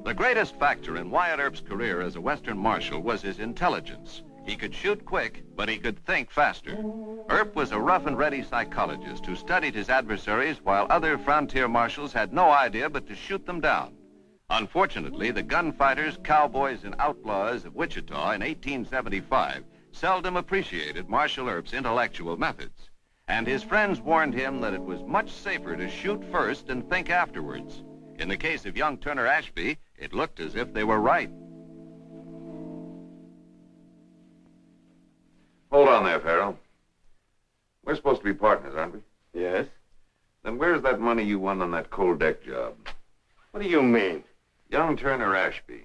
The greatest factor in Wyatt Earp's career as a Western Marshal was his intelligence. He could shoot quick, but he could think faster. Earp was a rough and ready psychologist who studied his adversaries while other frontier marshals had no idea but to shoot them down. Unfortunately, the gunfighters, cowboys, and outlaws of Wichita in 1875 seldom appreciated Marshal Earp's intellectual methods. And his friends warned him that it was much safer to shoot first and think afterwards. In the case of young Turner Ashby, it looked as if they were right. Hold on there, Farrell. We're supposed to be partners, aren't we? Yes? Then where's that money you won on that cold deck job? What do you mean? Young Turner Ashby.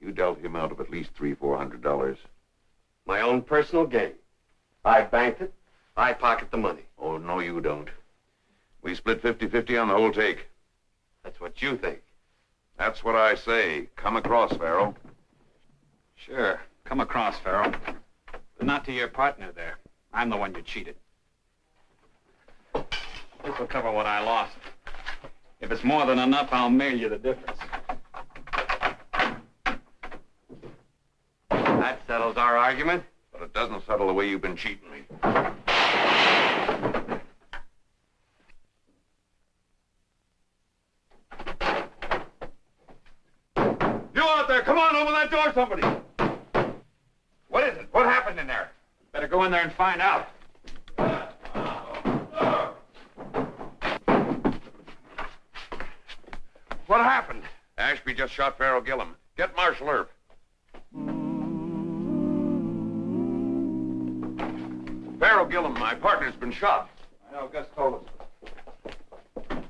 You dealt him out of at least $300-400. My own personal gain. I banked it. I pocket the money. Oh, no, you don't. We split 50-50 on the whole take. That's what you think. That's what I say. Come across, Farrell. Sure. Come across, Farrell. But not to your partner there. I'm the one you cheated. This will cover what I lost. If it's more than enough, I'll mail you the difference. That settles our argument. But it doesn't settle the way you've been cheating me. You out there, come on, open that door, somebody. What is it? What happened in there? Better go in there and find out. What happened? Ashby just shot Farrell Gillum. Get Marshal Earp. Farrell Gillum, my partner's been shot. I know, Gus told us.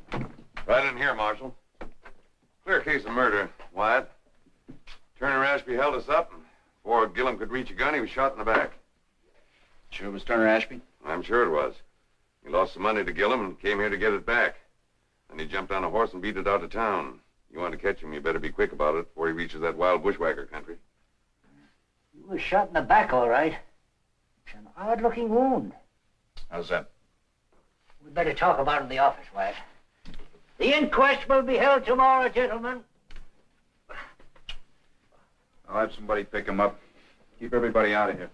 Right in here, Marshal. Clear case of murder, Wyatt. Turner Ashby held us up, and before Gillum could reach a gun, he was shot in the back. Sure it was Turner Ashby? I'm sure it was. He lost some money to Gillum and came here to get it back. Then he jumped on a horse and beat it out of town. You want to catch him, you better be quick about it before he reaches that wild bushwhacker country. He was shot in the back, all right. It's an odd-looking wound. How's that? We'd better talk about it in the office, Wyatt. The inquest will be held tomorrow, gentlemen. I'll have somebody pick him up. Keep everybody out of here.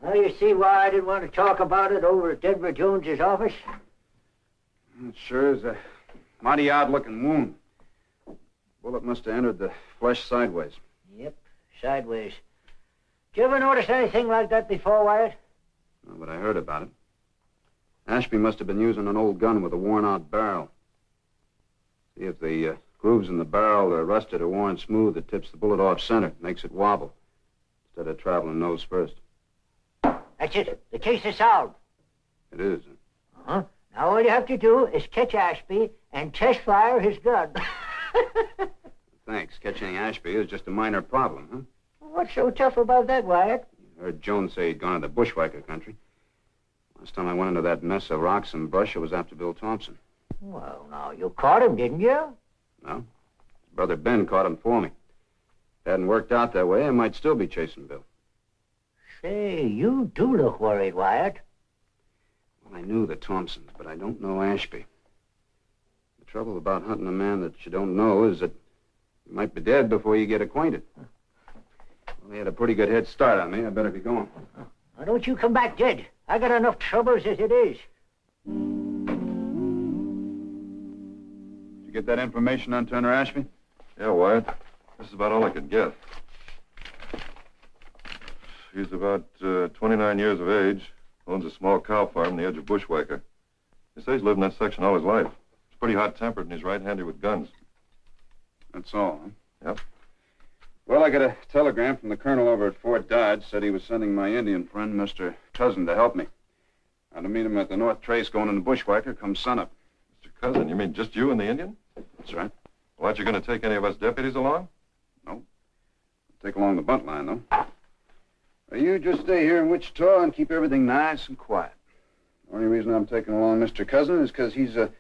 Now, you see why I didn't want to talk about it over at Denver Jones's office? It sure is a mighty odd-looking wound. Bullet must have entered the flesh sideways. Yep, sideways. Did you ever notice anything like that before, Wyatt? No, but I heard about it. Ashby must have been using an old gun with a worn-out barrel. See, if the grooves in the barrel are rusted or worn smooth, it tips the bullet off center, makes it wobble, instead of traveling nose first. That's it. The case is solved. It is. Uh-huh. Now all you have to do is catch Ashby and test fire his gun. Thanks. Catching Ashby is just a minor problem, huh? What's so tough about that, Wyatt? I heard Jones say he'd gone to the bushwhacker country. Last time I went into that mess of rocks and brush, it was after Bill Thompson. Well, now, you caught him, didn't you? No. His brother Ben caught him for me. If it hadn't worked out that way, I might still be chasing Bill. Say, you do look worried, Wyatt. Well, I knew the Thompsons, but I don't know Ashby. The trouble about hunting a man that you don't know is that you might be dead before you get acquainted. Well, he had a pretty good head start on me. I better be going. Now, don't you come back dead. I got enough troubles as it is. Did you get that information on Turner Ashby? Yeah, Wyatt. This is about all I could get. He's about 29 years of age, owns a small cow farm on the edge of Bushwhacker. He says he's lived in that section all his life. He's pretty hot-tempered and he's right-handed with guns. That's all, huh? Yep. Well, I got a telegram from the colonel over at Fort Dodge. Said he was sending my Indian friend, Mr. Cousin, to help me. I'm to meet him at the North Trace going into Bushwhacker come sunup. Mr. Cousin, you mean just you and the Indian? That's right. Well, aren't you going to take any of us deputies along? No. Take along the bunt line, though. Well, you just stay here in Wichita and keep everything nice and quiet. The only reason I'm taking along Mr. Cousin is because he's the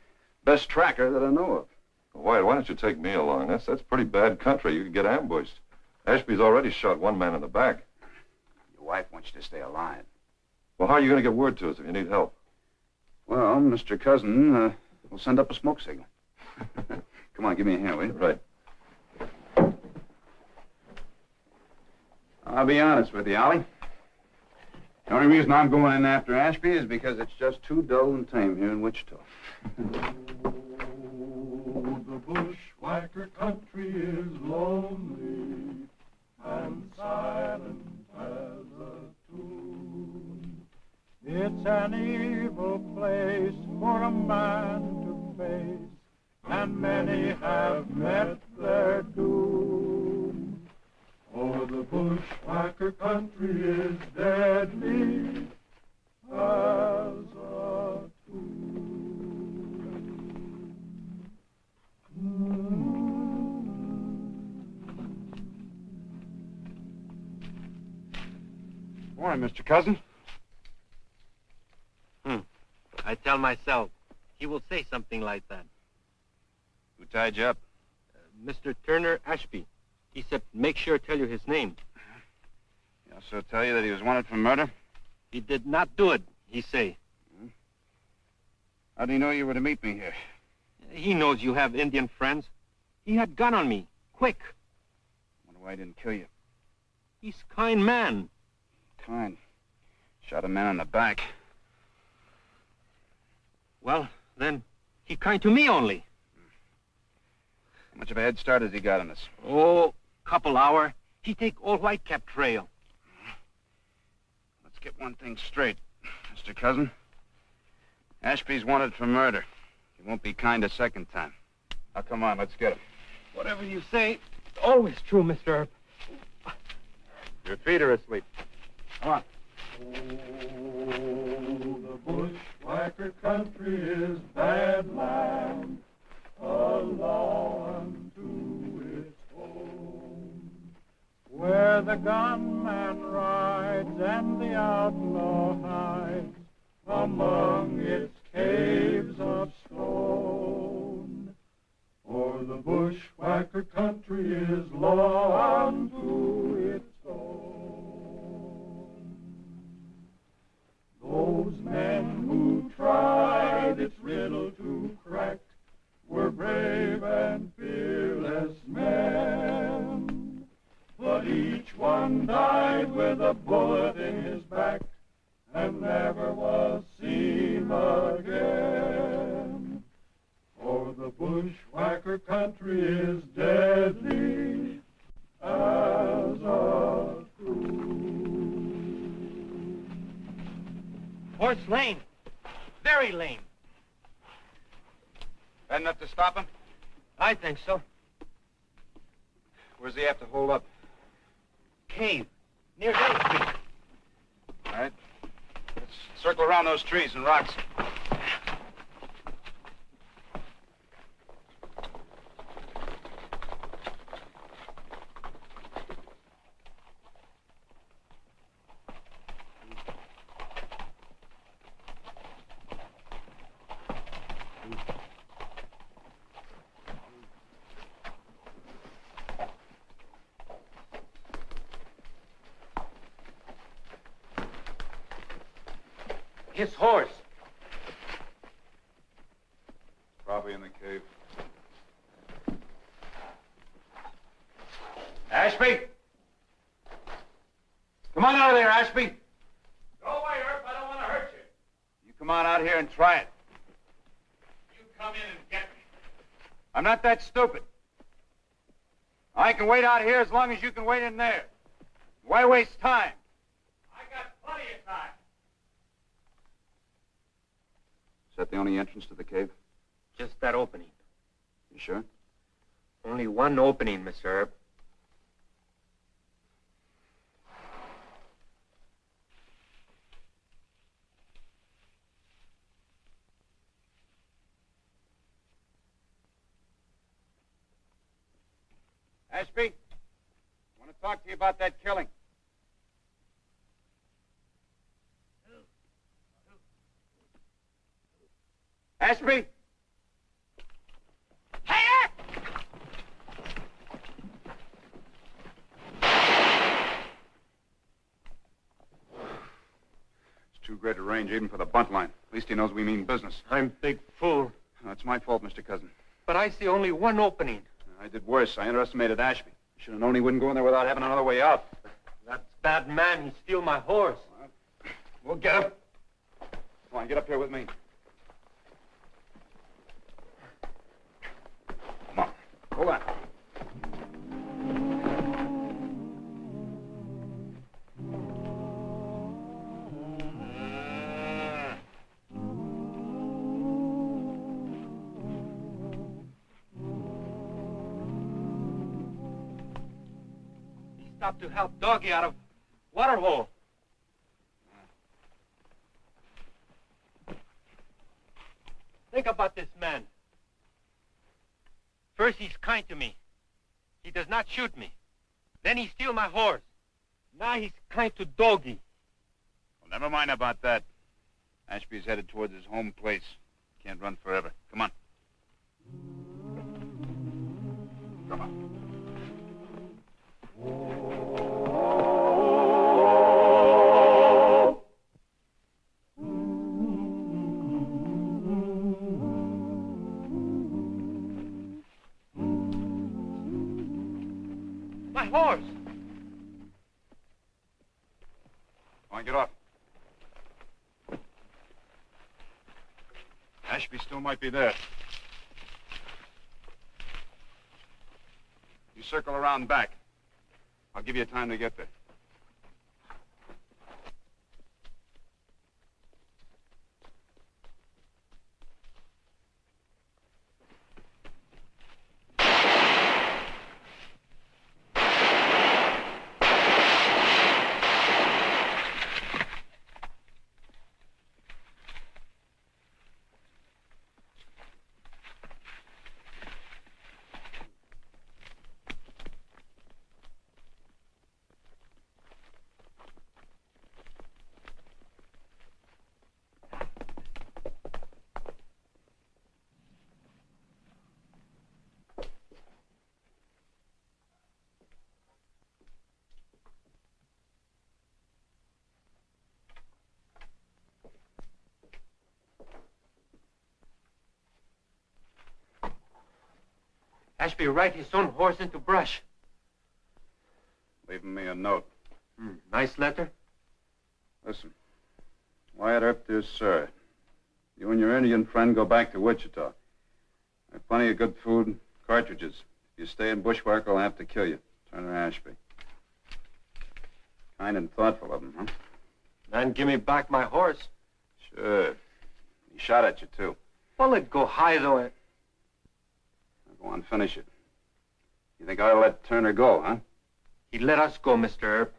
best tracker that I know of. Well, Wyatt, why don't you take me along? That's pretty bad country. You could get ambushed. Ashby's already shot one man in the back. Your wife wants you to stay alive. Well, how are you going to get word to us if you need help? Well, Mr. Cousin We'll send up a smoke signal. Come on, give me a hand, will you? Right. I'll be honest with you, Ollie. The only reason I'm going in after Ashby is because it's just too dull and tame here in Wichita. Oh, the bushwhacker country is lonely and silent as a tune. It's an evil place for a man to face, and many have met their doom. Oh, the bushwhacker country is deadly as a Morning, Mr. Cousin. I tell myself, he will say something like that. Who tied you up? Mr. Turner Ashby. He said, make sure to tell you his name. He also tell you that he was wanted for murder? He did not do it, he say. How do you know you were to meet me here? He knows you have Indian friends. He had gun on me. Quick. Wonder why I didn't kill you. He's kind man. Kind. Shot a man in the back. Well, then, he kind to me only. How much of a head start has he got on us? Oh, couple hour. He take all Whitecap trail. Let's get one thing straight, Mr. Cousin. Ashby's wanted for murder. He won't be kind a second time. Now, come on, let's get him. Whatever you say, always true, Mr. Earp. Your feet are asleep. Come on. Oh, the bushwhacker country is bad land, a law unto its own, where the gunman rides and the outlaw hides among its caves of stone. For the bushwhacker country is law unto its own. Those men who tried its riddle to crack were brave and fearless men, but each one died with a bullet in his back and never was seen again. For the bushwhacker country is deadly as a Horse lame. Very lame. Bad enough to stop him? I think so. Where's he have to hold up? Cave. Near Day Street. All right. Let's circle around those trees and rocks. His horse. Probably in the cave. Ashby? Come on out of there, Ashby. Go away, Earp. I don't want to hurt you. You come on out here and try it. You come in and get me. I'm not that stupid. I can wait out here as long as you can wait in there. Why waste time? I got plenty of time. Is that the only entrance to the cave? Just that opening. You sure? Only one opening, Mr. Earp. Ashby, I want to talk to you about that killing. Ashby? It's too great a range even for the bunt line. At least he knows we mean business. I'm big fool. No, it's my fault, Mr. Cousin. But I see only one opening. I did worse. I underestimated Ashby. I should have known he wouldn't go in there without having another way out. That bad man, he steal my horse. We'll get him. Come on, get up here with me. Come on. Hold on. He stopped to help Doggy out of water hole. Think about this man. First, he's kind to me. He does not shoot me. Then he steal my horse. Now he's kind to Doggy. Well, never mind about that. Ashby's headed towards his home place. Can't run forever. Come on. Come on. My horse. Come on, get off. Ashby still might be there. You circle around back. I'll give you time to get there. Ashby ride his own horse into brush. Leaving me a note. Nice letter. Listen. Wyatt Earp, dear sir. You and your Indian friend go back to Wichita. I have plenty of good food and cartridges. If you stay in bushwhack, I'll have to kill you. Turner Ashby. Kind and thoughtful of him, huh? Man, give me back my horse. Sure. He shot at you, too. Bullet go high, though. Now, go on, finish it. You think I ought to let Turner go, huh? He let us go, Mr. Earp.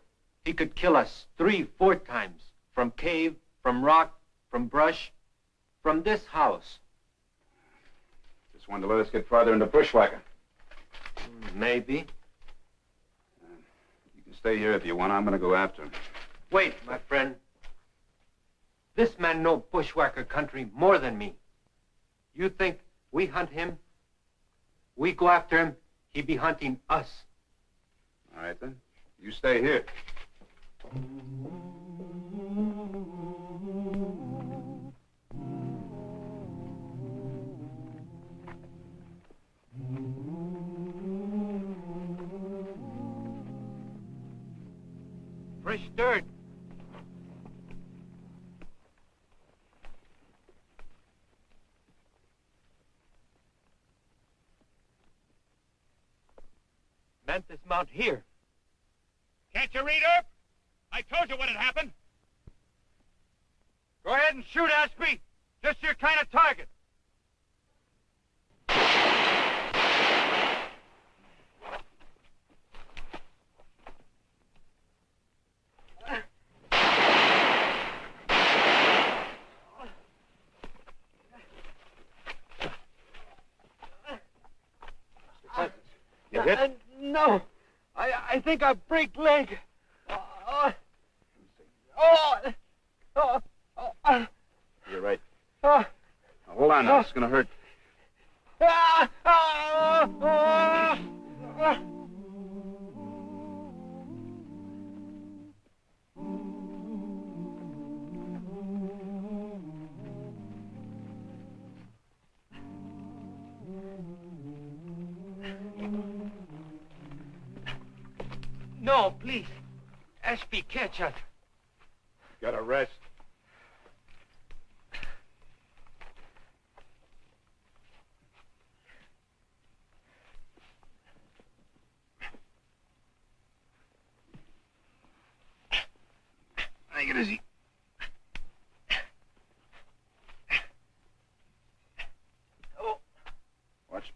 He could kill us 3-4 times. From cave, from rock, from brush, from this house. Just wanted to let us get farther into bushwhacking. Maybe. You can stay here if you want. I'm going to go after him. Wait, my friend. This man know bushwhacker country more than me. You think we hunt him? We go after him, he be hunting us. All right, then. You stay here. Fresh dirt. Man dismount here. Can't you read, Earp? I told you what had happened. Go ahead and shoot, Ashby. Just your kind of target. You hit? No. I think I break leg. You're right. Now, hold on now. It's going to hurt. No, please. Ashby, catch us. Got to rest. Take it easy. Oh. Watch.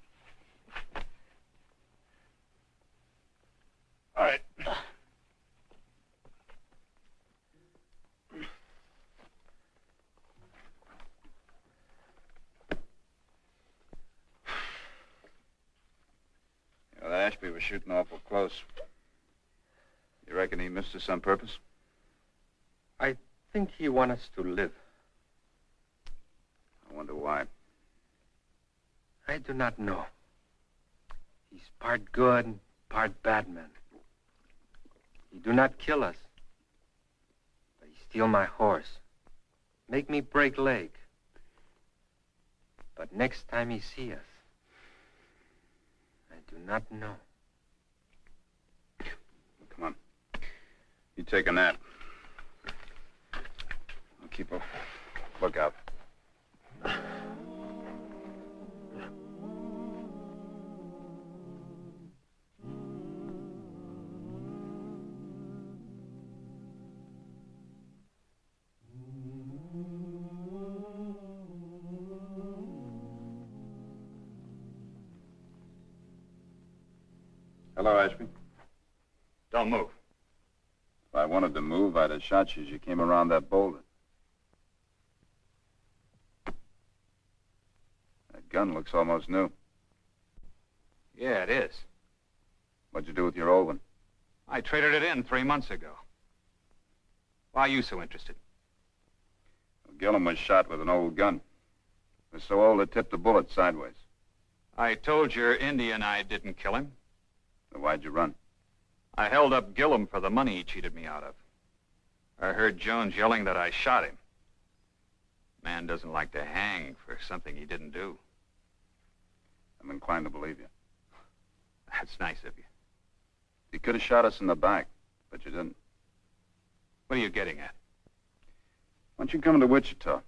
All right. Yeah, that Ashby was shooting awful close. You reckon he missed us on purpose? I think he wants us to live. I wonder why. I do not know. He's part good and part bad man. He do not kill us. But he steal my horse. Make me break leg. But next time he see us, I do not know. Come on. You take a nap. I'll keep a lookout. Hello, Ashby. Don't move. If I wanted to move, I'd have shot you as you came around that boulder. That gun looks almost new. Yeah, it is. What'd you do with your old one? I traded it in 3 months ago. Why are you so interested? Well, Gillum was shot with an old gun. It was so old it tipped the bullet sideways. I told your Indian I didn't kill him. Then why'd you run? I held up Gillum for the money he cheated me out of. I heard Jones yelling that I shot him. Man doesn't like to hang for something he didn't do. I'm inclined to believe you. That's nice of you. You could have shot us in the back, but you didn't. What are you getting at? Why don't you come to Wichita?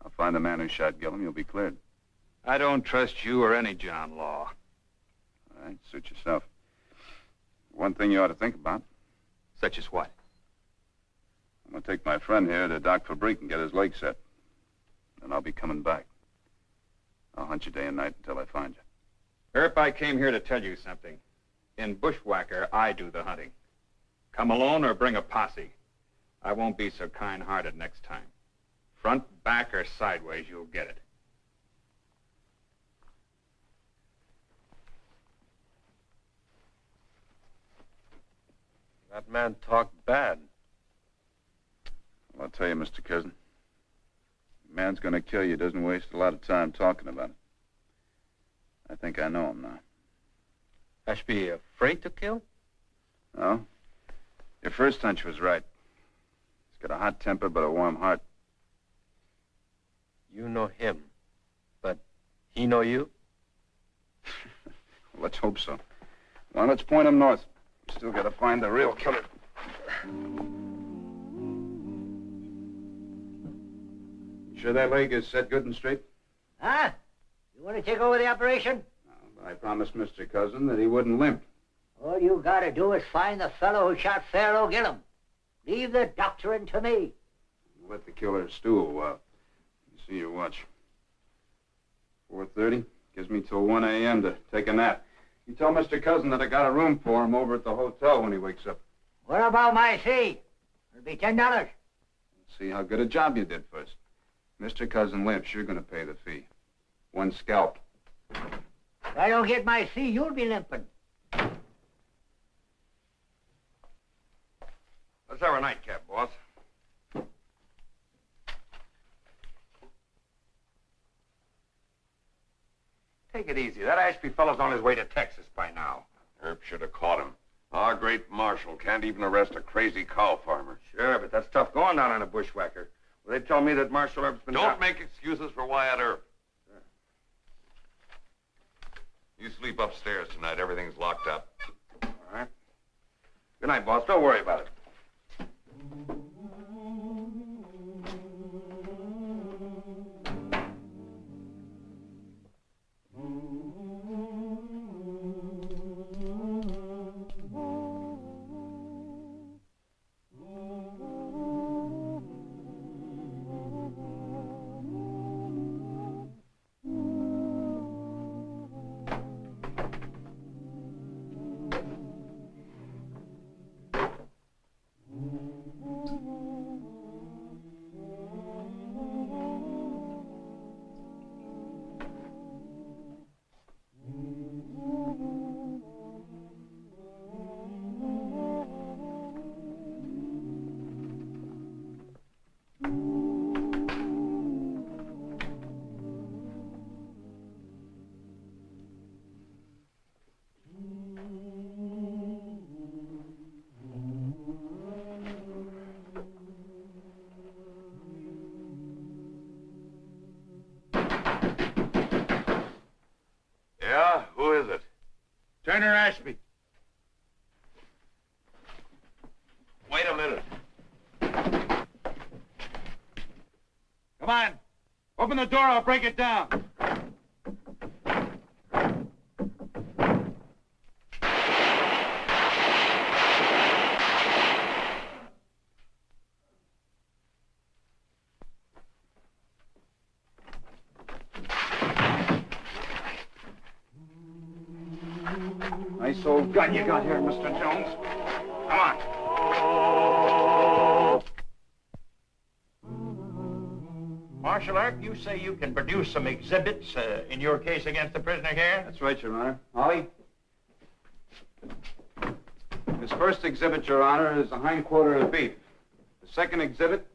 I'll find the man who shot Gillum. You'll be cleared. I don't trust you or any John Law. All right, suit yourself. One thing you ought to think about. Such as what? I'm going to take my friend here to Doc Fabrique and get his leg set. Then I'll be coming back. I'll hunt you day and night until I find you. Earp, I came here to tell you something. In Bushwhacker, I do the hunting. Come alone or bring a posse. I won't be so kind-hearted next time. Front, back, or sideways, you'll get it. That man talked bad. Well, I'll tell you, Mr. Cousin. The man's going to kill you doesn't waste a lot of time talking about it. I think I know him now. Ashby afraid to kill? No? Your first hunch was right. He's got a hot temper but a warm heart. You know him, but he know you? Well, let's hope so. Well, let's point him north. Still got to find the real killer. You sure that leg is set good and straight? Huh? You want to take over the operation? No, but I promised Mr. Cousin that he wouldn't limp. All you gotta do is find the fellow who shot Pharaoh Gillum. Leave the doctoring to me. Let the killer stew a while. You see your watch. 4:30. Gives me till 1 a.m. to take a nap. You tell Mr. Cousin that I got a room for him over at the hotel when he wakes up. What about my fee? It'll be $10. Let's see how good a job you did first. Mr. Cousin limps, you're going to pay the fee. 1 scalp. If I don't get my fee, you'll be limping. Let's have a nightcap, boss. Take it easy. That Ashby fellow's on his way to Texas by now. Earp should have caught him. Our great marshal can't even arrest a crazy cow farmer. Sure, but that's tough going down on a bushwhacker. Well, they tell me that Marshal Earp's been... Don't make excuses for Wyatt Earp. You sleep upstairs tonight. Everything's locked up. All right. night, boss. Don't worry about it. Yeah? Who is it? Turner Ashby. Wait a minute. Come on. Open the door, I'll break it down. Nice old gun you got here, Mr. Jones. Come on. Marshal Earp, you say you can produce some exhibits in your case against the prisoner here? That's right, Your Honor. Ollie? This first exhibit, Your Honor, is the hind quarter of beef. The second exhibit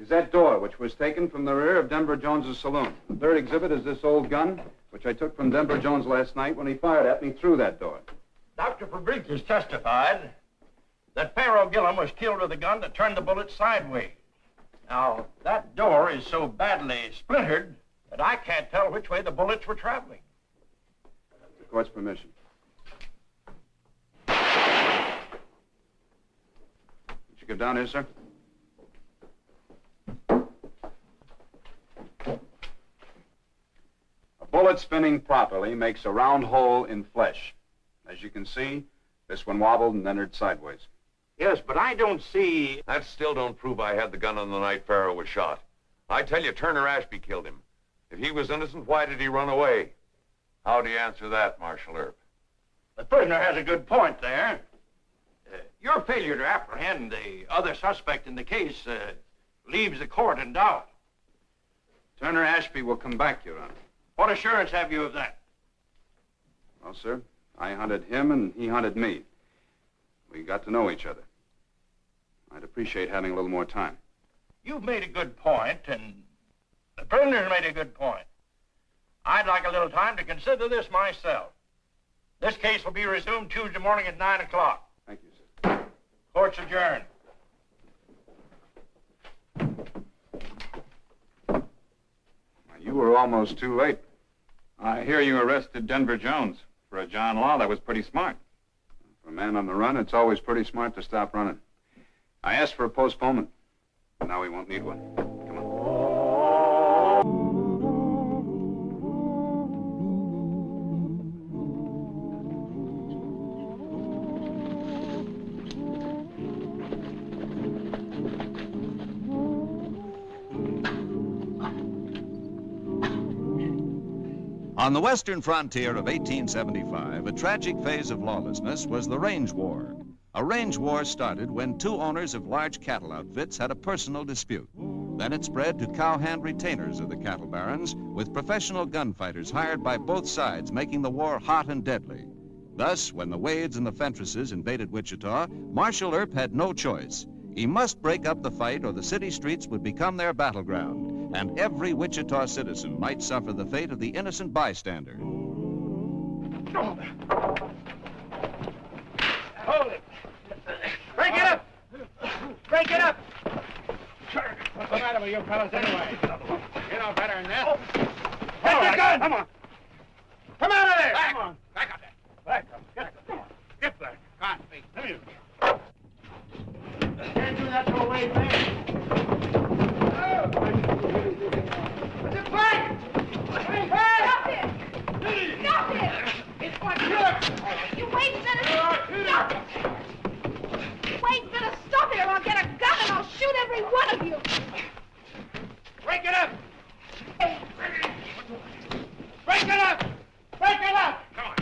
is that door, which was taken from the rear of Denver Jones's saloon. The third exhibit is this old gun, which I took from Denver Jones last night when he fired at me through that door. Dr. Fabricius testified that Pharaoh Gillum was killed with a gun that turned the bullet sideways. Now, that door is so badly splintered that I can't tell which way the bullets were traveling. The court's permission. Did you get down here, sir? A bullet spinning properly makes a round hole in flesh. As you can see, this one wobbled and entered sideways. Yes, but I don't see... That still don't prove I had the gun on the night Pharaoh was shot. I tell you, Turner Ashby killed him. If he was innocent, why did he run away? How do you answer that, Marshal Earp? The prisoner has a good point there. Your failure to apprehend the other suspect in the case leaves the court in doubt. Turner Ashby will come back, Your Honor. What assurance have you of that? Well, sir, I hunted him and he hunted me. We got to know each other. I'd appreciate having a little more time. You've made a good point, and the prisoner's made a good point. I'd like a little time to consider this myself. This case will be resumed Tuesday morning at 9 o'clock. Thank you, sir. Court's adjourned. Now, you were almost too late. I hear you arrested Denver Jones. For a John Law, that was pretty smart. For a man on the run, it's always pretty smart to stop running. I asked for a postponement. Now we won't need one. Come on. On the western frontier of 1875, a tragic phase of lawlessness was the range war. A range war started when two owners of large cattle outfits had a personal dispute. Then it spread to cowhand retainers of the cattle barons, with professional gunfighters hired by both sides, making the war hot and deadly. Thus, when the Wades and the Fentresses invaded Wichita, Marshal Earp had no choice. He must break up the fight or the city streets would become their battleground, and every Wichita citizen might suffer the fate of the innocent bystander. Hold it. Break it up! Break it up! What's the matter with you fellas anyway? You know better than that. Get the gun! Come on. Come out of there! Come on. Back up there. Back up. Get up. Come on. Get back. Come on, please. Come here. that little way back. What's it back? Stop it! Stop it! It's my truck! You wait a minute! Stop it! Wait a minute! Stop it or I'll get a gun and I'll shoot every one of you! Break it up! Break it up! Break it up! Come on.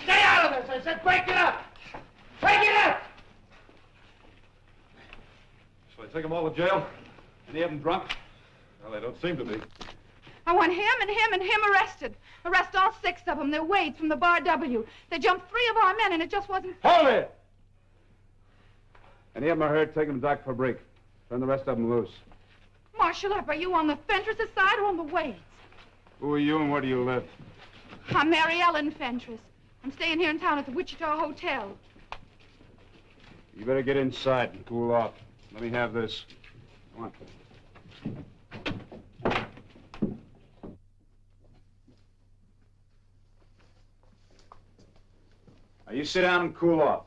Stay out of this! I said break it up! Break it up! Shall I take them all to jail? Any of them drunk? Well, they don't seem to be. I want him and him and him arrested. Arrest all 6 of them. They're Wades from the Bar W. They jumped 3 of our men and it just wasn't... Hold it! Any of them are hurt, take them to Doc Fabrique. Turn the rest of them loose. Marshal Epp, are you on the Fentress' side or on the Wades? Who are you and where do you live? I'm Mary Ellen Fentress. I'm staying here in town at the Wichita Hotel. You better get inside and cool off. Let me have this. Come on. Now, you sit down and cool off.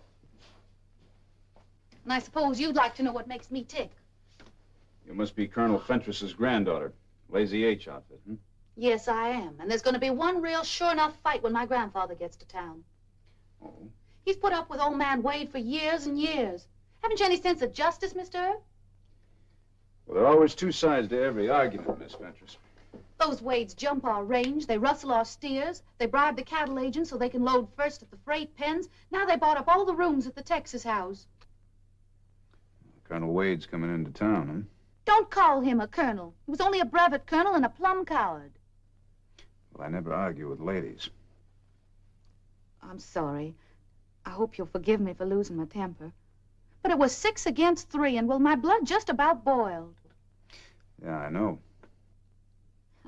And I suppose you'd like to know what makes me tick. You must be Colonel Fentress's granddaughter. Lazy H outfit, hmm? Yes, I am. And there's going to be one real sure enough fight when my grandfather gets to town. Oh? He's put up with old man Wade for years and years. Haven't you any sense of justice, Mr. Earp? Well, there are always 2 sides to every argument, Miss Fentress. Those Wades jump our range, they rustle our steers, they bribe the cattle agents so they can load first at the freight pens. Now they bought up all the rooms at the Texas house. Colonel Wade's coming into town, huh? Don't call him a colonel. He was only a brevet colonel and a plum coward. Well, I never argue with ladies. I'm sorry. I hope you'll forgive me for losing my temper. But it was 6 against 3, and well, my blood just about boiled. Yeah, I know.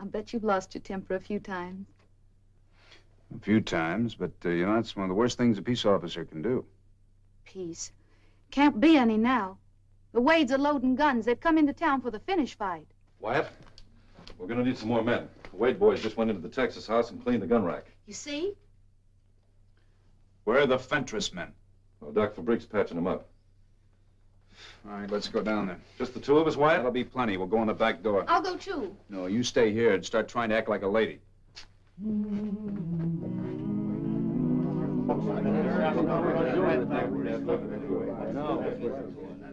I bet you've lost your temper a few times. A few times, but, you know, that's one of the worst things a peace officer can do. Peace. Can't be any now. The Wades are loading guns. They've come into town for the finish fight. Wyatt, we're going to need some more men. The Wade boys just went into the Texas house and cleaned the gun rack. You see? Where are the Fentress men? Well, Doc Fabrique's patching them up. All right, let's go down there. Just the 2 of us, Wyatt? That'll be plenty. We'll go in the back door. I'll go too. No, you stay here and start trying to act like a lady.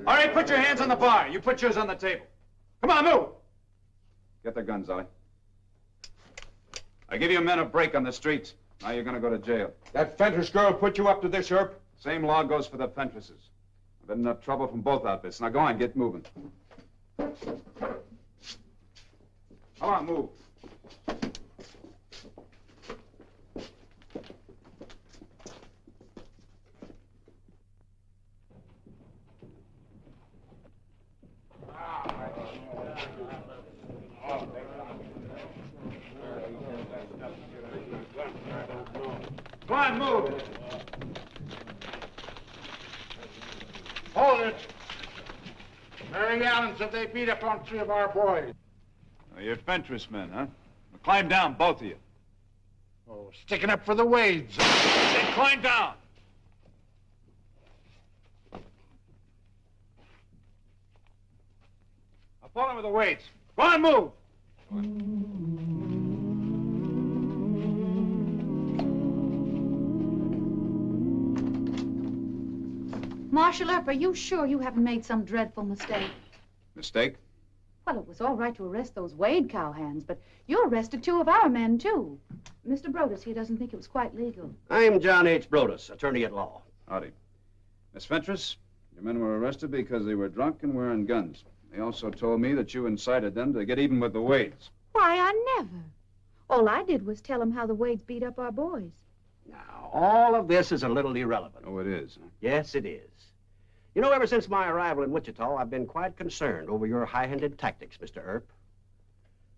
All right, put your hands on the bar. You put yours on the table. Come on, move. Get the guns, Ollie. I give you men a break on the streets. Now you're going to go to jail. That Fentress girl put you up to this, Earp? Same law goes for the Fentresses. I've had enough trouble from both outfits. Now go on, get moving. Come on, move. Come on, move. Hold it. Mary Allen said they beat up on 3 of our boys. Oh, you're Fentress men, huh? Well, climb down, both of you. Oh, sticking up for the Wades. Then climb down. I'll fall in with the weights. Go on, move. Go on. Marshal Earp, are you sure you haven't made some dreadful mistake? Mistake? Well, it was all right to arrest those Wade cowhands, but you arrested 2 of our men, too. Mr. Brodus here doesn't think it was quite legal. I'm John H. Brodus, attorney at law. Howdy. Miss Fentress, your men were arrested because they were drunk and wearing guns. They also told me that you incited them to get even with the Wades. Why, I never. All I did was tell them how the Wades beat up our boys. Now, all of this is a little irrelevant. Oh, it is, huh? Yes, it is. You know, ever since my arrival in Wichita, I've been quite concerned over your high-handed tactics, Mr. Earp.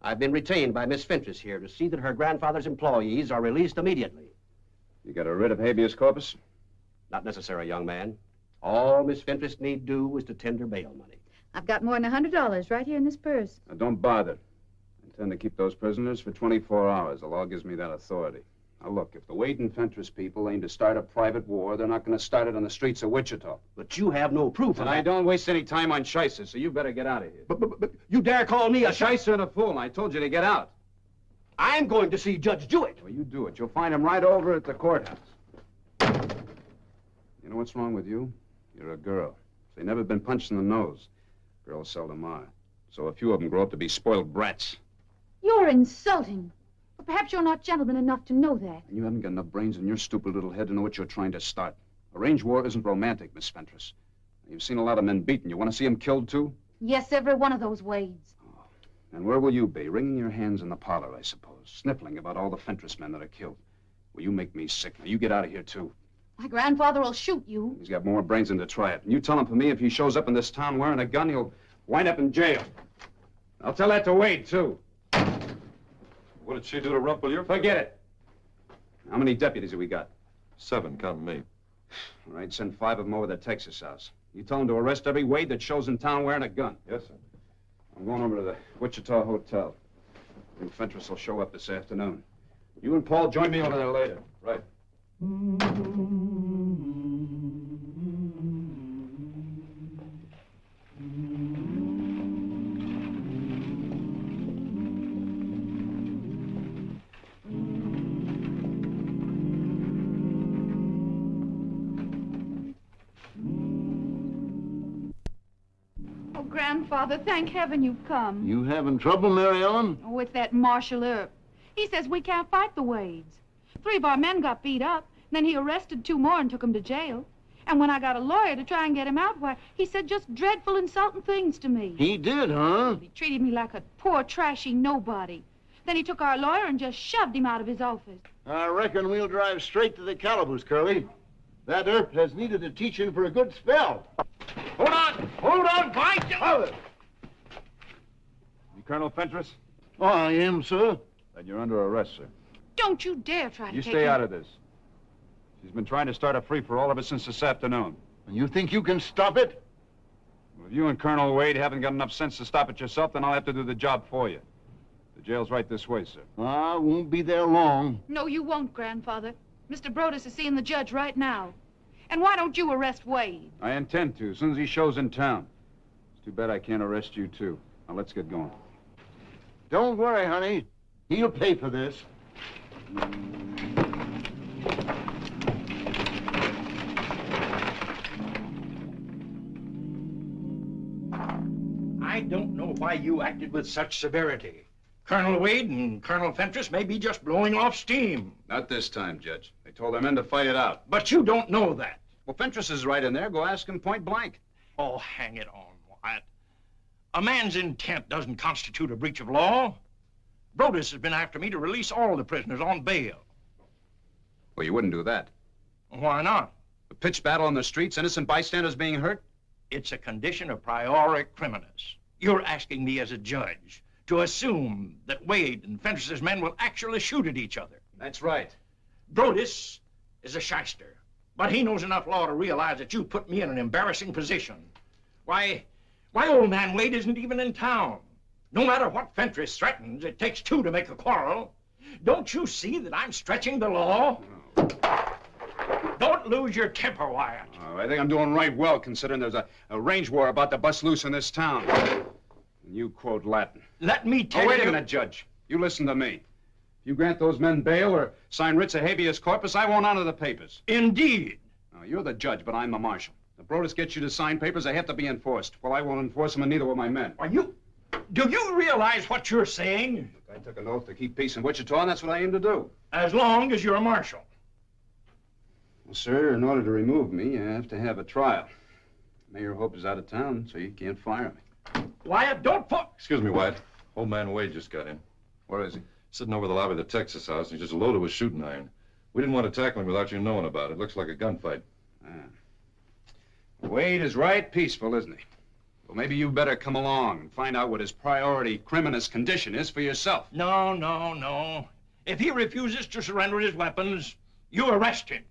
I've been retained by Miss Fentress here to see that her grandfather's employees are released immediately. You got a writ of habeas corpus? Not necessary, young man. All Miss Fentress need do is to tender bail money. I've got more than $100 right here in this purse. Now, don't bother. I intend to keep those prisoners for 24 hours. The law gives me that authority. Now, look, if the Wade and Fentress people aim to start a private war, they're not going to start it on the streets of Wichita. But you have no proof of And that. I don't waste any time on shysters, so you better get out of here. But you dare call me a shyster and a fool, and I told you to get out. I'm going to see Judge Jewett. Well, you do it. You'll find him right over at the courthouse. You know what's wrong with you? You're a girl. They've never been punched in the nose. Girls seldom are. So a few of them grow up to be spoiled brats. You're insulting. But perhaps you're not gentleman enough to know that. And you haven't got enough brains in your stupid little head to know what you're trying to start. A range war isn't romantic, Miss Fentress. You've seen a lot of men beaten. You want to see them killed, too? Yes, every one of those Wades. Oh. And where will you be? Wringing your hands in the parlor, I suppose. Sniffling about all the Fentress men that are killed. Well, you make me sick. Now, you get out of here, too. My grandfather will shoot you. He's got more brains than to try it. And you tell him for me, if he shows up in this town wearing a gun, he'll wind up in jail. I'll tell that to Wade, too. What did she do to rumple your... Forget it. How many deputies have we got? 7, counting me. All right, send 5 of them over to the Texas house. You tell them to arrest every Wade that shows in town wearing a gun. Yes, sir. I'm going over to the Wichita Hotel. I think Fentress will show up this afternoon. You and Paul join me over there later. Right. Oh, Grandfather, thank heaven you've come. You having trouble, Mary Ellen? With that Marshal Earp. He says we can't fight the Wades. 3 of our men got beat up, then he arrested 2 more and took them to jail. And when I got a lawyer to try and get him out, why, he said just dreadful, insulting things to me. He did, huh? He treated me like a poor, trashy nobody. Then he took our lawyer and just shoved him out of his office. I reckon we'll drive straight to the calaboose, Curly. That Earp has needed a teaching for a good spell. Hold on, by Jove! You Colonel Fentress? Oh, I am, sir. Then you're under arrest, sir. Don't you dare try to You take stay me. out of this. She's been trying to start a free-for-all ever since this afternoon. And you think you can stop it? Well, if you and Colonel Wade haven't got enough sense to stop it yourself, then I'll have to do the job for you. The jail's right this way, sir. I won't be there long. No, you won't, Grandfather. Mr. Brodus is seeing the judge right now. And why don't you arrest Wade? I intend to, as soon as he shows in town. It's too bad I can't arrest you, too. Now, let's get going. Don't worry, honey. He'll pay for this. I don't know why you acted with such severity. Colonel Wade and Colonel Fentress may be just blowing off steam. Not this time, Judge. They told their men to fight it out. But you don't know that. Well, Fentress is right in there. Go ask him point blank. Oh, hang it on, Wyatt. A man's intent doesn't constitute a breach of law. Brodus has been after me to release all the prisoners on bail. Well, you wouldn't do that. Why not? A pitched battle on the streets, innocent bystanders being hurt? It's a condition of priori criminis. You're asking me as a judge to assume that Wade and Fentress's men will actually shoot at each other. That's right. Brodus is a shyster, but he knows enough law to realize that you put me in an embarrassing position. Why, old man Wade isn't even in town. No matter what Fentress threatens, it takes 2 to make a quarrel. Don't you see that I'm stretching the law? Oh. Don't lose your temper, Wyatt. Oh, I think I'm doing right well, considering there's a range war about to bust loose in this town. And you quote Latin. Let me tell you... Oh, wait a minute, Judge. You listen to me. If you grant those men bail or sign writs of habeas corpus, I won't honor the papers. Indeed. Now, you're the judge, but I'm the marshal. If Brodus gets you to sign papers, they have to be enforced. Well, I won't enforce them, and neither will my men. Do you realize what you're saying? I took an oath to keep peace in Wichita, and that's what I aim to do. As long as you're a marshal. Well, sir, in order to remove me, you have to have a trial. Mayor Hope is out of town, so you can't fire me. Wyatt, don't fuck. Excuse me, Wyatt. Old man Wade just got in. Where is he? Sitting over the lobby of the Texas house, and he's just loaded with shooting iron. We didn't want to tackle him without you knowing about it. Looks like a gunfight. Wade is right peaceful, isn't he? Well, maybe you better come along and find out what his priority criminis condition is for yourself. No. If he refuses to surrender his weapons, you arrest him.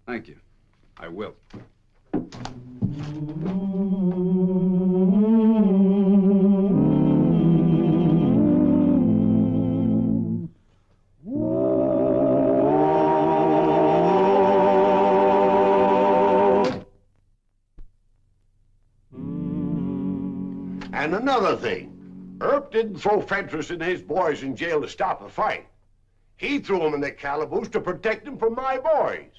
Thank you. I will. And another thing, Earp didn't throw Fentress and his boys in jail to stop a fight. He threw them in the calaboose to protect them from my boys.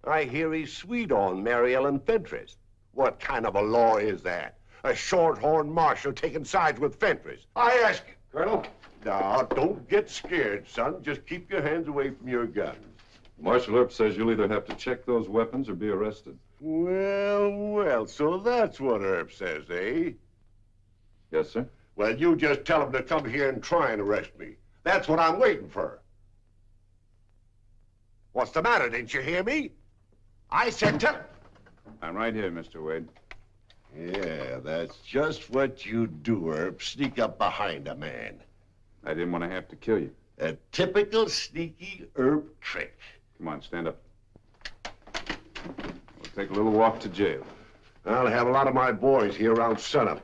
I hear he's sweet on Mary Ellen Fentress. What kind of a law is that? A short-horned marshal taking sides with Fentress. I ask you, Colonel? now, don't get scared, son. Just keep your hands away from your guns. Marshal Earp says you'll either have to check those weapons or be arrested. Well, so that's what Earp says, eh? Yes, sir. Well, you just tell him to come here and try and arrest me. That's what I'm waiting for. What's the matter? Didn't you hear me? I said tell... I'm right here, Mr. Wade. Yeah, that's just what you do, Earp. Sneak up behind a man. I didn't want to have to kill you. A typical sneaky Earp trick. Come on, stand up. We'll take a little walk to jail. I'll have a lot of my boys here around sunup.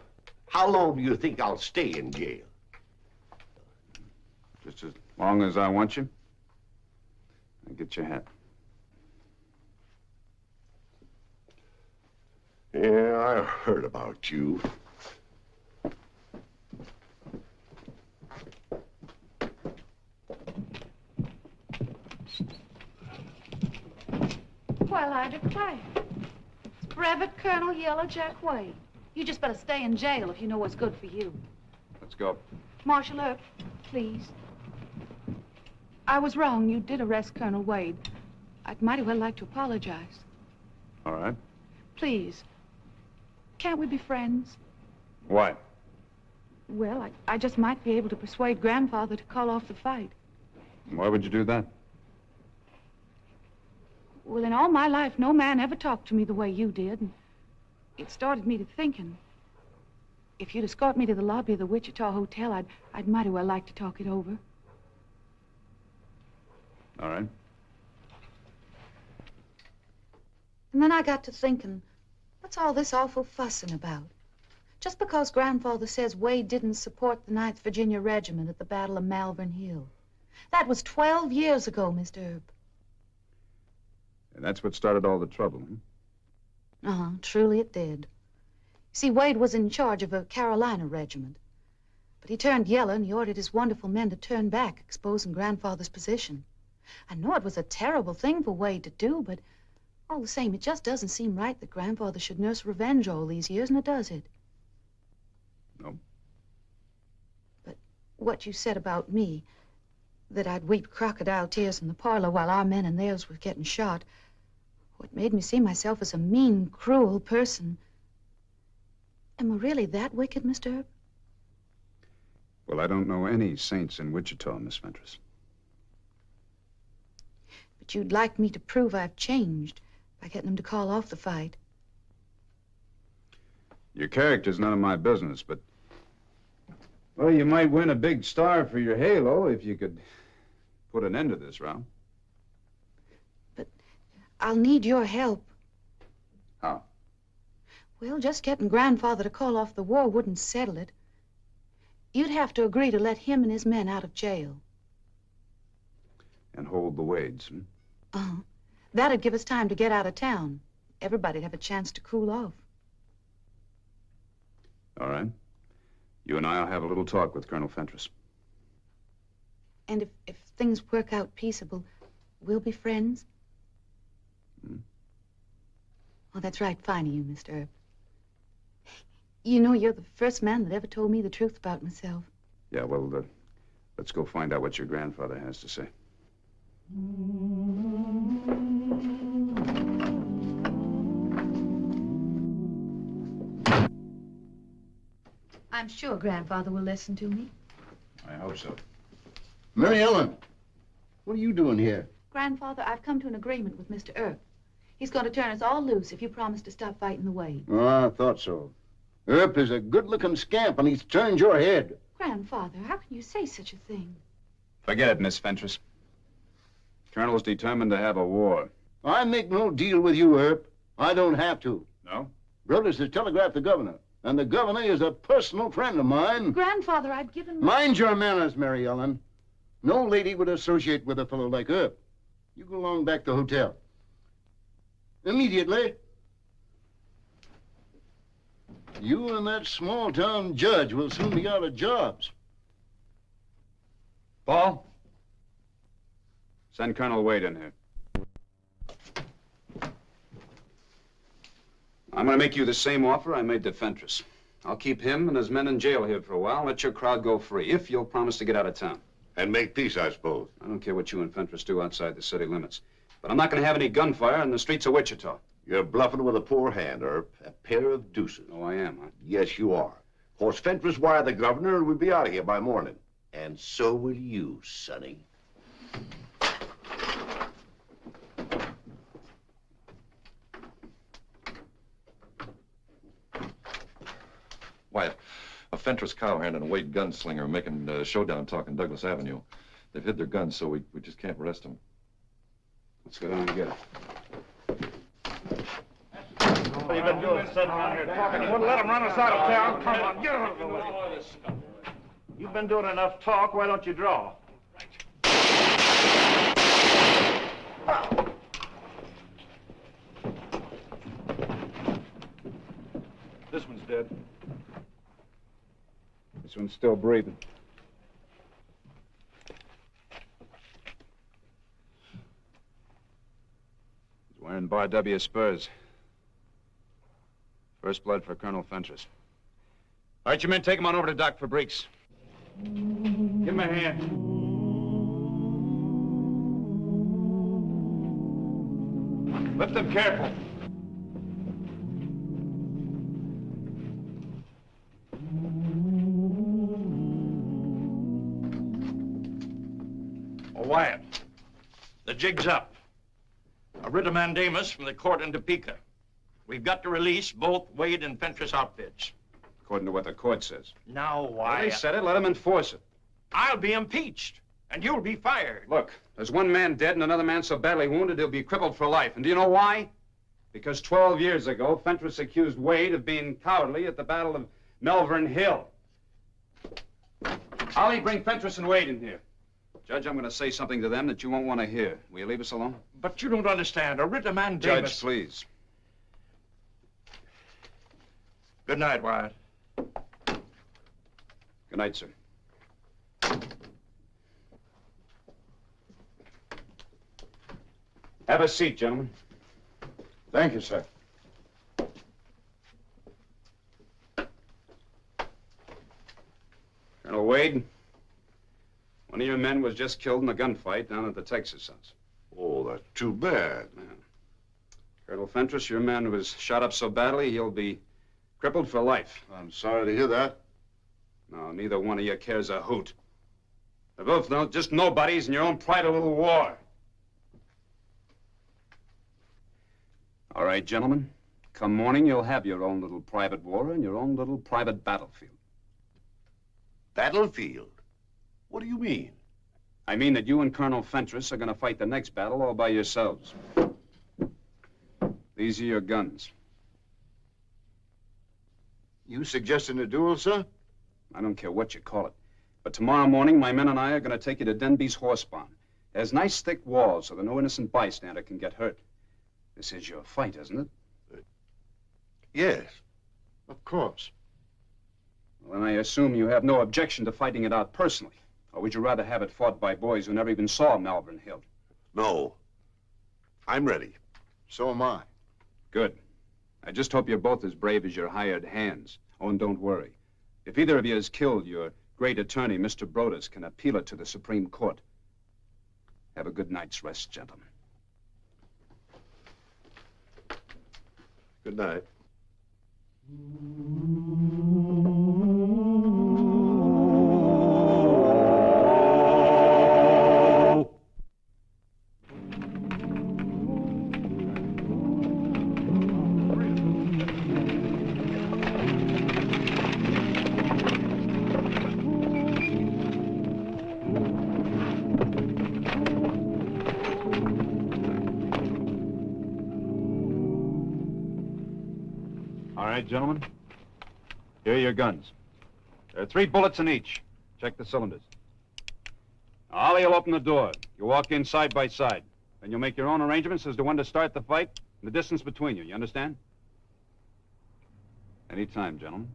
How long do you think I'll stay in jail? Just as long as I want you. Now get your hat. Yeah, I heard about you. Well, I declare. It's Brevet Colonel Yellow Jack Wade. You just better stay in jail if you know what's good for you. Let's go. Marshal Earp, please. I was wrong. You did arrest Colonel Wade. I'd mighty well like to apologize. All right. Please. Can't we be friends? Why? Well, I just might be able to persuade Grandfather to call off the fight. Why would you do that? Well, in all my life, no man ever talked to me the way you did. And it started me to thinking. If you'd escort me to the lobby of the Wichita Hotel, I'd mighty well like to talk it over. All right. And then I got to thinking, what's all this awful fussing about? Just because Grandfather says Wade didn't support the 9th Virginia Regiment at the Battle of Malvern Hill. That was 12 years ago, Mr. Earp. And that's what started all the trouble, huh? Uh-huh, truly it did. See, Wade was in charge of a Carolina regiment. But he turned yellow and he ordered his wonderful men to turn back, exposing Grandfather's position. I know it was a terrible thing for Wade to do, but all the same, it just doesn't seem right that Grandfather should nurse revenge all these years, and it does it. No. But what you said about me, that I'd weep crocodile tears in the parlor while our men and theirs were getting shot, what made me see myself as a mean, cruel person. Am I really that wicked, Mr. Earp? Well, I don't know any saints in Wichita, Miss Fentress. But you'd like me to prove I've changed by getting them to call off the fight. Your character's none of my business, but... Well, you might win a big star for your halo if you could put an end to this row. But I'll need your help. How? Well, just getting Grandfather to call off the war wouldn't settle it. You'd have to agree to let him and his men out of jail. And hold the Wades, hmm? Uh-huh. That'd give us time to get out of town. Everybody'd have a chance to cool off. All right. You and I'll have a little talk with Colonel Fentress. And if things work out peaceable, we'll be friends? Hmm? Oh, that's right fine of you, Mr. Earp. You know, you're the first man that ever told me the truth about myself. Yeah, well, let's go find out what your grandfather has to say. I'm sure Grandfather will listen to me. I hope so. Mary Ellen, what are you doing here? Grandfather, I've come to an agreement with Mr. Earp. He's going to turn us all loose if you promise to stop fighting the Wade. Oh, I thought so. Earp is a good-looking scamp, and he's turned your head. Grandfather, how can you say such a thing? Forget it, Miss Fentress. Colonel's determined to have a war. I make no deal with you, Earp. I don't have to. No? Brothers has telegraphed the governor, and the governor is a personal friend of mine. Grandfather, I'd given... Mind your manners, Mary Ellen. No lady would associate with a fellow like Earp. You go along back to the hotel. Immediately. You and that small-town judge will soon be out of jobs. Paul, send Colonel Wade in here. I'm going to make you the same offer I made to Fentress. I'll keep him and his men in jail here for a while and let your crowd go free, if you'll promise to get out of town. And make peace, I suppose. I don't care what you and Fentress do outside the city limits. But I'm not going to have any gunfire in the streets of Wichita. You're bluffing with a poor hand, Earp. A pair of deuces. Oh, I am, huh? Yes, you are. Of course, Fentress wired the governor and we'll be out of here by morning. And so will you, Sonny. Wyatt, a Fentress cowhand and a Wade gunslinger are making showdown talk in Douglas Avenue. They've hid their guns, so we just can't arrest them. Let's go down and get it. What have you been doing sitting around here talking? You wouldn't let them run us out of town. Come on, get out of the way. You've been doing enough talk. Why don't you draw? This one's dead. This one's still breathing. He's wearing Bar W spurs. First blood for Colonel Fentress. All right, you men, take him on over to Doc Fabrique's. Give him a hand. Lift them careful. Oh, Wyatt, the jig's up. A writ of mandamus from the court in Topeka. We've got to release both Wade and Fentress outfits. According to what the court says. Now, Well, Wyatt, they said it, let them enforce it. I'll be impeached, and you'll be fired. Look, there's one man dead and another man so badly wounded he'll be crippled for life. And do you know why? Because 12 years ago, Fentress accused Wade of being cowardly at the Battle of Melbourne Hill. Ollie, bring Fentress and Wade in here. Judge, I'm going to say something to them that you won't want to hear. Will you leave us alone? But you don't understand. A writ of mandamus... Judge, please. Good night, Wyatt. Good night, sir. Have a seat, gentlemen. Thank you, sir. Colonel Wade, one of your men was just killed in a gunfight down at the Texas house. Oh, that's too bad. Yeah. Colonel Fentress, your man was shot up so badly he'll be crippled for life. I'm sorry to hear that. No, neither one of you cares a hoot. They're both just nobodies in your own private little war. All right, gentlemen. Come morning, you'll have your own little private war and your own little private battlefield. Battlefield? What do you mean? I mean that you and Colonel Fentress are going to fight the next battle all by yourselves. These are your guns. You suggesting a duel, sir? I don't care what you call it. But tomorrow morning, my men and I are going to take you to Denby's horse barn. There's nice thick walls so that no innocent bystander can get hurt. This is your fight, isn't it? Yes. Of course. Well, then I assume you have no objection to fighting it out personally. Or would you rather have it fought by boys who never even saw Malvern Hill? No. I'm ready. So am I. Good. I just hope you're both as brave as your hired hands. Oh, and don't worry. If either of you is killed, your great attorney, Mr. Brodus, can appeal it to the Supreme Court. Have a good night's rest, gentlemen. Good night. All right, gentlemen. Here are your guns. There are 3 bullets in each. Check the cylinders. Now, Ollie will open the door. You walk in side by side. Then you'll make your own arrangements as to when to start the fight and the distance between you. You understand? Any time, gentlemen.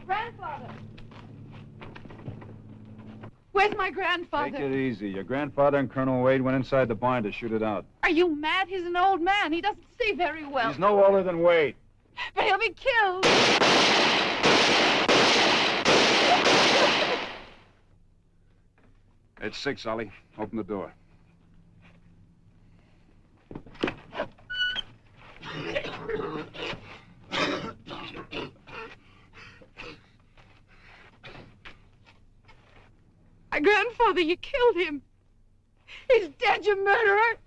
Grandfather! Where's my grandfather? Take it easy. Your grandfather and Colonel Wade went inside the barn to shoot it out. Are you mad? He's an old man. He doesn't see very well. He's no older than Wade. But he'll be killed. It's 6, Ollie. Open the door. My grandfather, you killed him. He's dead, you murderer.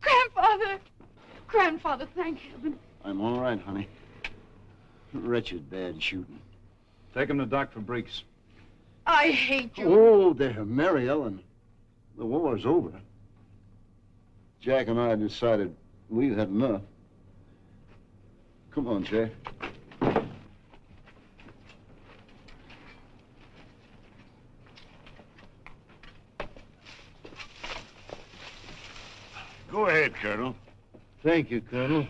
Grandfather! Grandfather, thank heaven. I'm all right, honey. Wretched bad shooting. Take him to Doc for Breeks. I hate you. Oh, there, Mary Ellen. The war's over. Jack and I decided we've had enough. Come on, Jack. Go ahead, Colonel. Thank you, Colonel.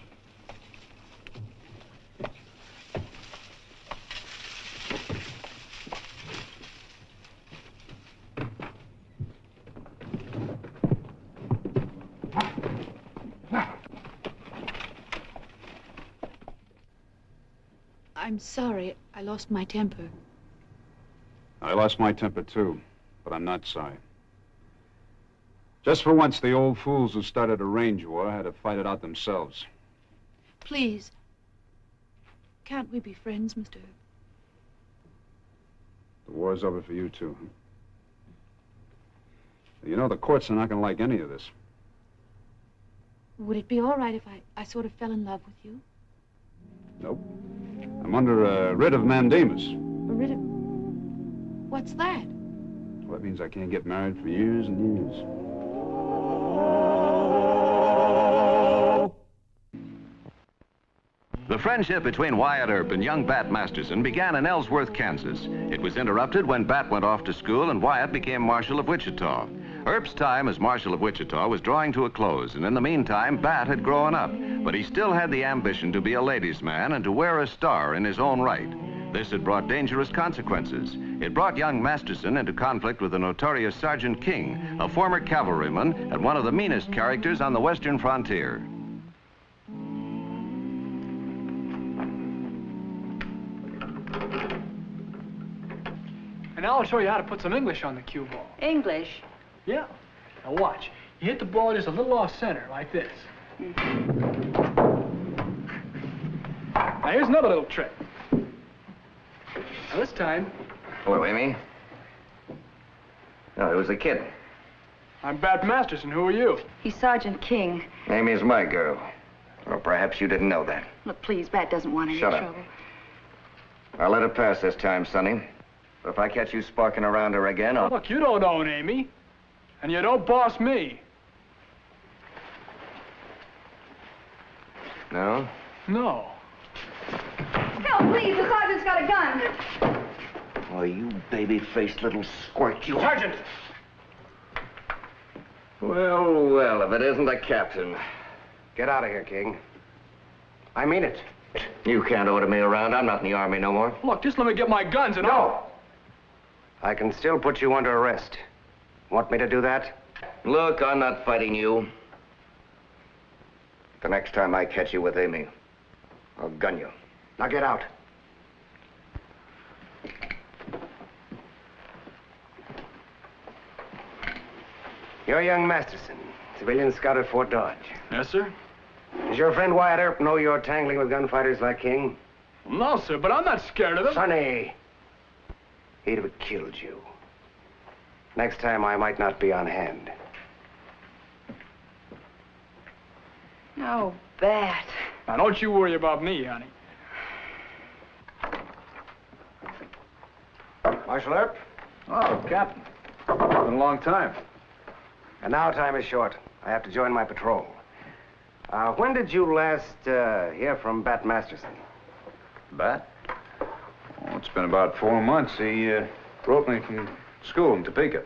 I'm sorry. I lost my temper. I lost my temper, too, but I'm not sorry. Just for once, the old fools who started a range war had to fight it out themselves. Please. Can't we be friends, Mr. The war's over for you, too, huh? You know, the courts are not going to like any of this. Would it be all right if I sort of fell in love with you? Nope. I'm under a writ of mandamus. A writ of... What's that? Well, that means I can't get married for years and years. The friendship between Wyatt Earp and young Bat Masterson began in Ellsworth, Kansas. It was interrupted when Bat went off to school and Wyatt became Marshal of Wichita. Earp's time as Marshal of Wichita was drawing to a close, and in the meantime, Bat had grown up. But he still had the ambition to be a ladies' man and to wear a star in his own right. This had brought dangerous consequences. It brought young Masterson into conflict with the notorious Sergeant King, a former cavalryman and one of the meanest characters on the western frontier. And now I'll show you how to put some English on the cue ball. English? Yeah. Now watch. You hit the ball just a little off center, like this. Now here's another little trick. Now this time... Hello, Amy. No, it was a kid. I'm Bat Masterson. Who are you? He's Sergeant King. Amy's my girl. Or perhaps you didn't know that. Look, please, Bat doesn't want any Shut up. trouble. I'll let it pass this time, Sonny. But if I catch you sparking around her again, I'll... Look, you don't own Amy. And you don't boss me. No? No. Help, please. The sergeant's got a gun. Oh, you baby-faced little squirt, you... Sergeant! Well, well, if it isn't the captain. Get out of here, King. I mean it. You can't order me around. I'm not in the Army no more. Look, just let me get my guns and... No! I can still put you under arrest. Want me to do that? Look, I'm not fighting you. The next time I catch you with Amy, I'll gun you. Now get out. You're young Masterson, civilian scout at Fort Dodge. Yes, sir? Does your friend Wyatt Earp know you're tangling with gunfighters like King? No, sir, but I'm not scared of them. Sonny, he'd have killed you. Next time, I might not be on hand. Oh, Bat. Now, don't you worry about me, honey. Marshal Earp? Oh, Captain. It's been a long time. And now time is short. I have to join my patrol. When did you last hear from Bat Masterson? Bat? Oh, it's been about 4 months. He wrote me from school in Topeka.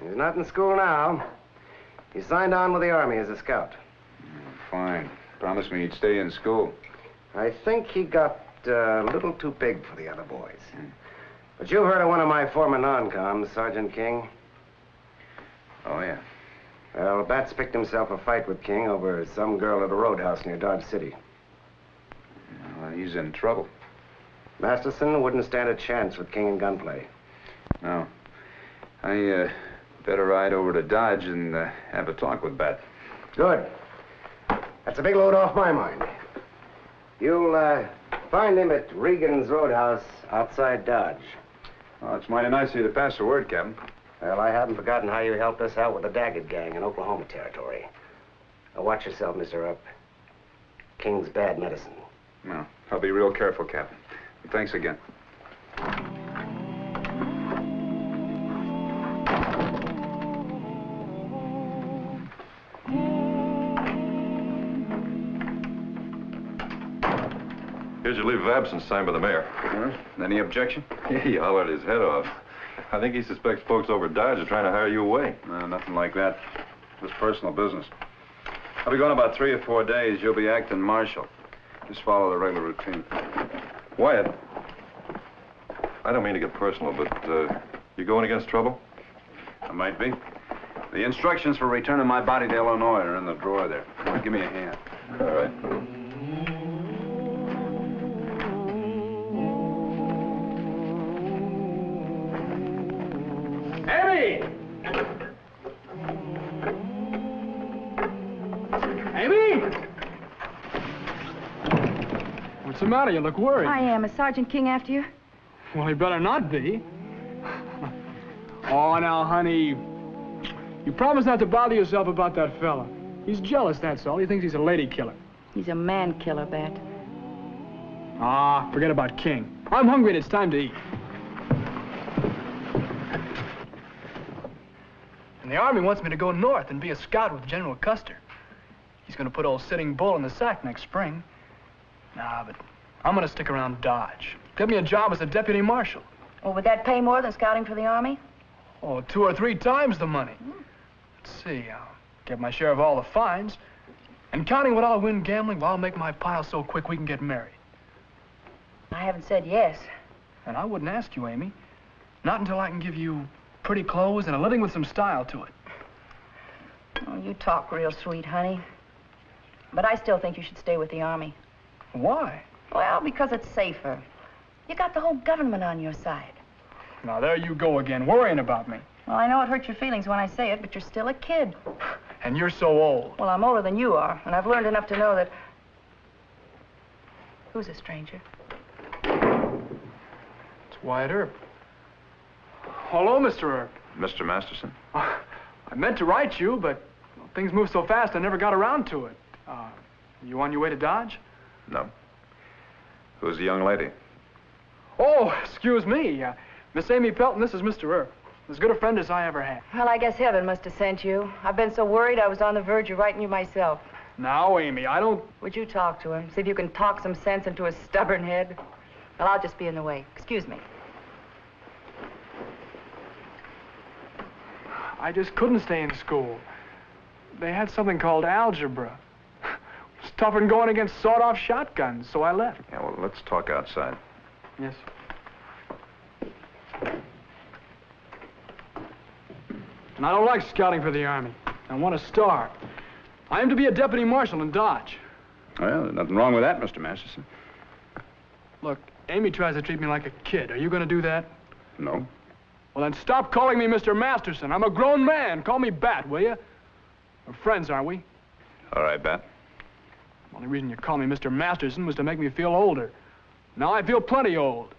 He's not in school now. He signed on with the Army as a scout. Fine. Promised me he'd stay in school. I think he got a little too big for the other boys. But you've heard of one of my former non-coms, Sergeant King. Oh, yeah. Well, Bat's picked himself a fight with King over some girl at a roadhouse near Dodge City. Well, he's in trouble. Masterson wouldn't stand a chance with King in gunplay. No. I better ride over to Dodge and have a talk with Bat. Good. That's a big load off my mind. You'll find him at Regan's Roadhouse outside Dodge. Oh, it's mighty nice of you to pass the word, Captain. Well, I haven't forgotten how you helped us out with the Daggett gang in Oklahoma Territory. Now, watch yourself, Mr. Earp. King's bad medicine. No, I'll be real careful, Captain. Thanks again. Here's your leave of absence signed by the mayor. Any objection? He hollered his head off. I think he suspects folks over at Dodge are trying to hire you away. No, nothing like that. It's personal business. I'll be gone about 3 or 4 days. You'll be acting marshal. Just follow the regular routine. Wyatt, I don't mean to get personal, but you going against trouble? I might be. The instructions for returning my body to Illinois are in the drawer there. Give me a hand. All right. Amy! Amy! What's the matter? You look worried. I am. Is Sergeant King after you? Well, he better not be. Oh, now, honey, you promise not to bother yourself about that fella. He's jealous, that's all. He thinks he's a lady killer. He's a man killer, Bat. Ah, forget about King. I'm hungry and it's time to eat. And the Army wants me to go north and be a scout with General Custer. He's going to put old Sitting Bull in the sack next spring. Nah, but I'm going to stick around Dodge. Get me a job as a deputy marshal. Well, would that pay more than scouting for the Army? Oh, 2 or 3 times the money. Let's see, I'll get my share of all the fines. And counting what I'll win gambling, well, I'll make my pile so quick we can get married. I haven't said yes. And I wouldn't ask you, Amy. Not until I can give you pretty clothes and a living with some style to it. Oh, you talk real sweet, honey. But I still think you should stay with the Army. Why? Well, because it's safer. You got the whole government on your side. Now, there you go again, worrying about me. Well, I know it hurts your feelings when I say it, but you're still a kid. And you're so old. Well, I'm older than you are, and I've learned enough to know that... Who's a stranger? It's Wyatt Earp. Hello, Mr. Earp. Mr. Masterson? I meant to write you, but things move so fast I never got around to it. You on your way to Dodge? No. Who's the young lady? Oh, excuse me. Miss Amy Pelton, this is Mr. Earp. As good a friend as I ever had. Well, I guess heaven must have sent you. I've been so worried I was on the verge of writing you myself. Now, Amy, I don't... Would you talk to him? See if you can talk some sense into his stubborn head? Well, I'll just be in the way. Excuse me. I just couldn't stay in school. They had something called algebra. It's tougher than going against sawed-off shotguns, so I left. Yeah, well, let's talk outside. Yes. And I don't like scouting for the Army. I want to start. I am to be a deputy marshal in Dodge. Well, there's nothing wrong with that, Mr. Masterson. Look, Amy tries to treat me like a kid. Are you going to do that? No. Well, then stop calling me Mr. Masterson. I'm a grown man. Call me Bat, will you? We're friends, aren't we? All right, Bat. The only reason you called me Mr. Masterson was to make me feel older. Now I feel plenty old.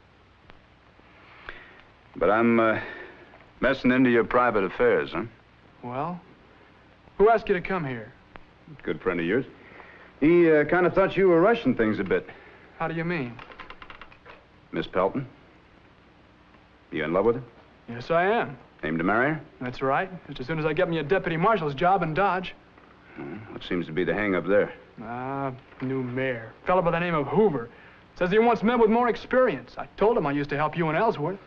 But I'm messing into your private affairs, huh? Well, who asked you to come here? Good friend of yours. He kind of thought you were rushing things a bit. How do you mean? Miss Pelton? You in love with her? Yes, I am. Aim to marry her? That's right. Just as soon as I get me a deputy marshal's job in Dodge. What seems to be the hang-up there? New mayor. Fellow by the name of Hoover. Says he wants men with more experience. I told him I used to help you in Ellsworth.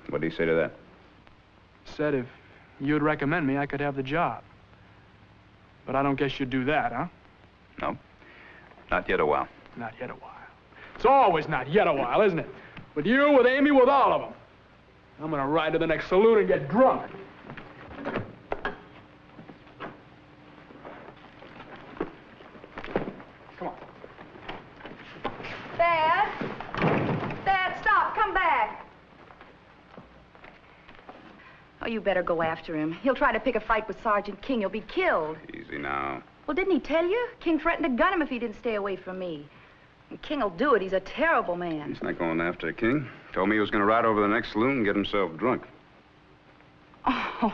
What did he say to that? Said if you'd recommend me, I could have the job. But I don't guess you'd do that, huh? No. Not yet a while. Not yet a while. It's always not yet a while, isn't it? With you, with Amy, with all of them. I'm gonna ride to the next saloon and get drunk. Come on. Dad? Dad, stop. Come back. Oh, you better go after him. He'll try to pick a fight with Sergeant King. You'll be killed. Easy now. Well, didn't he tell you? King threatened to gun him if he didn't stay away from me. And King will do it. He's a terrible man. He's not going after King. Told me he was going to ride over to the next saloon and get himself drunk. Oh,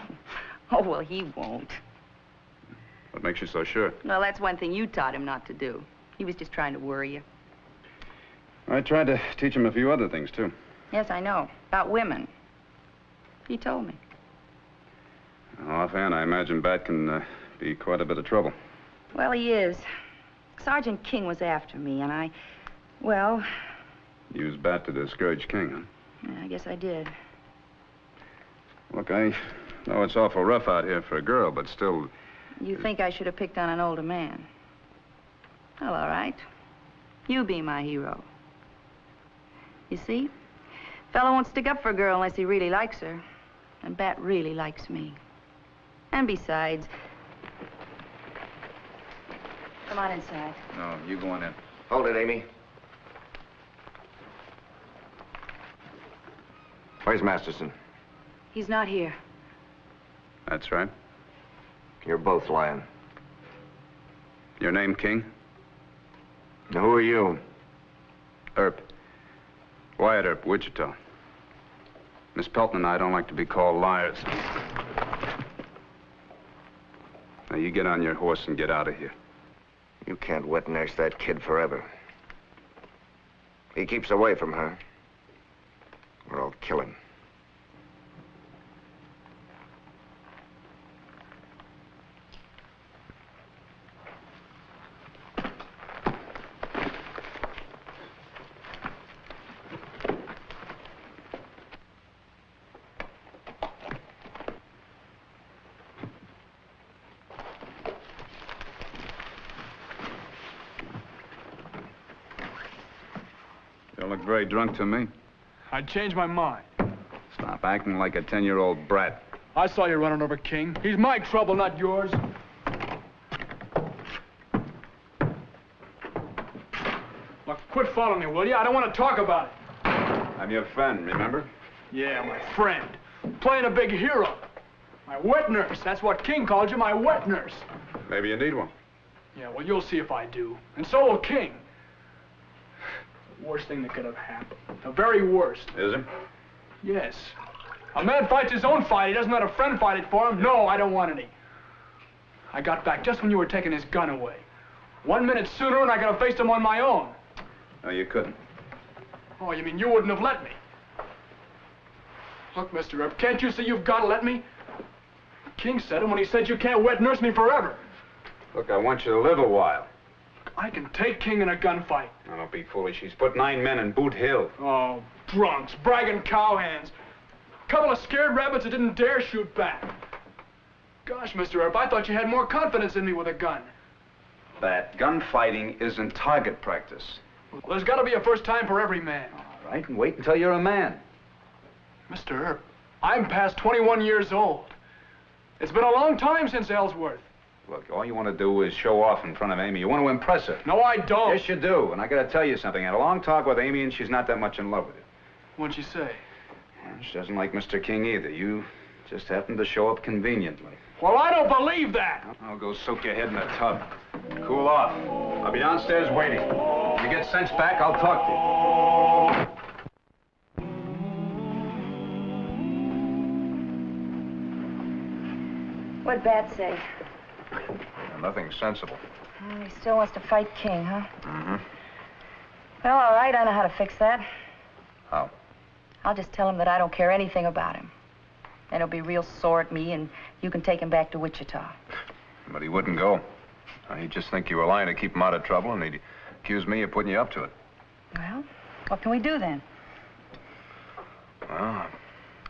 well, he won't. What makes you so sure? Well, that's one thing you taught him not to do. He was just trying to worry you. I tried to teach him a few other things, too. Yes, I know. About women. He told me. Offhand, I imagine Bat can be quite a bit of trouble. Well, he is. Sergeant King was after me, and well... Used Bat to discourage King, huh? Yeah, I guess I did. Look, I know it's awful rough out here for a girl, but still... You think I should have picked on an older man? Well, all right. You be my hero. You see? Fellow won't stick up for a girl unless he really likes her. And Bat really likes me. And besides... Come on inside. No, you go on in. Hold it, Amy. Where's Masterson? He's not here. That's right. You're both lying. Your name, King? Now, who are you? Earp. Wyatt Earp, Wichita. Miss Pelton and I don't like to be called liars. Now, you get on your horse and get out of here. You can't wet nurse that kid forever. He keeps away from her, or I'll kill him. You look very drunk to me. I'd change my mind. Stop acting like a 10-year-old brat. I saw you running over King. He's my trouble, not yours. Look, quit following me, will you? I don't want to talk about it. I'm your friend, remember? Yeah, my friend. Playing a big hero. My wet nurse. That's what King called you, my wet nurse. Maybe you need one. Yeah, well, you'll see if I do. And so will King. The worst thing that could have happened. The very worst. Is it? Yes. A man fights his own fight. He doesn't let a friend fight it for him. No, I don't want any. I got back just when you were taking his gun away. 1 minute sooner and I could have faced him on my own. No, you couldn't. Oh, you mean you wouldn't have let me? Look, Mr. Earp, can't you see you've got to let me? King said it when he said you can't wet nurse me forever. Look, I want you to live a while. I can take King in a gunfight. Now, don't be foolish. He's put 9 men in Boot Hill. Oh, drunks, bragging cowhands. A couple of scared rabbits that didn't dare shoot back. Gosh, Mr. Earp, I thought you had more confidence in me with a gun. That gunfighting isn't target practice. Well, there's got to be a first time for every man. All right, and wait until you're a man. Mr. Earp, I'm past 21 years old. It's been a long time since Ellsworth. Look, all you want to do is show off in front of Amy. You want to impress her. No, I don't. Yes, you do. And I got to tell you something. I had a long talk with Amy, and she's not that much in love with you. What'd she say? Well, she doesn't like Mr. King either. You just happen to show up conveniently. Well, I don't believe that. I'll go soak your head in a tub. Cool off. I'll be downstairs waiting. If you get sense back, I'll talk to you. What'd Bat say? Nothing sensible. He still wants to fight King, huh? Mm-hmm. Well, all right, I know how to fix that. How? I'll just tell him that I don't care anything about him. Then he'll be real sore at me, and you can take him back to Wichita. But he wouldn't go. He'd just think you were lying to keep him out of trouble, and he'd accuse me of putting you up to it. Well, what can we do then? Well, I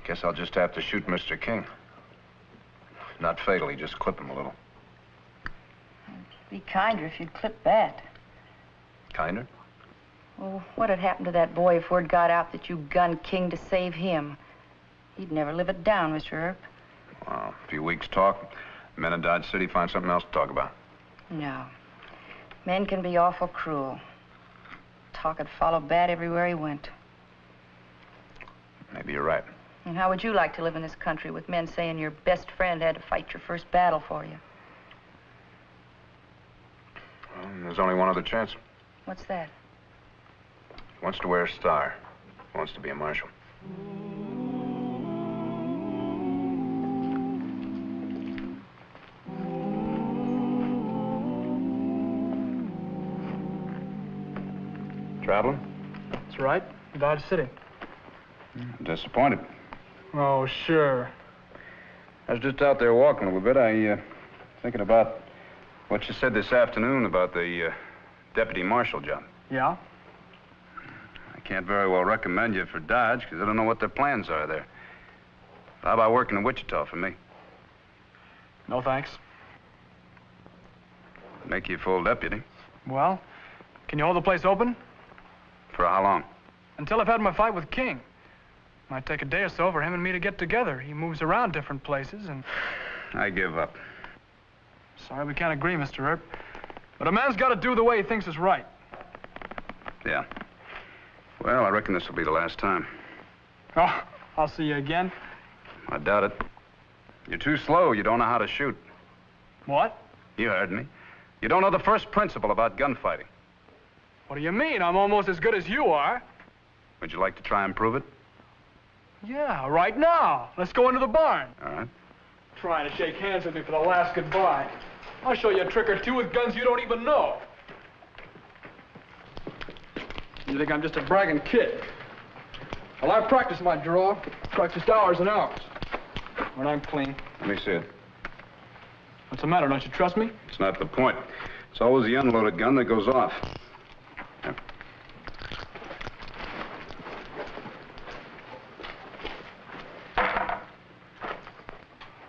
guess I'll just have to shoot Mr. King. Not fatally, just clip him a little. It'd be kinder if you'd clip that. Kinder? Well, what'd happen to that boy if word got out that you gunned King to save him? He'd never live it down, Mr. Earp. Well, a few weeks' talk. Men in Dodge City find something else to talk about. No. Men can be awful cruel. Talk would follow bad everywhere he went. Maybe you're right. And how would you like to live in this country with men saying your best friend had to fight your first battle for you? Well, there's only one other chance. What's that? He wants to wear a star. He wants to be a marshal. Traveling? That's right. Dodge City. I'm disappointed. Oh, sure. I was just out there walking a little bit. Thinking about what you said this afternoon about the deputy marshal job. Yeah? I can't very well recommend you for Dodge because I don't know what their plans are there. How about working in Wichita for me? No, thanks. Make you full deputy. Well, can you hold the place open? For how long? Until I've had my fight with King. Might take a day or so for him and me to get together. He moves around different places and... I give up. Sorry we can't agree, Mr. Earp. But a man's got to do the way he thinks is right. Yeah. Well, I reckon this will be the last time. Oh, I'll see you again. I doubt it. You're too slow. You don't know how to shoot. What? You heard me. You don't know the first principle about gunfighting. What do you mean? I'm almost as good as you are. Would you like to try and prove it? Yeah, right now. Let's go into the barn. All right. Trying to shake hands with me for the last goodbye. I'll show you a trick or two with guns you don't even know. You think I'm just a bragging kid? Well, I practice my draw. Practiced hours and hours. When I'm clean. Let me see it. What's the matter? Don't you trust me? It's not the point. It's always the unloaded gun that goes off. Here.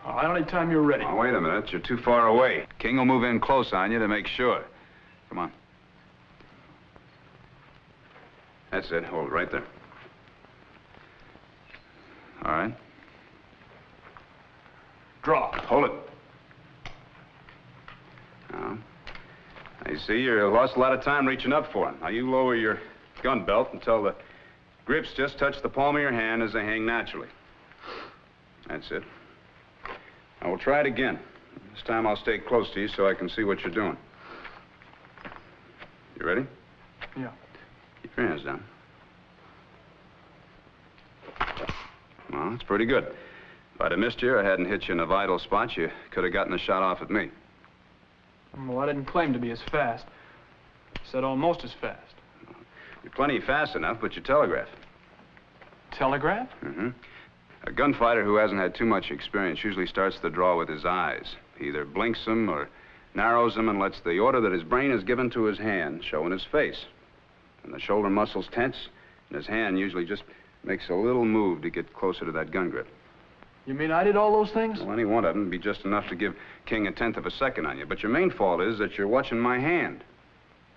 All right, anytime you're ready. Oh, wait a minute. You're too far away. King will move in close on you to make sure. Come on. That's it. Hold it right there. All right. Draw. Hold it. Now, you see, you lost a lot of time reaching up for him. Now, you lower your gun belt until the grips just touch the palm of your hand as they hang naturally. That's it. Now, we'll try it again. This time I'll stay close to you so I can see what you're doing. You ready? Yeah. Keep your hands down. Well, that's pretty good. If I'd have missed you or hadn't hit you in a vital spot, you could have gotten a shot off at me. Well, I didn't claim to be as fast. I said almost as fast. You're plenty fast enough, but you telegraph. Telegraph? Mm-hmm. A gunfighter who hasn't had too much experience usually starts the draw with his eyes. He either blinks them or narrows them and lets the order that his brain has given to his hand show in his face. And the shoulder muscles tense, and his hand usually just makes a little move to get closer to that gun grip. You mean I did all those things? Well, any one of them would be just enough to give King a tenth of a second on you. But your main fault is that you're watching my hand.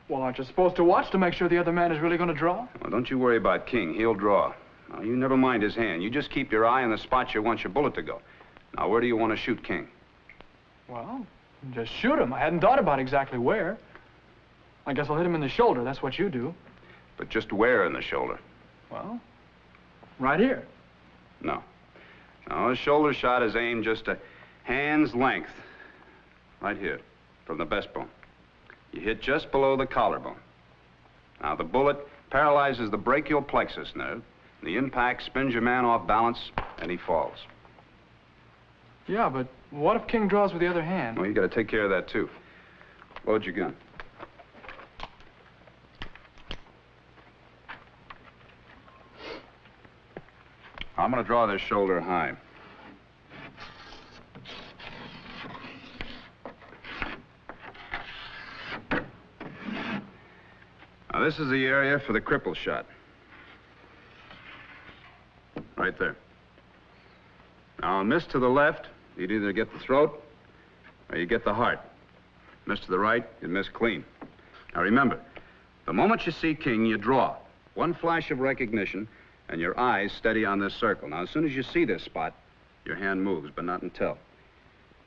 Well, aren't you supposed to watch to make sure the other man is really going to draw? Well, don't you worry about King. He'll draw. Now, you never mind his hand. You just keep your eye on the spot you want your bullet to go. Now, where do you want to shoot King? Well, just shoot him. I hadn't thought about exactly where. I guess I'll hit him in the shoulder. That's what you do. But just where in the shoulder? Well, right here. No. No, a shoulder shot is aimed just a hand's length. Right here, from the breastbone. You hit just below the collarbone. Now, the bullet paralyzes the brachial plexus nerve. The impact spins your man off balance, and he falls. Yeah, but what if King draws with the other hand? Well, you got to take care of that, too. Load your gun. I'm going to draw this shoulder high. Now, this is the area for the cripple shot. Right there. Now, miss to the left, you'd either get the throat or you get the heart. Miss to the right, you'd miss clean. Now, remember, the moment you see King, you draw. One flash of recognition, and your eyes steady on this circle. Now, as soon as you see this spot, your hand moves, but not until.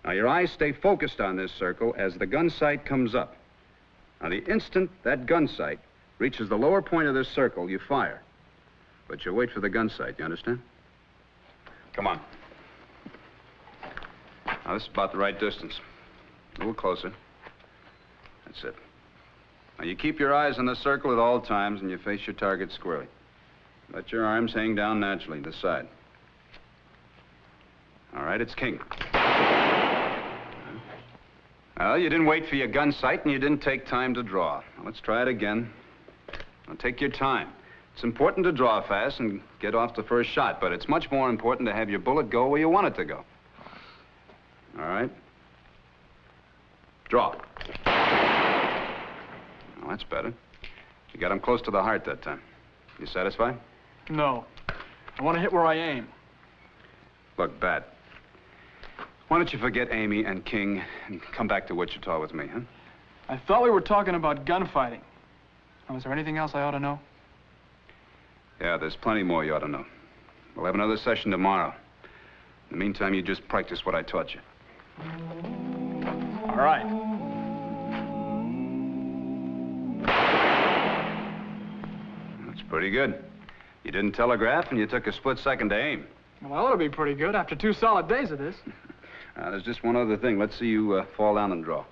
Now, your eyes stay focused on this circle as the gun sight comes up. Now, the instant that gun sight reaches the lower point of this circle, you fire. But you wait for the gun sight, you understand? Come on. Now, this is about the right distance. A little closer. That's it. Now, you keep your eyes on the circle at all times, and you face your target squarely. Let your arms hang down naturally to the side. All right, it's King. Well, you didn't wait for your gun sight, and you didn't take time to draw. Now, let's try it again. Now, take your time. It's important to draw fast and get off the first shot, but it's much more important to have your bullet go where you want it to go. All right? Draw. Well, that's better. You got him close to the heart that time. You satisfied? No. I want to hit where I aim. Look, Bat, why don't you forget Amy and King and come back to Wichita with me, huh? I thought we were talking about gunfighting. Now, is there anything else I ought to know? Yeah, there's plenty more you ought to know. We'll have another session tomorrow. In the meantime, you just practice what I taught you. All right. That's pretty good. You didn't telegraph, and you took a split second to aim. Well, that ought to be pretty good after 2 solid days of this. There's just one other thing. Let's see you fall down and draw.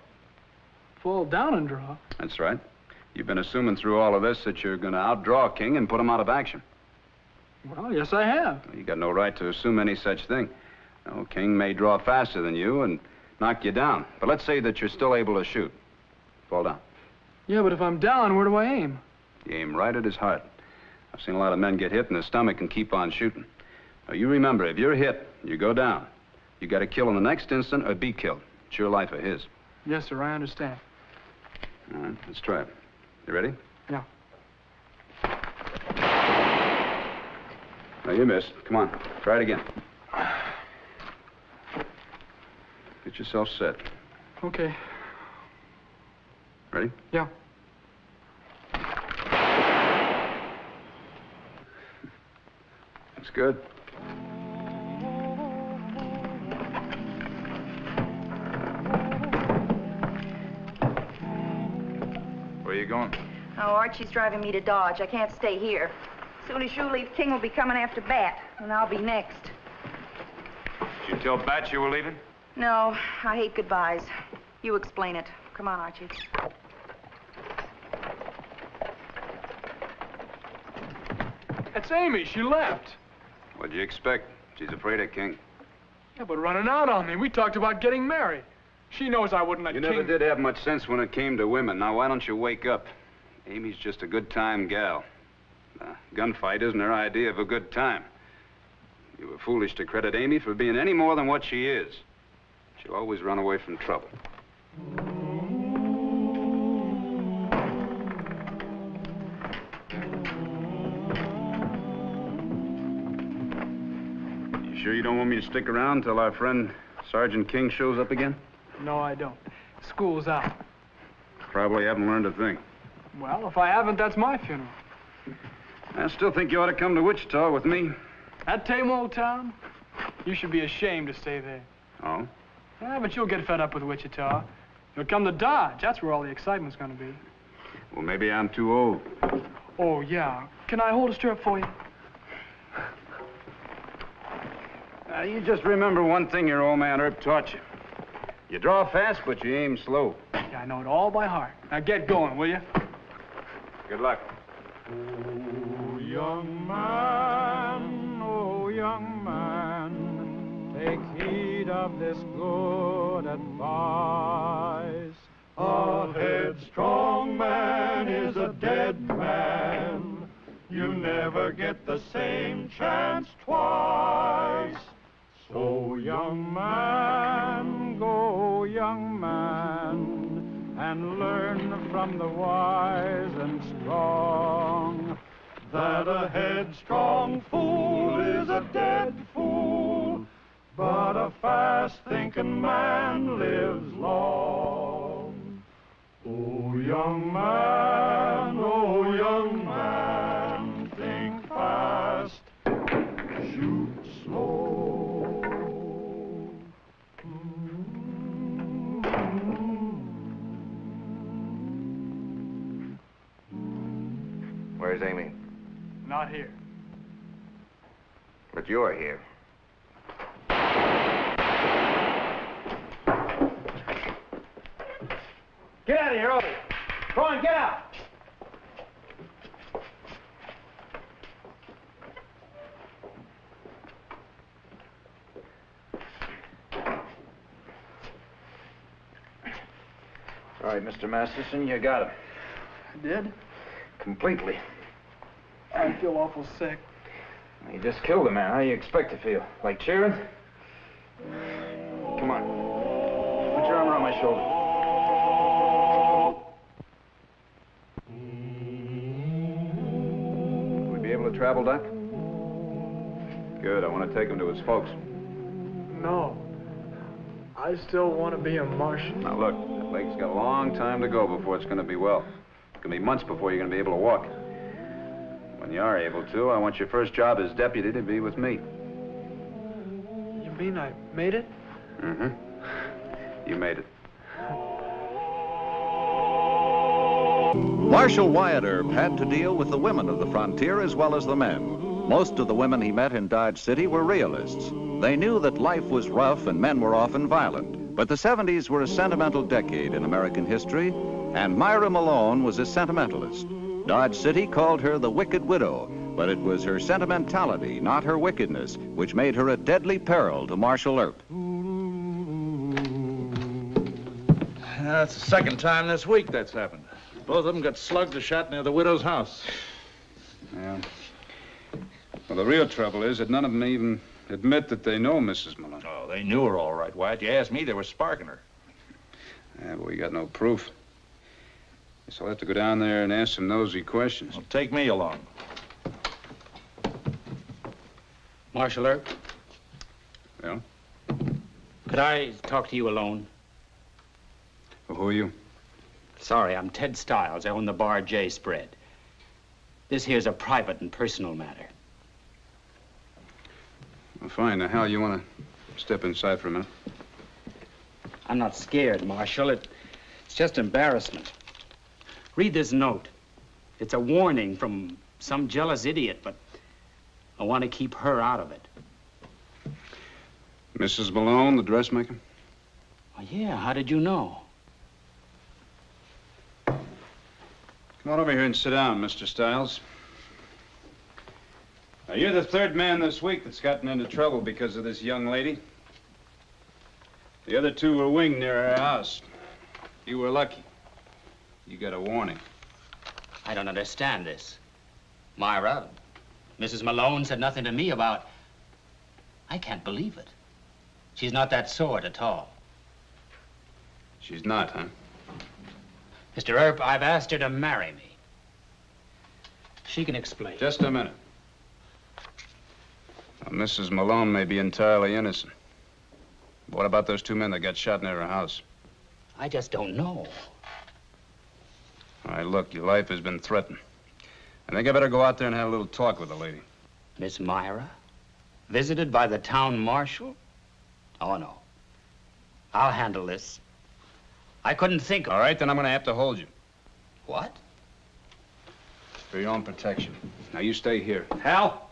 Fall down and draw? That's right. You've been assuming through all of this that you're going to outdraw King and put him out of action. Well, yes, I have. You got no right to assume any such thing. No, King may draw faster than you and knock you down. But let's say that you're still able to shoot. Fall down. Yeah, but if I'm down, where do I aim? You aim right at his heart. I've seen a lot of men get hit in the stomach and keep on shooting. Now, you remember, if you're hit, you go down. You got to kill in the next instant or be killed. It's your life or his. Yes, sir, I understand. All right, let's try it. You ready? Yeah. Now, you missed. Come on, try it again. Get yourself set. Okay. Ready? Yeah. That's good. Where are you going? Oh, Archie's driving me to Dodge. I can't stay here. As soon as you leave, King will be coming after Bat, and I'll be next. Did you tell Bat you were leaving? No, I hate goodbyes. You explain it. Come on, Archie. That's Amy. She left. What'd you expect? She's afraid of King. Yeah, but running out on me. We talked about getting married. She knows I wouldn't let You King... never did have much sense when it came to women. Now, why don't you wake up? Amy's just a good-time gal. Gunfight isn't her idea of a good time. You were foolish to credit Amy for being any more than what she is. She'll always run away from trouble. You sure you don't want me to stick around till our friend Sergeant King shows up again? No, I don't. School's out. Probably haven't learned a thing. Well, if I haven't, that's my funeral. I still think you ought to come to Wichita with me. That tame old town? You should be ashamed to stay there. Oh? Yeah, but you'll get fed up with Wichita. You'll come to Dodge. That's where all the excitement's going to be. Well, maybe I'm too old. Oh, yeah. Can I hold a stirrup for you? You just remember one thing your old man Earp taught you. You draw fast, but you aim slow. Yeah, I know it all by heart. Now get going, will you? Good luck. Oh, young man, take heed of this good advice. A headstrong man is a dead man. You never get the same chance twice. So young man, go young man, and learn from the wise and strong, that a headstrong fool is a dead fool, but a fast-thinking man lives long. Oh, young man, think fast, shoot slow. Where's Amy? Not here. But you're here. Get out of here, Odie. Go on, get out. All right, Mr. Masterson, you got him. I did? Completely. I feel awful sick. You just killed a man. How do you expect to feel? Like cheering? Come on. Put your arm around my shoulder. Will we be able to travel, Doc? Good. I want to take him to his folks. No. I still want to be a Martian. Now, look, that leg's got a long time to go before it's going to be well. It's going to be months before you're going to be able to walk. When you are able to, I want your first job as deputy to be with me. You mean I made it? Mm-hmm. You made it. Marshal Wyatt Earp had to deal with the women of the frontier as well as the men. Most of the women he met in Dodge City were realists. They knew that life was rough and men were often violent. But the 70s were a sentimental decade in American history, and Myra Malone was a sentimentalist. Dodge City called her the Wicked Widow, but it was her sentimentality, not her wickedness, which made her a deadly peril to Marshal Earp. That's the second time this week that's happened. Both of them got slugged or shot near the widow's house. Yeah. Well, the real trouble is that none of them even admit that they know Mrs. Malone. Oh, they knew her all right, Wyatt. You asked me, they were sparking her. Yeah, but we got no proof. Guess I'll have to go down there and ask some nosy questions. Well, take me along. Marshal Earp? Well? Could I talk to you alone? Well, who are you? Sorry, I'm Ted Stiles. I own the Bar J spread. This here's a private and personal matter. Well, fine. Now, Hal, you want to step inside for a minute? I'm not scared, Marshal. It's just embarrassment. Read this note. It's a warning from some jealous idiot, but I want to keep her out of it. Mrs. Malone, the dressmaker? Oh, yeah. How did you know? Come on over here and sit down, Mr. Stiles. Now, you're the third man this week that's gotten into trouble because of this young lady. The other two were winged near her house. You were lucky. You got a warning. I don't understand this. Myra, Mrs. Malone said nothing to me about... I can't believe it. She's not that sort at all. She's not, huh? Mr. Earp, I've asked her to marry me. She can explain. Just a minute. Now, Mrs. Malone may be entirely innocent. What about those two men that got shot near her house? I just don't know. All right, look, your life has been threatened. I think I better go out there and have a little talk with the lady. Miss Myra? Visited by the town marshal? Oh, no. I'll handle this. I couldn't think of... All right, then I'm going to have to hold you. What? For your own protection. Now, you stay here. Hal?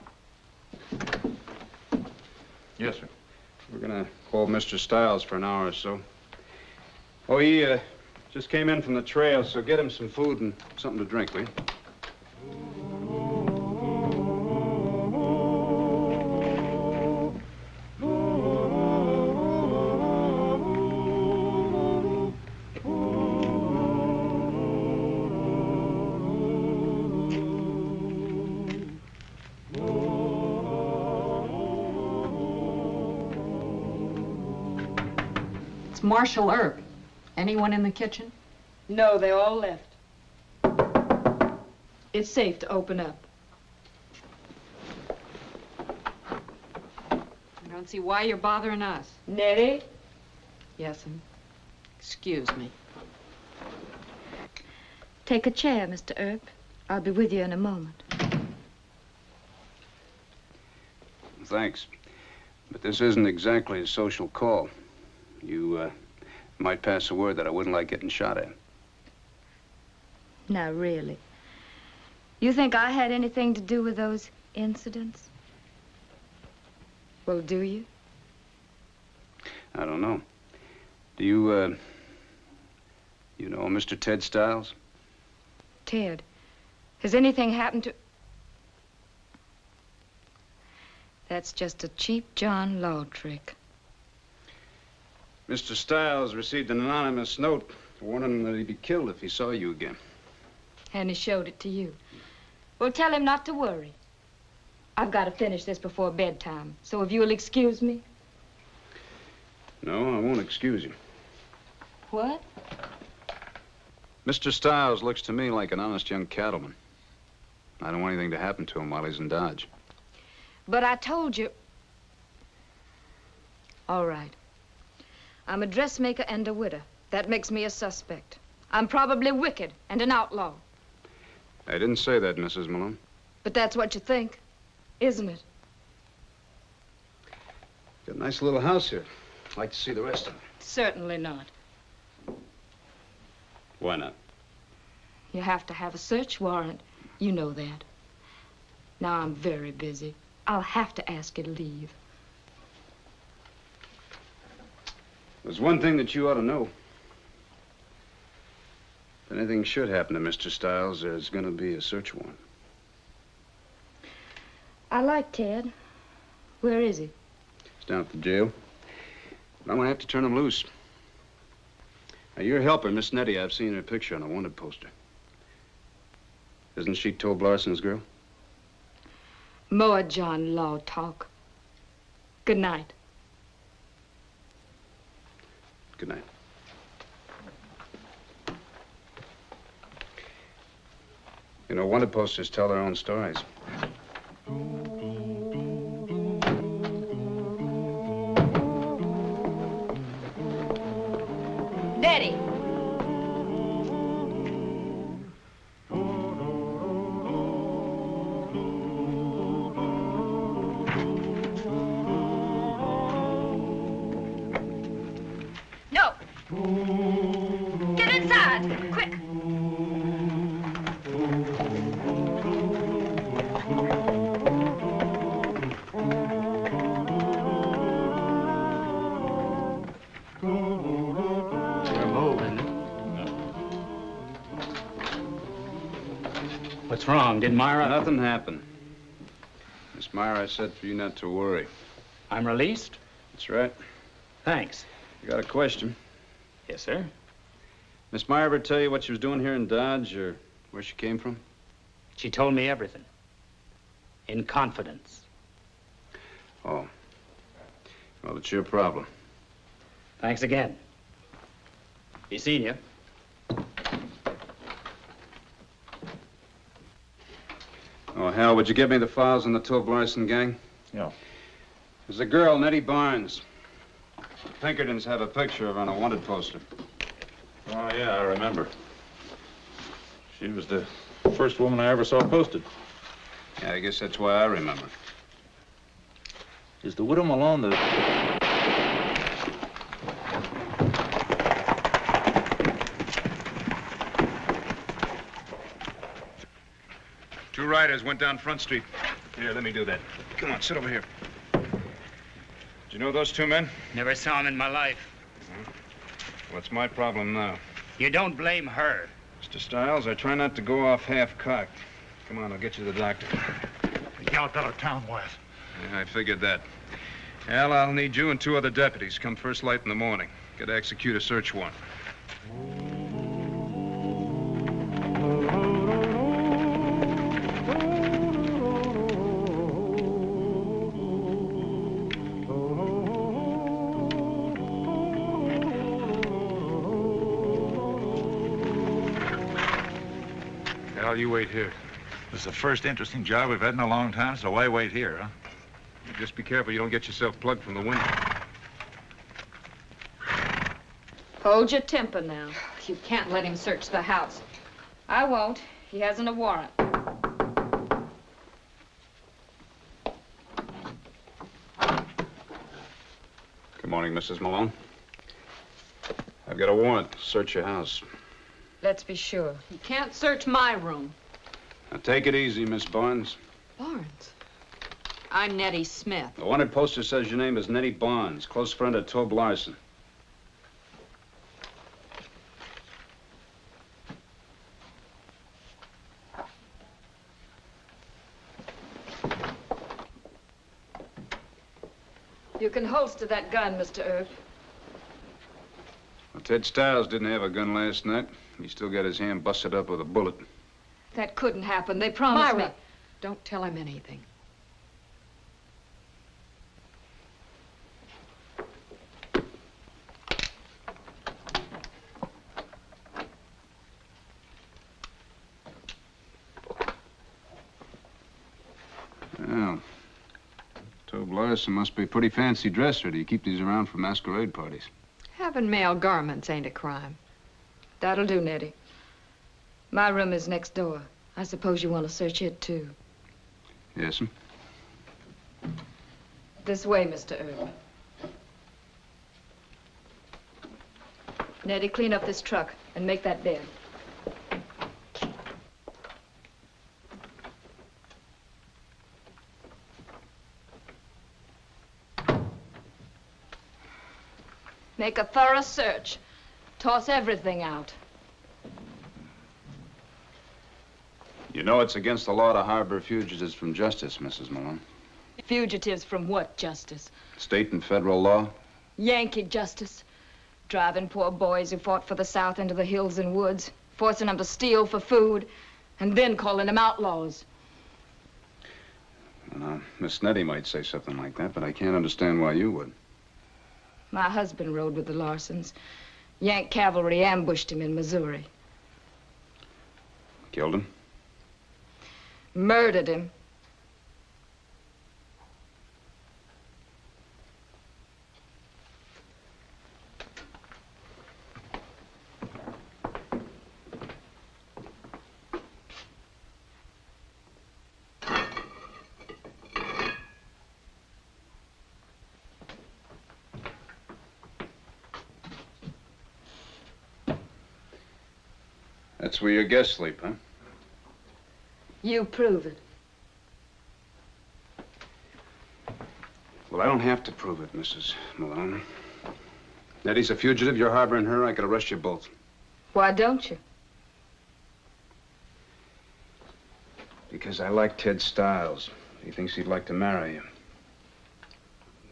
Yes, sir. We're going to hold Mr. Stiles for an hour or so. Oh, he just came in from the trail, so get him some food and something to drink, will you? Marshal Earp. Anyone in the kitchen? No, they all left. It's safe to open up. I don't see why you're bothering us. Nettie? Yes'm. Excuse me. Take a chair, Mr. Earp. I'll be with you in a moment. Thanks. But this isn't exactly a social call. You might pass the word that I wouldn't like getting shot at. Now, really. You think I had anything to do with those incidents? Well, do you? I don't know. Do you know Mr. Ted Stiles? Ted, has anything happened to... That's just a cheap John Law trick. Mr. Stiles received an anonymous note warning him that he'd be killed if he saw you again. And he showed it to you. Well, tell him not to worry. I've got to finish this before bedtime, so if you'll excuse me. No, I won't excuse you. What? Mr. Stiles looks to me like an honest young cattleman. I don't want anything to happen to him while he's in Dodge. But I told you... All right. I'm a dressmaker and a widow. That makes me a suspect. I'm probably wicked and an outlaw. I didn't say that, Mrs. Malone. But that's what you think, isn't it? Got a nice little house here. I'd like to see the rest of it. Certainly not. Why not? You have to have a search warrant. You know that. Now, I'm very busy. I'll have to ask you to leave. There's one thing that you ought to know. If anything should happen to Mr. Stiles, there's going to be a search warrant. I like Ted. Where is he? He's down at the jail. But I'm going to have to turn him loose. Now, your helper, Miss Nettie, I've seen her picture on a wanted poster. Isn't she Tobe Larson's girl? More John Law talk. Good night. Good night. You know, wanted posters tell their own stories. Nettie! No! Get inside! Quick! What's wrong? Did Myra... Nothing happened. Miss Myra said for you not to worry. I'm released? That's right. Thanks. You got a question? Yes, sir. Miss Myra ever tell you what she was doing here in Dodge or where she came from? She told me everything. In confidence. Oh. Well, it's your problem. Thanks again. Be seeing you. Oh, Hal, would you give me the files on the Tobe Larson gang? Yeah. There's a girl, Nettie Barnes. The Pinkertons have a picture of her on a wanted poster. Oh, yeah, I remember. She was the first woman I ever saw posted. Yeah, I guess that's why I remember. Is the widow Malone the... Two riders went down Front Street. Here, let me do that. Come on, sit over here. Did you know those two men? Never saw him in my life. What's my problem now? You don't blame her. Mr. Stiles, I try not to go off half-cocked. Come on, I'll get you to the doctor. The gal got out of town, Wyatt. Yeah, I figured that. Al, I'll need you and two other deputies. Come first light in the morning. Got to execute a search warrant. Cal, you wait here. This is the first interesting job we've had in a long time, so why wait here, huh? Just be careful you don't get yourself plugged from the window. Hold your temper now. You can't let him search the house. I won't. He hasn't a warrant. Good morning, Mrs. Malone. I've got a warrant to search your house. Let's be sure. He can't search my room. Now, take it easy, Miss Barnes. Barnes? I'm Nettie Smith. The wanted poster says your name is Nettie Barnes, close friend of Tobe Larson. You can holster that gun, Mr. Earp. Well, Ted Stiles didn't have a gun last night. He still got his hand busted up with a bullet. That couldn't happen. They promised Myra, me. don't tell him anything. Well, Tobe Larson must be a pretty fancy dresser. Do you keep these around for masquerade parties? Having male garments ain't a crime. That'll do, Nettie. My room is next door. I suppose you want to search it, too. Yes, ma'am. This way, Mr. Earp. Nettie, clean up this truck and make that bed. Make a thorough search. Toss everything out. You know it's against the law to harbor fugitives from justice, Mrs. Malone. Fugitives from what justice? State and federal law? Yankee justice. Driving poor boys who fought for the South into the hills and woods, forcing them to steal for food, and then calling them outlaws. Miss Nettie might say something like that, but I can't understand why you would. My husband rode with the Larsons. Yank cavalry ambushed him in Missouri. Killed him? Murdered him. That's where your guests sleep, huh? You prove it. Well, I don't have to prove it, Mrs. Malone. Nettie's a fugitive. You're harboring her. I could arrest you both. Why don't you? Because I like Ted Stiles. He thinks he'd like to marry you.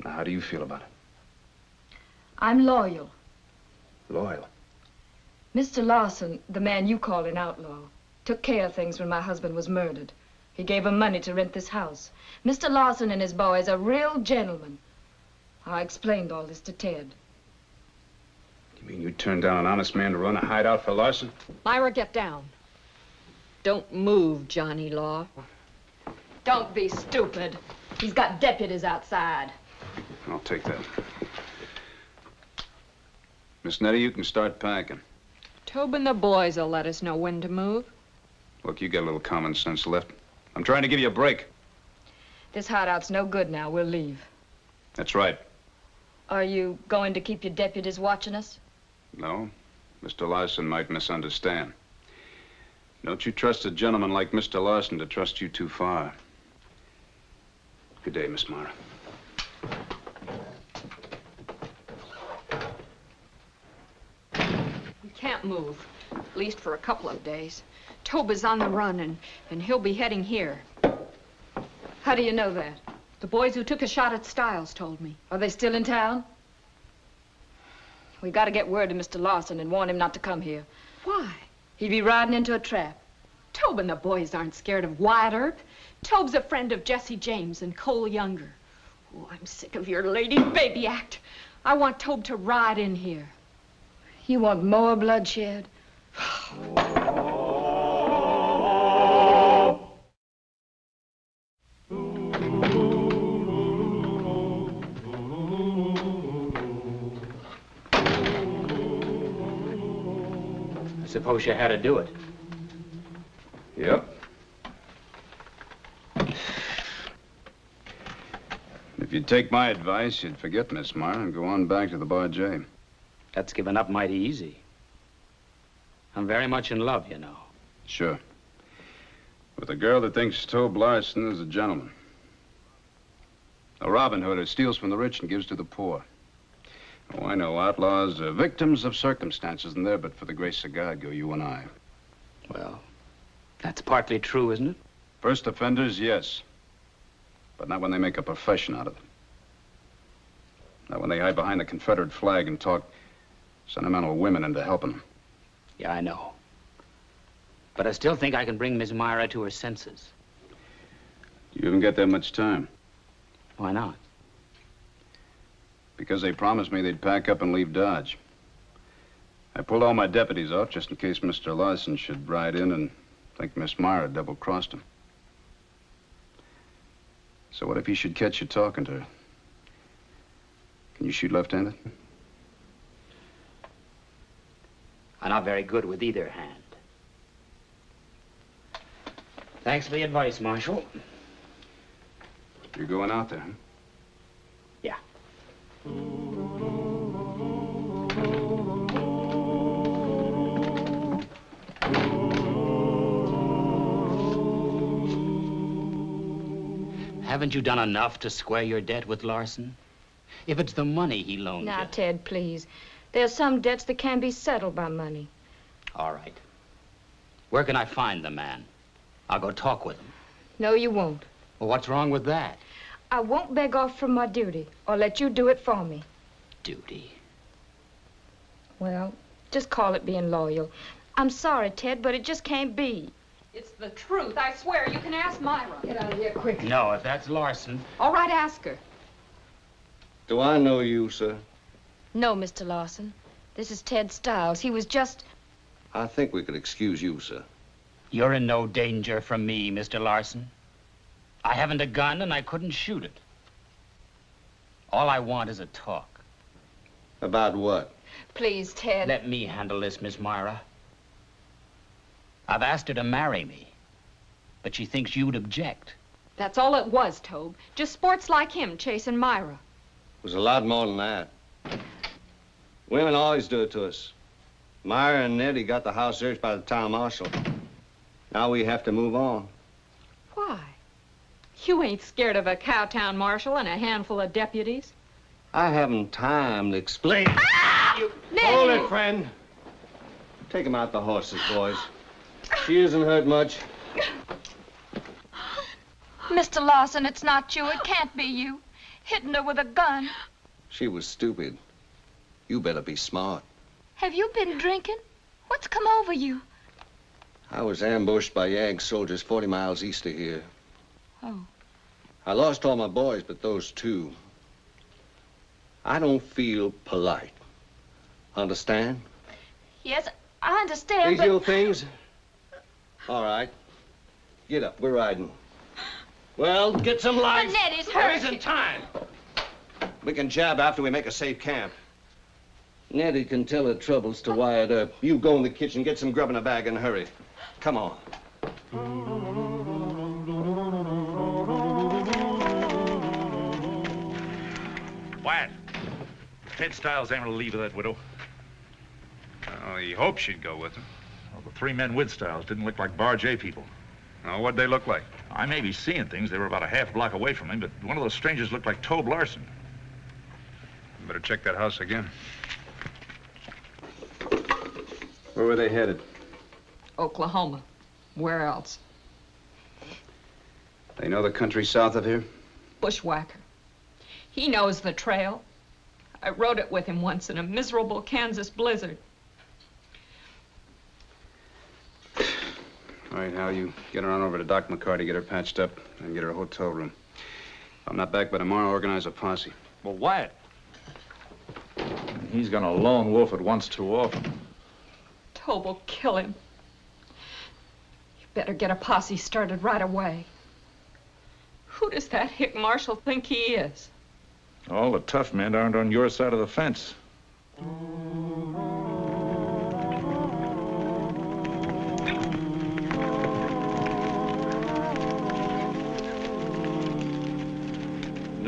Now, how do you feel about it? I'm loyal. Loyal? Mr. Larson, the man you call an outlaw, took care of things when my husband was murdered. He gave him money to rent this house. Mr. Larson and his boys are real gentlemen. I explained all this to Ted. You mean you turned down an honest man to run a hideout for Larson? Myra, get down. Don't move, Johnny Law. Don't be stupid. He's got deputies outside. I'll take that. Miss Nettie, you can start packing. Tobe and the boys will let us know when to move. Look, you got a little common sense left. I'm trying to give you a break. This hideout's no good now. We'll leave. That's right. Are you going to keep your deputies watching us? No. Mr. Larson might misunderstand. Don't you trust a gentleman like Mr. Larson to trust you too far. Good day, Miss Mara. We can't move, at least for a couple of days. Tobe is on the run, and he'll be heading here. How do you know that? The boys who took a shot at Stiles told me. Are they still in town? We got to get word to Mr. Larson and warn him not to come here. Why? He'd be riding into a trap. Tobe and the boys aren't scared of Wyatt Earp. Tobe's a friend of Jesse James and Cole Younger. Oh, I'm sick of your lady baby act. I want Tobe to ride in here. You want more bloodshed? suppose you had to do it. Yep. If you'd take my advice, you'd forget Miss Myra and go on back to the Bar J. That's given up mighty easy. I'm very much in love, you know. Sure. With a girl that thinks Tobe Larson is a gentleman. A Robin Hood who steals from the rich and gives to the poor. Oh, I know outlaws are victims of circumstances, and there, but for the grace of God go you and I. Well, that's partly true, isn't it? First offenders, yes. But not when they make a profession out of it. Not when they hide behind the Confederate flag and talk sentimental women into helping them. Yeah, I know. But I still think I can bring Miss Myra to her senses. You haven't got that much time. Why not? Because they promised me they'd pack up and leave Dodge. I pulled all my deputies off just in case Mr. Larson should ride in and think Miss Myra double-crossed him. So what if he should catch you talking to her? Can you shoot left-handed? I'm not very good with either hand. Thanks for the advice, Marshal. You're going out there, huh? Yeah. Haven't you done enough to square your debt with Larson? If it's the money he loaned Now, you... Ted, please. There's some debts that can be settled by money. All right. Where can I find the man? I'll go talk with him. No, you won't. Well, what's wrong with that? I won't beg off from my duty or let you do it for me. Duty? Well, just call it being loyal. I'm sorry, Ted, but it just can't be. It's the truth. I swear. You can ask Myra. Get out of here quick. No, if that's Larson... All right, ask her. Do I know you, sir? No, Mr. Larson. This is Ted Stiles. He was just... I think we could excuse you, sir. You're in no danger from me, Mr. Larson. I haven't a gun and I couldn't shoot it. All I want is a talk. About what? Please, Ted. Let me handle this, Miss Myra. I've asked her to marry me, but she thinks you'd object. That's all it was, Tobe. Just sports like him chasing Myra. It was a lot more than that. Women always do it to us. Myra and Nettie got the house searched by the town marshal. Now we have to move on. Why? You ain't scared of a cowtown marshal and a handful of deputies. I haven't time to explain. Ah! Hold it, friend. Take him out the horses, boys. She isn't hurt much. Mr. Larson, it's not you. It can't be you. Hitting her with a gun. She was stupid. You better be smart. Have you been drinking? What's come over you? I was ambushed by Yag soldiers 40 miles east of here. Oh. I lost all my boys, but those two. I don't feel polite. Understand? Yes, I understand, These but... little things? All right. Get up. We're riding. Well, get some life. But Nettie's There hurt. isn't time. We can jab after we make a safe camp. Nettie can tell her troubles to Wyatt Earp. You go in the kitchen, get some grub in a bag, and hurry. Come on. Wyatt, Ted Stiles ain't gonna leave that widow. Oh, he hoped she'd go with him. Well, the three men with Stiles didn't look like Bar J people. Now, what'd they look like? I may be seeing things. They were about a half block away from him, but one of those strangers looked like Tobe Larson. Better check that house again. Where were they headed? Oklahoma. Where else? They know the country south of here? Bushwhacker. He knows the trail. I rode it with him once in a miserable Kansas blizzard. All right, Hal, you get her on over to Doc McCarty, get her patched up, and get her a hotel room. If I'm not back by tomorrow, organize a posse. Well, Wyatt. He's gonna lone wolf it once too often. Tobe will kill him. You better get a posse started right away. Who does that hick marshal think he is? All the tough men aren't on your side of the fence.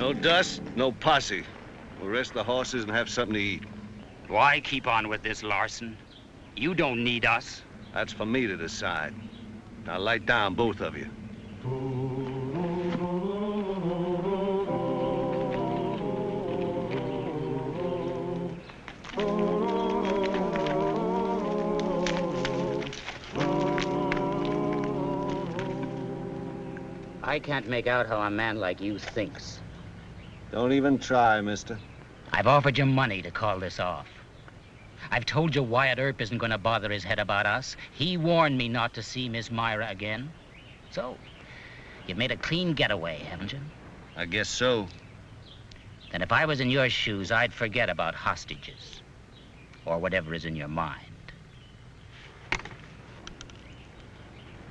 No dust, no posse. We'll rest the horses and have something to eat. Why keep on with this, Larson? You don't need us. That's for me to decide. Now light down, both of you. I can't make out how a man like you thinks. Don't even try, mister. I've offered you money to call this off. I've told you Wyatt Earp isn't going to bother his head about us. He warned me not to see Miss Myra again. So, you've made a clean getaway, haven't you? I guess so. Then if I was in your shoes, I'd forget about hostages. Or whatever is in your mind.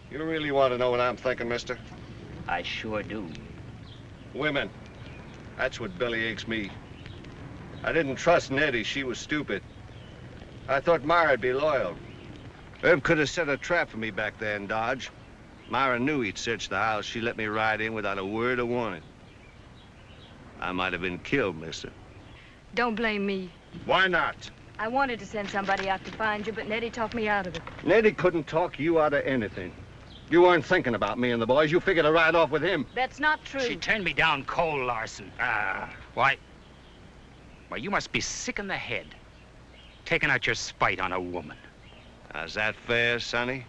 You really want to know what I'm thinking, mister? I sure do. Women. That's what bellyaches me. I didn't trust Nettie. She was stupid. I thought Myra'd be loyal. Herb could have set a trap for me back there in Dodge. Myra knew he'd searched the house. She let me ride in without a word of warning. I might have been killed, mister. Don't blame me. Why not? I wanted to send somebody out to find you, but Nettie talked me out of it. Nettie couldn't talk you out of anything. You weren't thinking about me and the boys. You figured to ride off with him. That's not true. She turned me down cold, Larson. Why, you must be sick in the head. Taking out your spite on a woman. Is that fair, Sonny?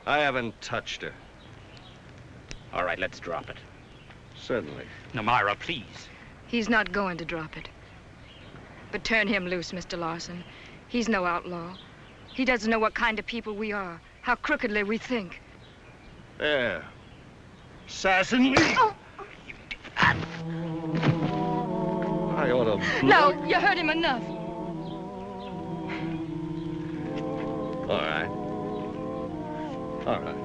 I haven't touched her. All right, let's drop it. Certainly. Now, Myra, please. He's not going to drop it. But turn him loose, Mr. Larson. He's no outlaw. He doesn't know what kind of people we are, how crookedly we think. There. Assassin. Oh. I ought to blow. No, you hurt him enough. All right. All right.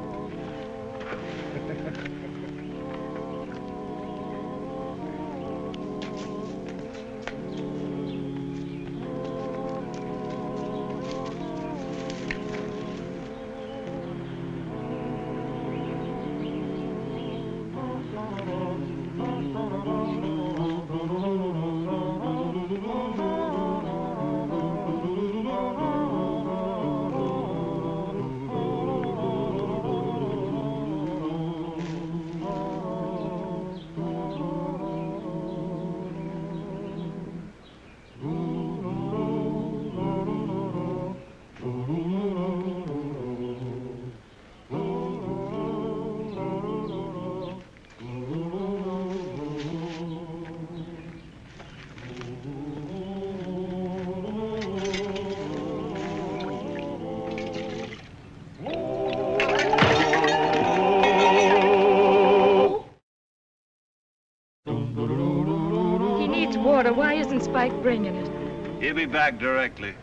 Why isn't Spike bringing it? He'll be back directly.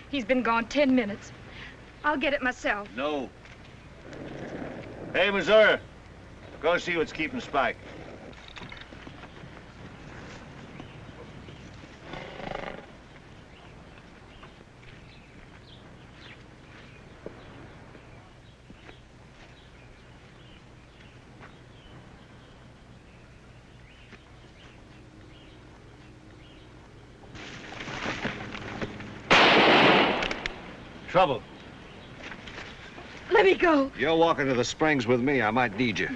He's been gone 10 minutes. I'll get it myself. No. Hey, Missouri. Go see what's keeping Spike. Trouble. Let me go. You're walking to the springs with me. I might need you.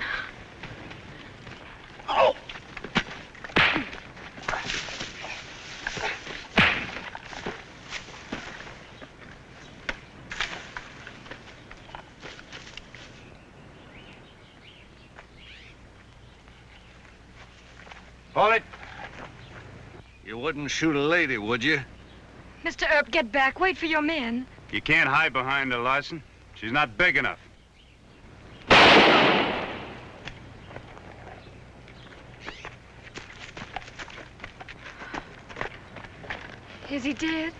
Oh! Hold it. You wouldn't shoot a lady, would you? Mr. Earp, get back. Wait for your men. You can't hide behind her, Larson. She's not big enough. Is he dead?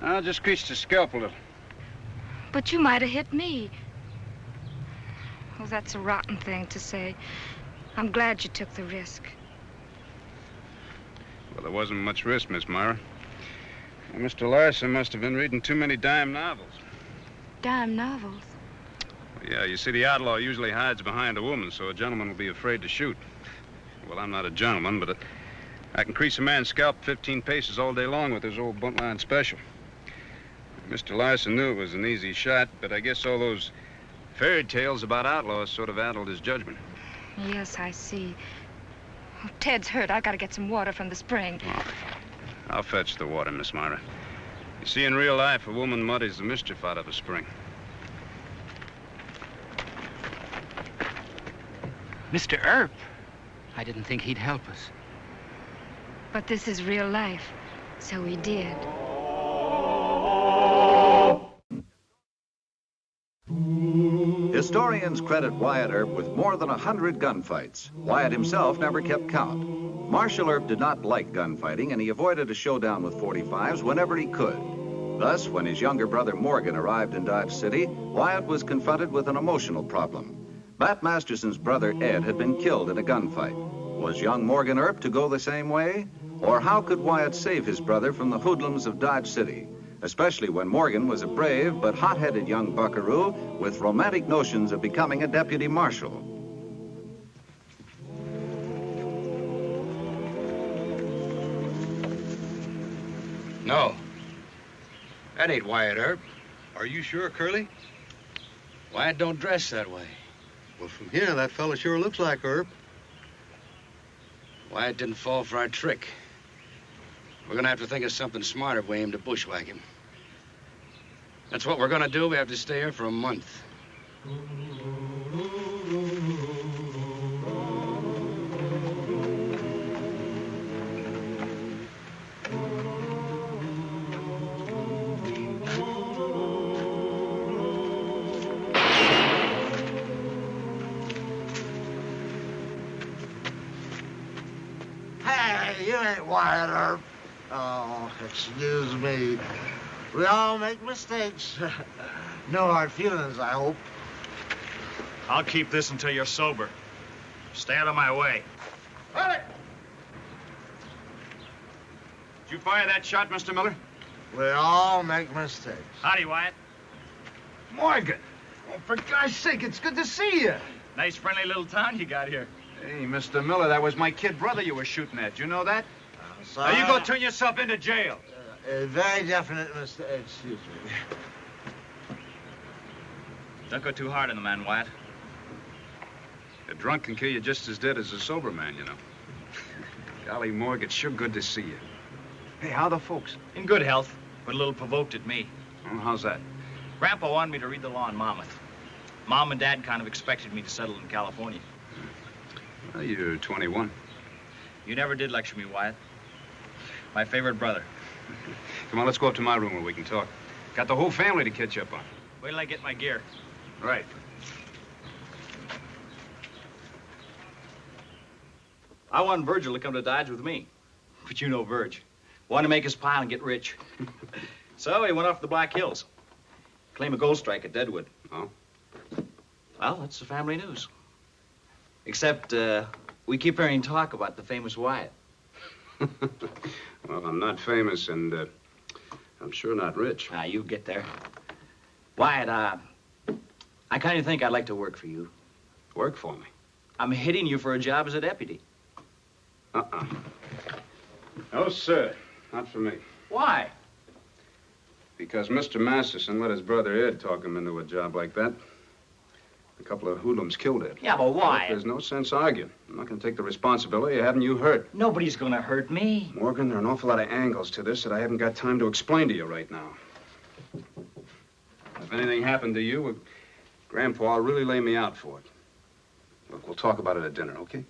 I just creased his scalp a little. But you might have hit me. Oh, that's a rotten thing to say. I'm glad you took the risk. Well, there wasn't much risk, Miss Myra. Well, Mr. Larson must have been reading too many dime novels. Dime novels? Yeah, you see, the outlaw usually hides behind a woman, so a gentleman will be afraid to shoot. Well, I'm not a gentleman, but I can crease a man's scalp 15 paces all day long with this old buntline special. Mr. Larson knew it was an easy shot, but I guess all those fairy tales about outlaws sort of addled his judgment. Yes, I see. Oh, Ted's hurt. I gotta get some water from the spring. Oh, I'll fetch the water, Miss Myra. You see, in real life, a woman muddies the mischief out of a spring. Mr. Earp. I didn't think he'd help us. But this is real life, so he did. Historians credit Wyatt Earp with more than 100 gunfights. Wyatt himself never kept count. Marshal Earp did not like gunfighting, and he avoided a showdown with .45s whenever he could. Thus, when his younger brother Morgan arrived in Dodge City, Wyatt was confronted with an emotional problem. Bat Masterson's brother Ed had been killed in a gunfight. Was young Morgan Earp to go the same way? Or how could Wyatt save his brother from the hoodlums of Dodge City? Especially when Morgan was a brave but hot-headed young buckaroo with romantic notions of becoming a deputy marshal. No. That ain't Wyatt Earp. Are you sure, Curly? Wyatt don't dress that way. Well, from here, that fella sure looks like Earp. Wyatt didn't fall for our trick. We're gonna have to think of something smarter if we aim to bushwhack him. That's what we're gonna do. We have to stay here for a month. Hey, you ain't Wyatt Earp. Oh, excuse me. We all make mistakes. No hard feelings, I hope. I'll keep this until you're sober. Stay out of my way. Did you fire that shot, Mr. Miller? We all make mistakes. Howdy, Wyatt. Morgan! Oh, for God's sake, it's good to see you. Nice, friendly little town you got here. Hey, Mr. Miller, that was my kid brother you were shooting at. You know that? Sorry. Now, you go turn yourself into jail. A very definite mistake. Excuse me. Don't go too hard on the man, Wyatt. A drunk can kill you just as dead as a sober man, you know. Golly, Morgan, it's sure good to see you. Hey, how the folks? In good health, but a little provoked at me. Oh, how's that? Grandpa wanted me to read the law in Monmouth. Mom and Dad kind of expected me to settle in California. Well, you're 21. You never did lecture me, Wyatt. My favorite brother. Come on, let's go up to my room where we can talk. Got the whole family to catch up on. Wait till I get my gear. Right. I want Virgil to come to Dodge with me. But you know Virg. Wanted to make his pile and get rich. So he went off to the Black Hills. Claim a gold strike at Deadwood. Oh? Well, that's the family news. Except, we keep hearing talk about the famous Wyatt. Well, I'm not famous, and I'm sure not rich. Ah, you get there. Wyatt, I kind of think I'd like to work for you. Work for me? I'm hitting you for a job as a deputy. Uh-uh. No, sir. Not for me. Why? Because Mr. Masterson let his brother Ed talk him into a job like that. A couple of hoodlums killed Ed. Yeah, but why? There's no sense arguing. I'm not going to take the responsibility of having you hurt. Nobody's going to hurt me. Morgan, there are an awful lot of angles to this that I haven't got time to explain to you right now. If anything happened to you, Grandpa will really lay me out for it. Look, we'll talk about it at dinner, okay?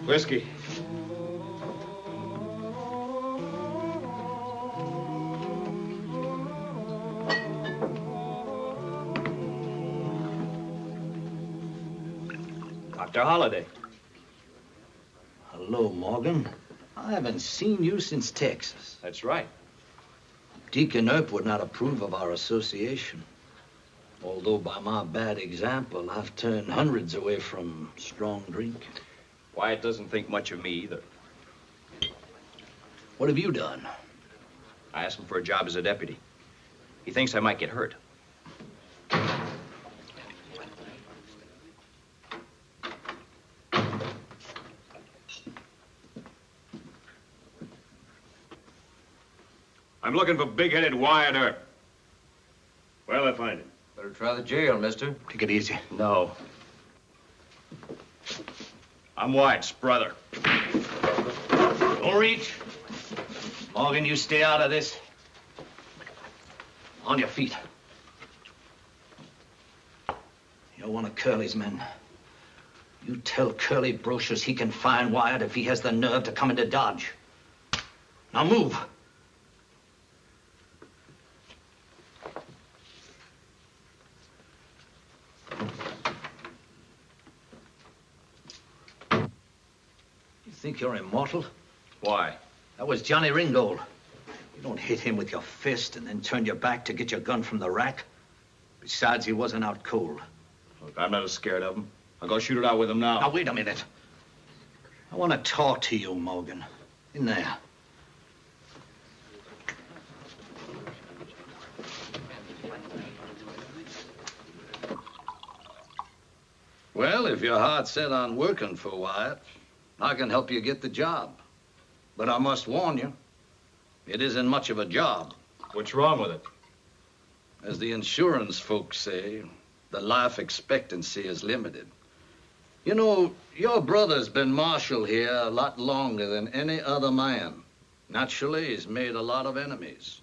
Whiskey. Dr. Holliday. Hello, Morgan. I haven't seen you since Texas. That's right. Deacon Earp would not approve of our association. Although by my bad example, I've turned hundreds away from strong drink. Wyatt doesn't think much of me either. What have you done? I asked him for a job as a deputy. He thinks I might get hurt. I'm looking for big-headed Wyatt Earp. Where'll I find him? Better try the jail, mister. Take it easy. No. I'm Wyatt's brother. Don't reach. Morgan, you stay out of this. On your feet. You're one of Curly's men. You tell Curly Brocious he can find Wyatt if he has the nerve to come into Dodge. Now move. You think you're immortal? Why? That was Johnny Ringgold. You don't hit him with your fist and then turn your back to get your gun from the rack. Besides, he wasn't out cold. Look, I'm not as scared of him. I'll go shoot it out with him now. Now, wait a minute. I want to talk to you, Morgan. In there. Well, if your heart's set on working for Wyatt, I can help you get the job. But I must warn you, it isn't much of a job. What's wrong with it? As the insurance folks say, the life expectancy is limited. You know, your brother's been marshal here a lot longer than any other man. Naturally, he's made a lot of enemies.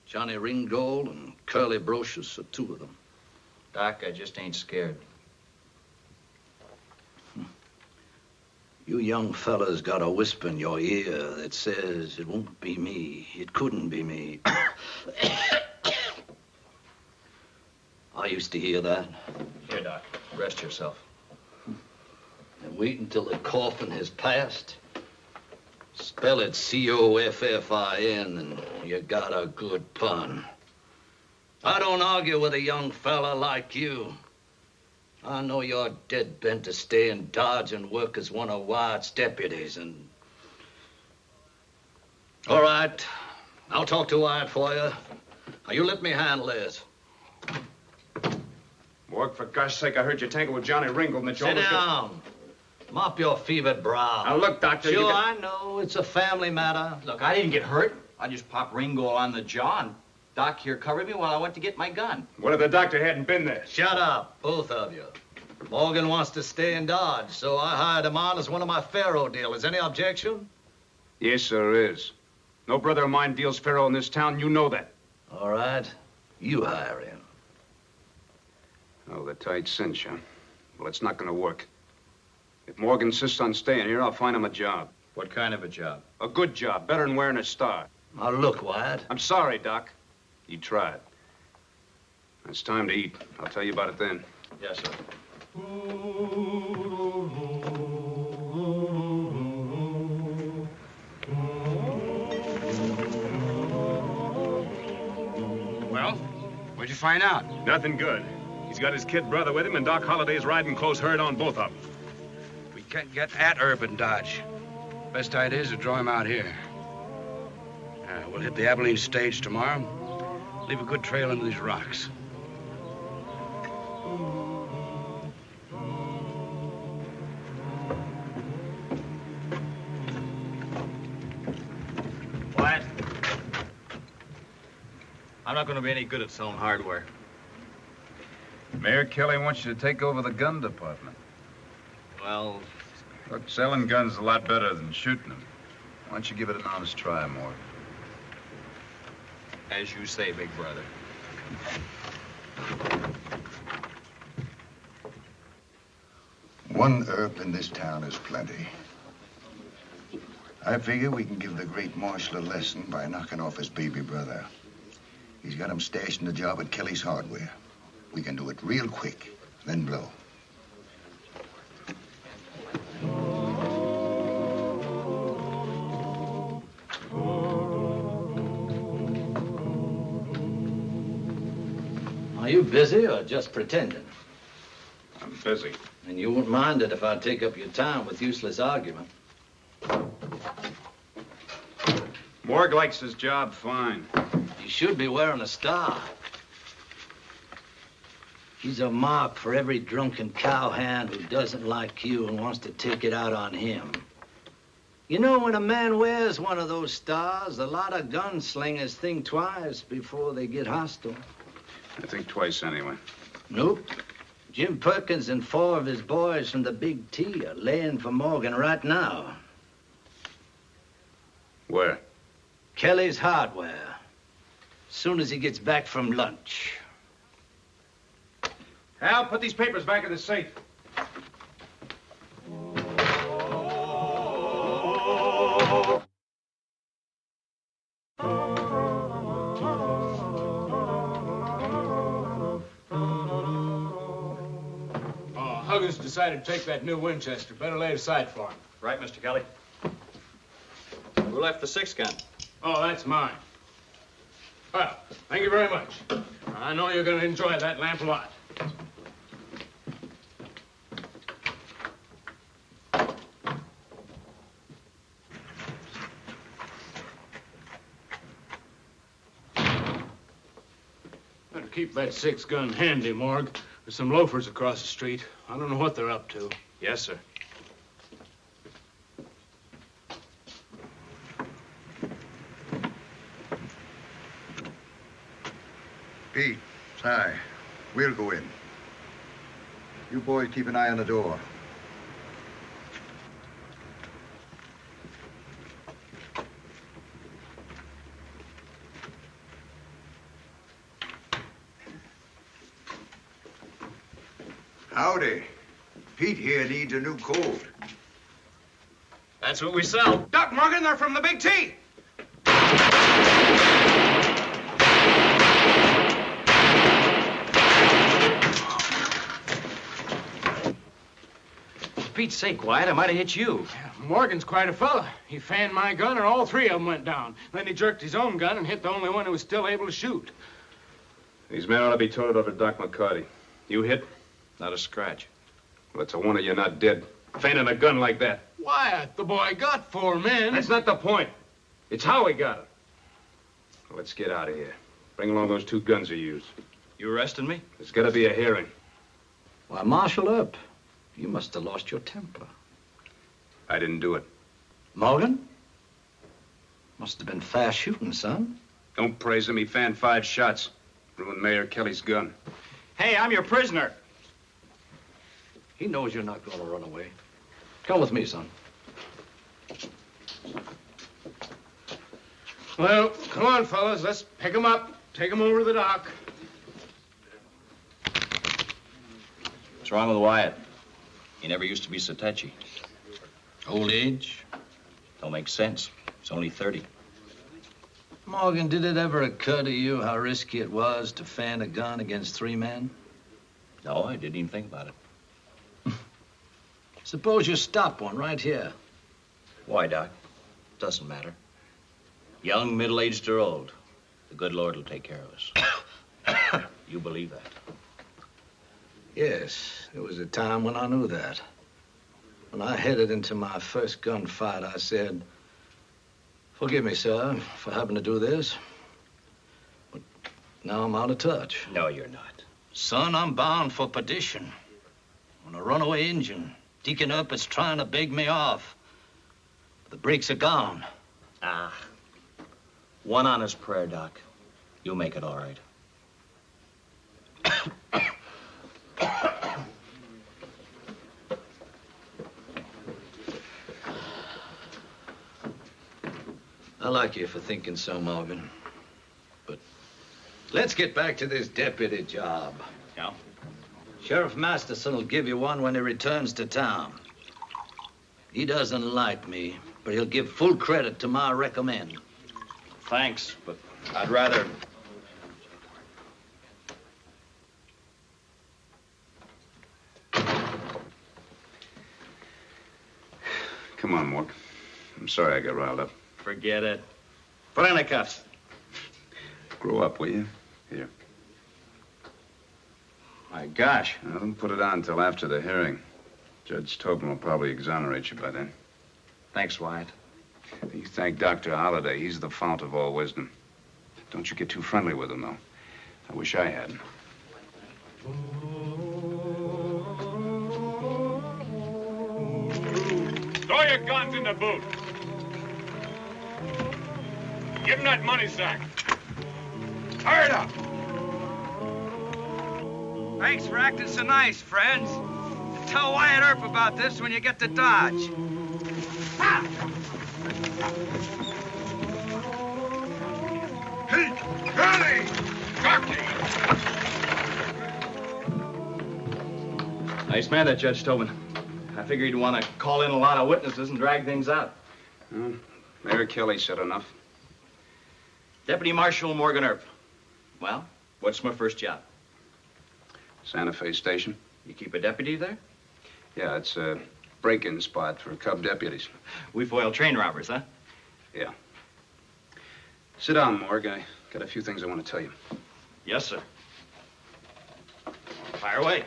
Johnny Ringgold and Curly Brocious are two of them. Doc, I just ain't scared. You young fellas got a whisper in your ear that says it won't be me, it couldn't be me. I used to hear that. Here, Doc, rest yourself. And wait until the coffin has passed. Spell it C-O-F-F-I-N and you got a good pun. I don't argue with a young fella like you. I know you're dead bent to stay in Dodge and work as one of Wyatt's deputies, and... All right, I'll talk to Wyatt for you. Now, you let me handle this. Morg, for gosh sake, I heard you tangle with Johnny Ringgold and that you Sit almost got- down. Mop your fevered brow. Now, look, Doctor, Sure, you got- I know. It's a family matter. Look, I didn't get hurt. I just popped Ringgold on the jaw, and Doc here covered me while I went to get my gun. What if the doctor hadn't been there? Shut up, both of you. Morgan wants to stay in Dodge, so I hired him on as one of my faro dealers. Any objection? Yes, there is. No brother of mine deals faro in this town. You know that. All right. You hire him. Oh, the tight cinch, huh? Well, it's not going to work. If Morgan insists on staying here, I'll find him a job. What kind of a job? A good job, better than wearing a star. Now, look, Wyatt. I'm sorry, Doc. You tried. It's time to eat. I'll tell you about it then. Yes, sir. Well, what'd you find out? Nothing good. He's got his kid brother with him, and Doc Holliday's riding close herd on both of them. We can't get at Urban Dodge. Best idea is to draw him out here. We'll hit the Abilene stage tomorrow. Leave a good trail into these rocks. Wyatt, I'm not going to be any good at selling hardware. Mayor Kelly wants you to take over the gun department. Well, Look, selling guns is a lot better than shooting them. Why don't you give it an honest try, Morgan? as you say, big brother. One Earp in this town is plenty. I figure we can give the great marshal a lesson by knocking off his baby brother. He's got him stashed in the job at Kelly's Hardware. We can do it real quick, then blow. you busy or just pretending? I'm busy. And you won't mind it if I take up your time with useless argument. Morg likes his job fine. You should be wearing a star. He's a mark for every drunken cowhand who doesn't like you and wants to take it out on him. You know, when a man wears one of those stars, a lot of gunslingers think twice before they get hostile. I think twice anyway. Nope. Jim Perkins and 4 of his boys from the Big T are laying for Morgan right now. Where? Kelly's Hardware. As soon as he gets back from lunch. Al, put these papers back in the safe. Huggins decided to take that new Winchester. Better lay it aside for him. Right, Mr. Kelly. Who left the 6-gun? Oh, that's mine. Well, thank you very much. I know you're going to enjoy that lamp a lot. Better keep that 6-gun handy, Morg. There's some loafers across the street. I don't know what they're up to. Yes, sir. Pete, Si, we'll go in. You boys keep an eye on the door. Howdy. Pete here needs a new coat. That's what we sell. Doc Morgan, they're from the Big T. For Pete's sake, Wyatt, I might have hit you. Morgan's quite a fella. He fanned my gun and all 3 of them went down. Then he jerked his own gun and hit the only one who was still able to shoot. These men ought to be toted over to Doc McCarty. You hit? Not a scratch. Well, it's a wonder you're not dead. Fanning a gun like that. Wyatt, the boy got 4 men. That's not the point. It's how he got it. Well, let's get out of here. Bring along those 2 guns you used. You arresting me? There's got to be a hearing. Why, Marshal Earp, you must have lost your temper. I didn't do it. Morgan? Must have been fast shooting, son. Don't praise him. He fanned 5 shots. Ruined Mayor Kelly's gun. Hey, I'm your prisoner. He knows you're not going to run away. Come with me, son. Well, come on, fellas. Let's pick him up. Take him over to the dock. What's wrong with Wyatt? He never used to be so touchy. Old age? Don't make sense. He's only 30. Morgan, did it ever occur to you how risky it was to fan a gun against 3 men? No, I didn't even think about it. Suppose you stop one right here. Why, Doc? Doesn't matter. Young, middle-aged, or old, the good Lord will take care of us. You believe that? Yes, there was a time when I knew that. When I headed into my first gunfight, I said, "Forgive me, sir, for having to do this. But now I'm out of touch." No, you're not. Son, I'm bound for perdition. On a runaway Injun. Deacon Earp is trying to beg me off. The brakes are gone. Ah. One honest prayer, Doc. You'll make it all right. I like you for thinking so, Morgan. But let's get back to this deputy job. Yeah? Sheriff Masterson will give you one when he returns to town. He doesn't like me, but he'll give full credit to my recommend. Thanks, but I'd rather... Come on, Mork. I'm sorry I got riled up. Forget it. Put in the cuffs. Grow up, will you? Here. My gosh. I don't put it on until after the hearing. Judge Tobin will probably exonerate you by then. Thanks, Wyatt. You thank Dr. Holliday. He's the fount of all wisdom. Don't you get too friendly with him, though. I wish I hadn't. Throw your guns in the boot. Give him that money sack. Hurry it up. Thanks for acting so nice, friends. Tell Wyatt Earp about this when you get to Dodge. Hey, Curly! Cocky! Nice man, that Judge Tobin. I figured he'd want to call in a lot of witnesses and drag things out. Well, Mayor Kelly said enough. Deputy Marshal Morgan Earp. Well, what's my first job? Santa Fe Station. You keep a deputy there? Yeah, it's a break-in spot for cub deputies. We foil train robbers, huh? Yeah. Sit down, Morg. I got a few things I want to tell you. Yes, sir. Fire away.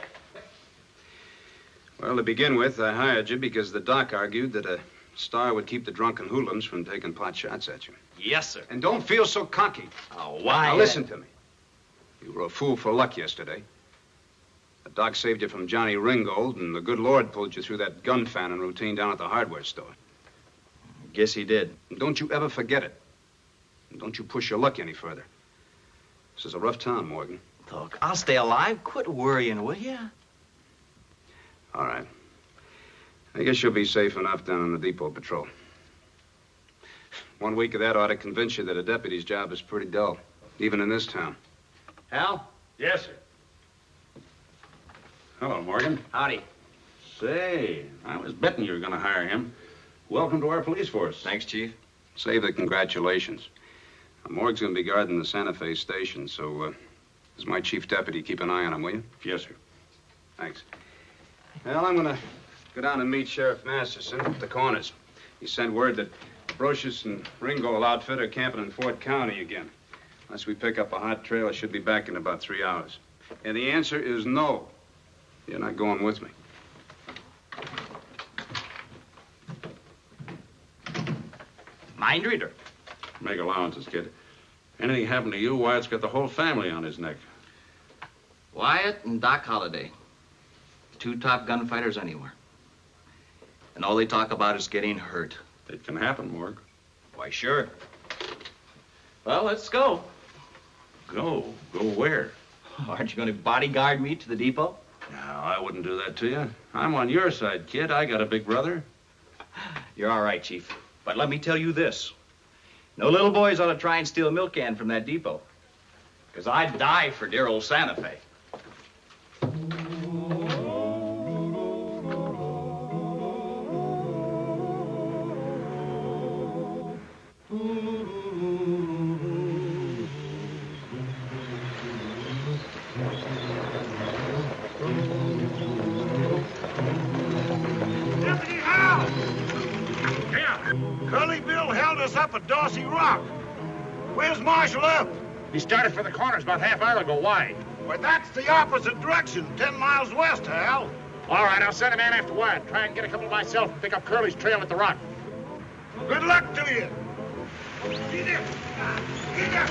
Well, to begin with, I hired you because the doc argued that a star would keep the drunken hoodlums from taking pot shots at you. Yes, sir. And don't feel so cocky. Oh, why? Now, listen to me. You were a fool for luck yesterday. The doc saved you from Johnny Ringgold, and the good Lord pulled you through that gun fanning routine down at the hardware store. Guess he did. And don't you ever forget it. And don't you push your luck any further. This is a rough town, Morgan. Look, I'll stay alive. Quit worrying, will you? All right. I guess you'll be safe enough down on the depot patrol. 1 week of that ought to convince you that a deputy's job is pretty dull, even in this town. Hal? Yes, sir. Hello, Morgan. Howdy. Say, I was betting you were going to hire him. Welcome to our police force. Thanks, Chief. Save the congratulations. Morg's going to be guarding the Santa Fe station, so as my chief deputy, keep an eye on him, will you? Yes, sir. Thanks. Well, I'm going to go down and meet Sheriff Masterson at the corners. He sent word that Brocious and Ringgold outfit are camping in Fort County again. Unless we pick up a hot trail, I should be back in about 3 hours. And the answer is no. You're not going with me. Mind reader. Make allowances, kid. Anything happen to you, Wyatt's got the whole family on his neck. Wyatt and Doc Holliday. 2 top gunfighters anywhere. And all they talk about is getting hurt. It can happen, Morg. Why, sure. Well, let's go. Go? Go where? Aren't you going to bodyguard me to the depot? No, I wouldn't do that to you. I'm on your side, kid. I got a big brother. You're all right, Chief. But let me tell you this. No little boys ought to try and steal a milk can from that depot. Because I'd die for dear old Santa Fe. Deputy Hal! Yeah. Curly Bill held us up at Dorsey Rock. Where's Marshal Earp? He started for the corners about half hour ago. Why? Well, that's the opposite direction, 10 miles west, Hal. All right, I'll send a man after Wyatt. Try and get a couple myself and pick up Curly's trail at the rock. Good luck to you. Get it. Get it.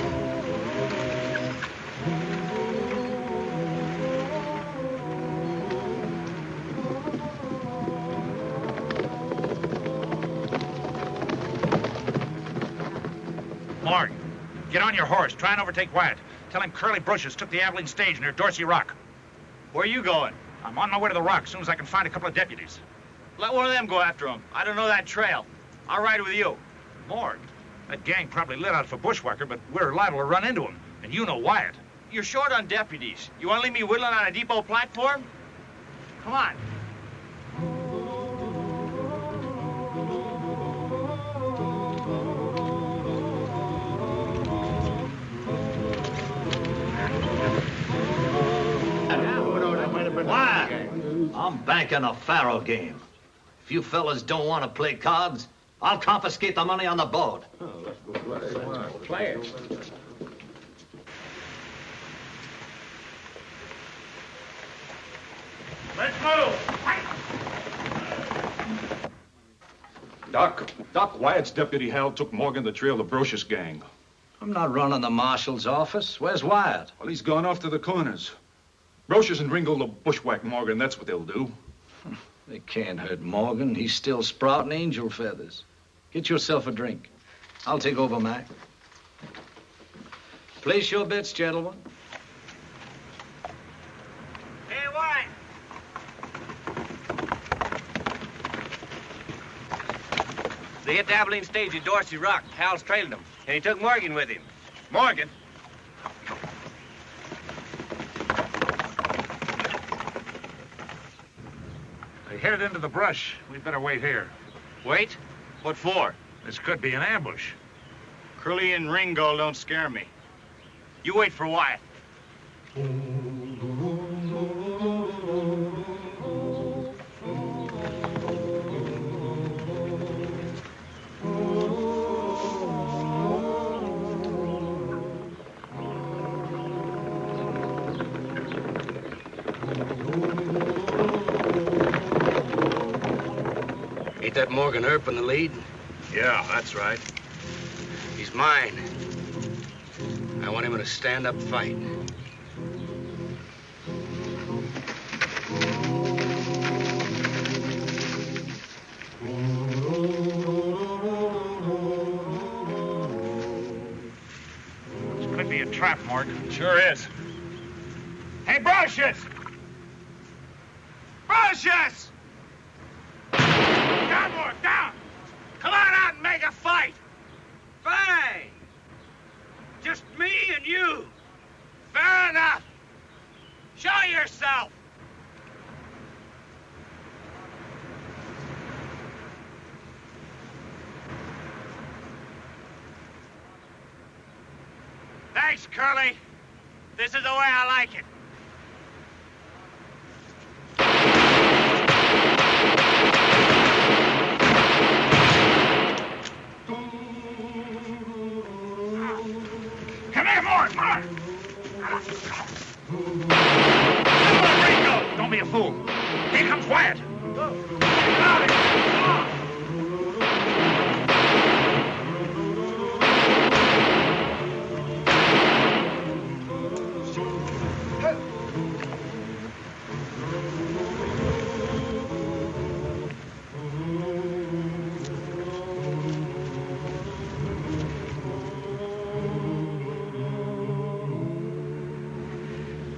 Mark, get on your horse. Try and overtake Wyatt. Tell him Curly Brocious took the Abilene stage near Dorsey Rock. Where are you going? I'm on my way to the rock as soon as I can find a couple of deputies. Let one of them go after him. I don't know that trail. I'll ride with you. Morg, that gang probably lit out for Bushwhacker, but we're liable to run into him. And you know Wyatt. You're short on deputies. You want to leave me whittling on a depot platform? Come on. Why? I'm banking a faro game. If you fellas don't want to play cards, I'll confiscate the money on the board. Play it. Let's move. Doc, Wyatt's deputy Hal took Morgan to trail the Brocious gang. I'm not running the marshal's office. Where's Wyatt? Well, he's gone off to the corners. Brocious and Ringo will bushwhack Morgan. That's what they'll do. They can't hurt Morgan. He's still sprouting angel feathers. Get yourself a drink. I'll take over, Mac. Place your bets, gentlemen. Hey, Wyatt. They hit the Abilene stage at Dorsey Rock. Hal's trailing them, and he took Morgan with him. Morgan? They headed into the brush. We'd better wait here. Wait? What for? This could be an ambush. Curly and Ringo don't scare me. You wait for Wyatt. Ain't that Morgan Earp in the lead? Yeah, that's right. He's mine. I want him in a stand-up fight. This could be a trap, Morgan. Sure is. Hey, Brocious! Brocious! Down, Morgan, down! Come on out and make a fight! Fine. Just me and you. Fair enough. Show yourself. Thanks, Curly. This is the way I like it. Come here, Mort, Mort. Ringo, don't be a fool. Here comes Wyatt.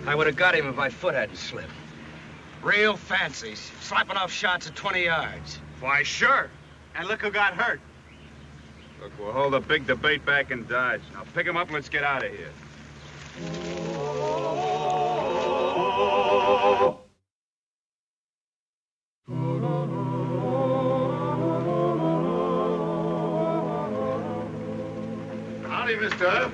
I would have got him if my foot hadn't slipped. Real fancy, slapping off shots at 20 yards. Why, sure. And look who got hurt. Look, we'll hold a big debate back in Dodge. Now pick him up and let's get out of here. Howdy, Mr. Earp.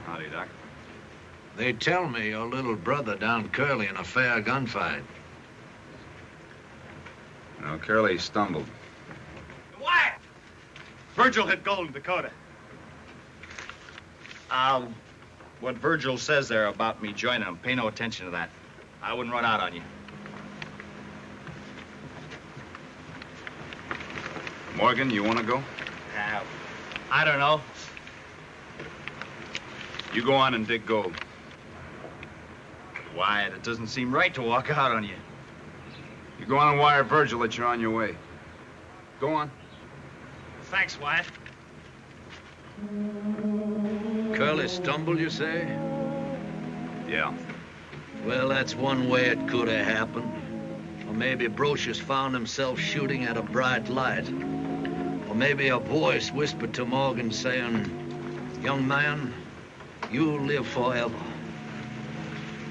Howdy, Doc. They tell me your little brother downed Curly in a fair gunfight. No, Curly stumbled. Wyatt! Virgil hit gold in Dakota. What Virgil says there about me joining him, pay no attention to that. I wouldn't run out on you. Morgan, you want to go? I don't know. You go on and dig gold. Wyatt, it doesn't seem right to walk out on you. You go on and wire Virgil that you're on your way. Go on. Thanks, Wyatt. Curly stumbled, you say? Yeah. Well, that's one way it could have happened. Or maybe Brocious found himself shooting at a bright light. Or maybe a voice whispered to Morgan saying, "Young man, you'll live forever."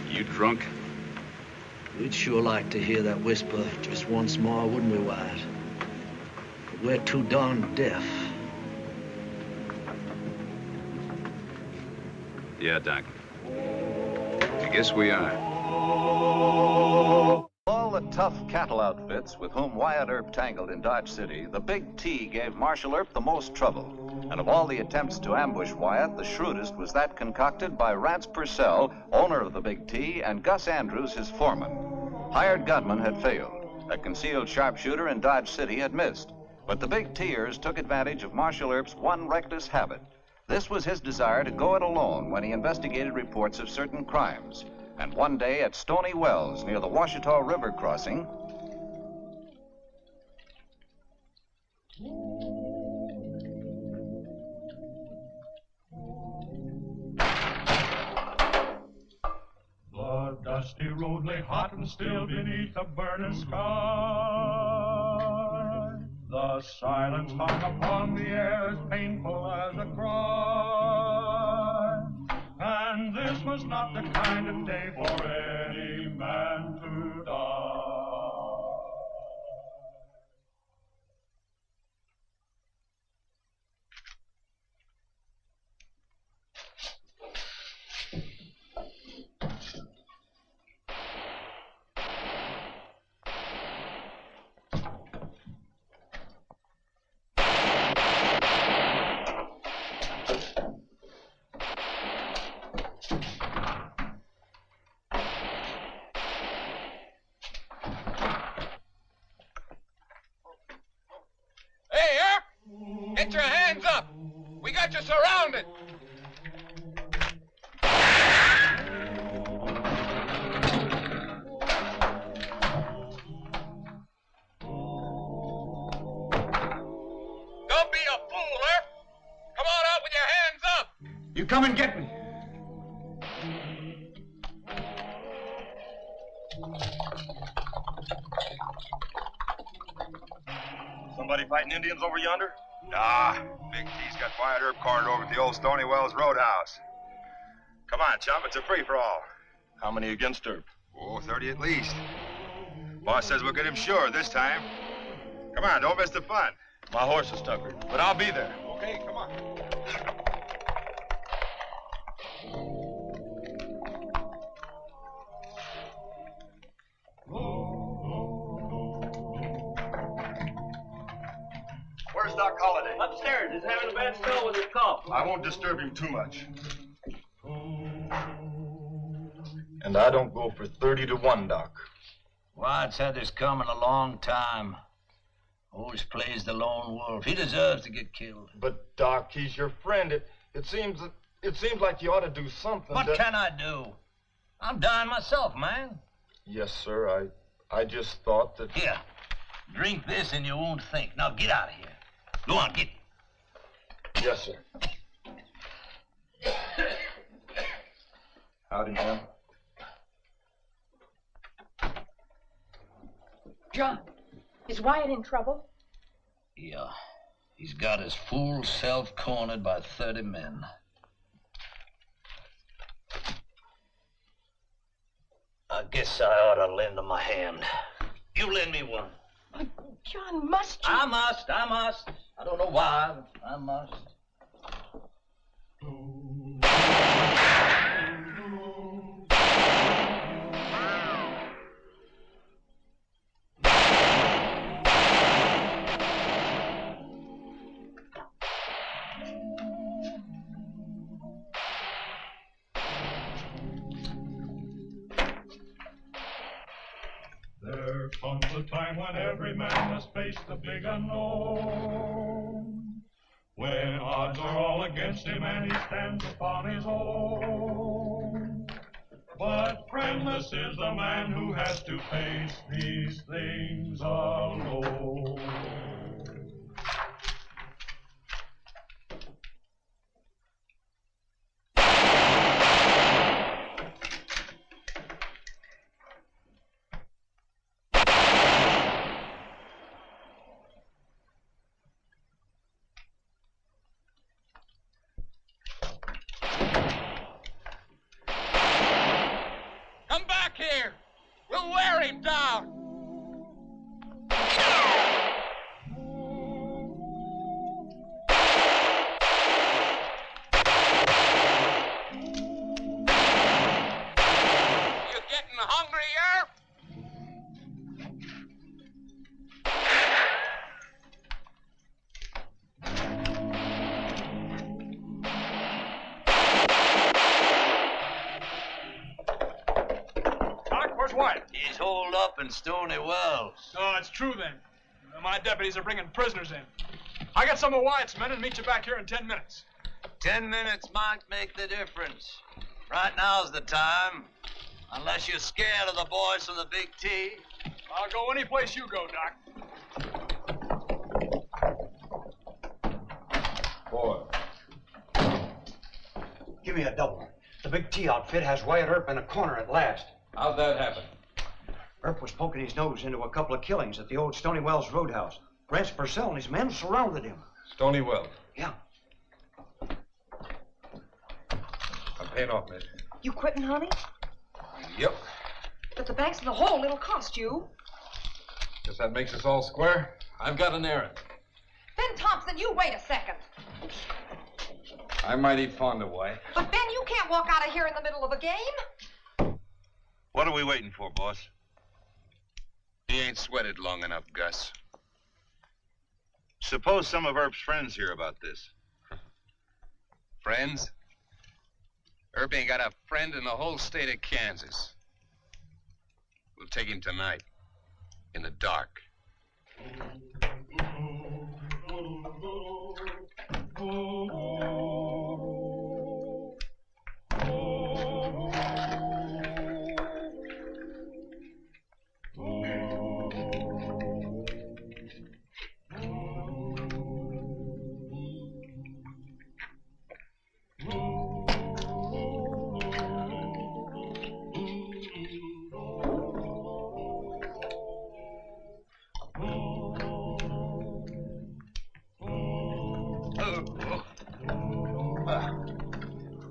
You drunk? We'd sure like to hear that whisper just once more, wouldn't we, Wyatt? But we're too darn deaf. Yeah, Doc. I guess we are. All the tough cattle outfits with whom Wyatt Earp tangled in Dodge City, the Big T gave Marshal Earp the most trouble. And of all the attempts to ambush Wyatt, the shrewdest was that concocted by Rance Purcell, owner of the Big T, and Gus Andrews, his foreman. Hired gunmen had failed. A concealed sharpshooter in Dodge City had missed. But the Big T'ers took advantage of Marshal Earp's one reckless habit. This was his desire to go it alone when he investigated reports of certain crimes. And one day at Stony Wells, near the Washita River crossing, the dusty road lay hot and still beneath a burning sky. The silence hung upon the air as painful as a cry. And this was not the kind of day for any man to die. Get your hands up! We got you surrounded! Don't be a fool, Earp! Come on out with your hands up! You come and get me. Somebody fighting Indians over yonder? Nah, Big T's got Wyatt Earp cornered over at the old Stony Wells Roadhouse. Come on, chump, it's a free-for-all. How many against Earp? Oh, 30 at least. Boss says we'll get him sure this time. Come on, don't miss the fun. My horse is tuckered, but I'll be there. Okay, come on. Where's Doc Holliday? Upstairs. He's having a bad spell with his cough. I won't disturb him too much. And I don't go for 30 to 1, Doc. Wyatt's had this coming a long time. Always plays the lone wolf. He deserves to get killed. But, Doc, he's your friend. It seems like you ought to do something. What can I do? I'm dying myself, man. Yes, sir. I just thought that... Here, drink this and you won't think. Now get out of here. Go on, get. Yes, sir. Howdy, ma'am. John, is Wyatt in trouble? Yeah. He's got his fool self cornered by 30 men. I guess I ought to lend him a hand. You lend me one. John, must you? I must. I don't know why, but I must. There comes a time when every man must face the big unknown. When odds are all against him and he stands upon his own. But friendless is the man who has to face these things alone. Come back here! We'll wear him down! You getting hungry, Earp? up in Stony Wells. Oh, it's true then. My deputies are bringing prisoners in. I got some of Wyatt's men and meet you back here in 10 minutes. 10 minutes might make the difference. Right now's the time. Unless you're scared of the boys from the Big T. I'll go any place you go, Doc. Boy. Give me a double. The Big T outfit has Wyatt Earp in a corner at last. How'd that happen? Earp was poking his nose into a couple of killings at the old Stony Wells Roadhouse. Rance Purcell and his men surrounded him. Stony Wells? Yeah. I'm paying off, miss. You quitting, honey? Yep. But the bank's in the hole. It'll cost you. Guess that makes us all square. I've got an errand. Ben Thompson, you wait a second. I'm mighty fond of Wyatt. But Ben, you can't walk out of here in the middle of a game. What are we waiting for, boss? He ain't sweated long enough, Gus. Suppose some of Earp's friends hear about this. Friends? Earp ain't got a friend in the whole state of Kansas. We'll take him tonight. In the dark.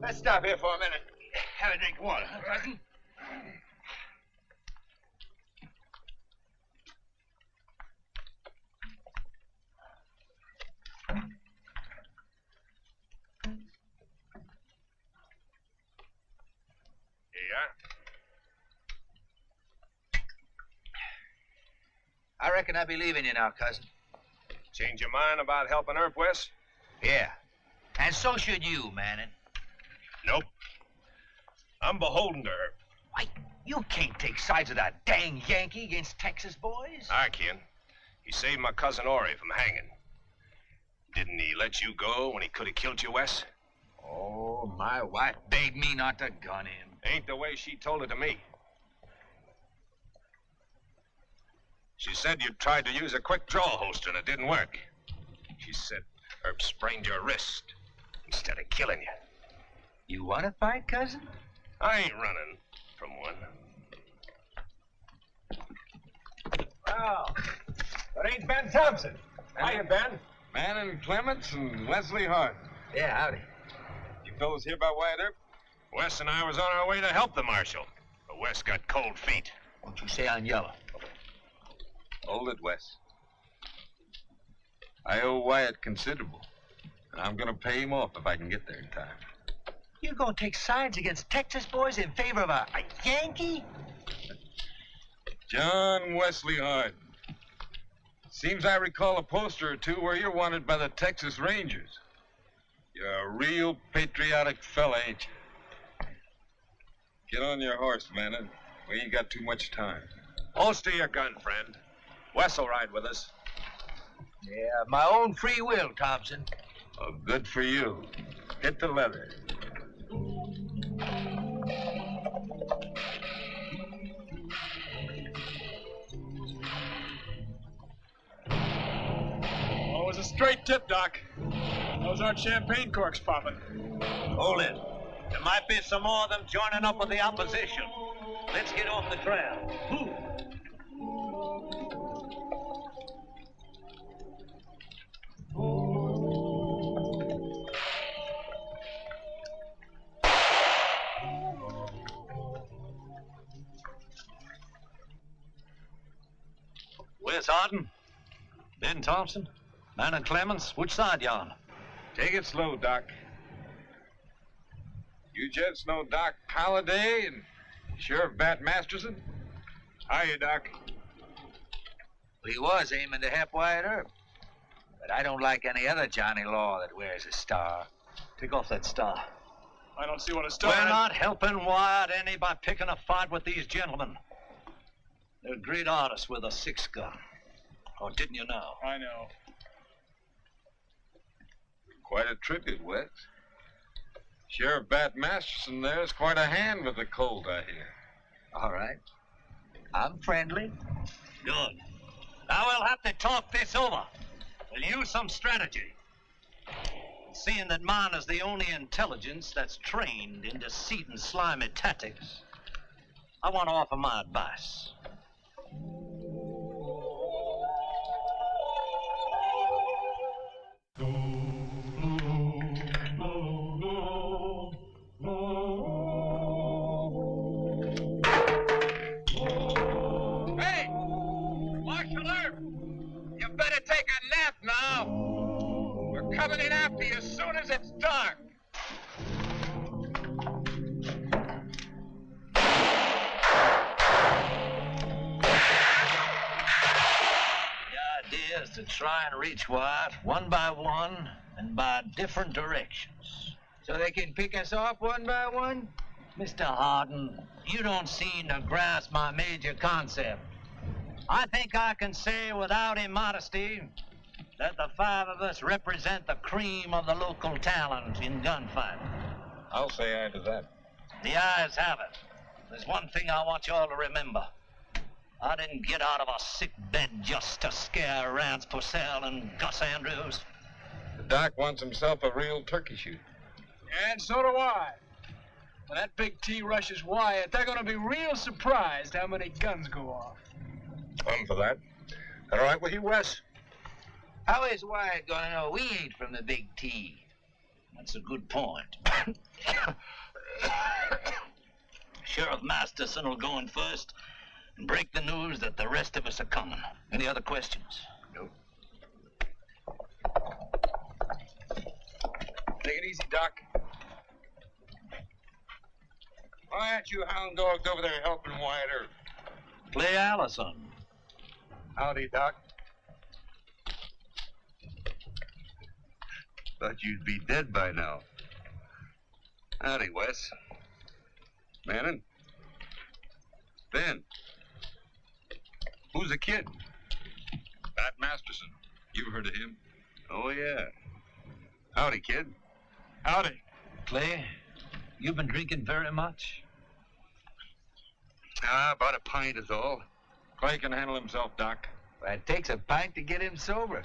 Let's stop here for a minute. Have a drink of water, huh, cousin? Here you are. I reckon I'll be leaving you now, cousin. Change your mind about helping Earp, Wes? Yeah. And so should you, Manning. Nope. I'm beholden to Earp. Why, you can't take sides with that dang Yankee against Texas boys. I can. He saved my cousin Ori from hanging. Didn't he let you go when he could have killed you, Wes? Oh, my wife begged me not to gun him. Ain't the way she told it to me. She said you tried to use a quick draw holster and it didn't work. She said Earp sprained your wrist instead of killing you. You want to fight, cousin? I ain't running from one. Well, that ain't Ben Thompson. Hiya, Ben. Manning Clements and Wesley Hart. Yeah, howdy. You fellows hear about Wyatt Earp? Wes and I was on our way to help the marshal. But Wes got cold feet. Won't you say I'm yellow? Hold it, Wes. I owe Wyatt considerable. And I'm gonna pay him off if I can get there in time. You're gonna take sides against Texas boys in favor of a Yankee? John Wesley Hart. Seems I recall a poster or two where you're wanted by the Texas Rangers. You're a real patriotic fella, ain't you? Get on your horse, Manning. We ain't got too much time. Holster your gun, friend. Wes will ride with us. Yeah, my own free will, Thompson. Oh, good for you. Hit the leather. Oh, it was a straight tip, Doc. Those aren't champagne corks popping. Hold it. There might be some more of them joining up with the opposition. Let's get off the trail. Where's Harden? Ben Thompson? Manning Clements? Which side you on? Take it slow, Doc. You gents know Doc Holliday and Sheriff Bat Masterson? Hiya, Doc. He was aiming to help Wyatt Earp. But I don't like any other Johnny Law that wears a star. Take off that star. I don't see what a star... We're not helping Wyatt any by picking a fight with these gentlemen. They're great artists with a 6-gun. Or didn't you know? I know. Quite a tribute, Wes. Sheriff Bat Masterson there's quite a hand with the Colt, I hear. All right. I'm friendly. Good. Now we'll have to talk this over. We'll use some strategy. Seeing that mine is the only intelligence that's trained in deceit and slimy tactics, I want to offer my advice. Hey! Marshal Earp! You better take a nap now. We're coming in after you as soon as it's dark. The idea is to try and reach Wyatt one by one and by different directions. So they can pick us off one by one? Mr. Harden, you don't seem to grasp my major concept. I think I can say without immodesty that the 5 of us represent the cream of the local talent in gunfighting. I'll say aye to that. The ayes have it. There's one thing I want you all to remember. I didn't get out of a sick bed just to scare Rance Purcell and Gus Andrews. The doc wants himself a real turkey shoot. And so do I. When that big T rushes Wyatt, they're going to be real surprised how many guns go off. I'm for that. All right with you, Wes? How is Wyatt going to know we ain't from the big T? That's a good point. Sheriff Masterson will go in first and break the news that the rest of us are coming. Any other questions? Nope. Take it easy, Doc. Why aren't you hound dogs over there helping Wyatt Earp? Clay Allison. Howdy, Doc. Thought you'd be dead by now. Howdy, Wes. Manning. Ben. Who's the kid? Bat Masterson. You heard of him? Oh, yeah. Howdy, kid. Howdy. Clay, you've been drinking very much? About a pint is all. Clay can handle himself, Doc. Well, it takes a pint to get him sober.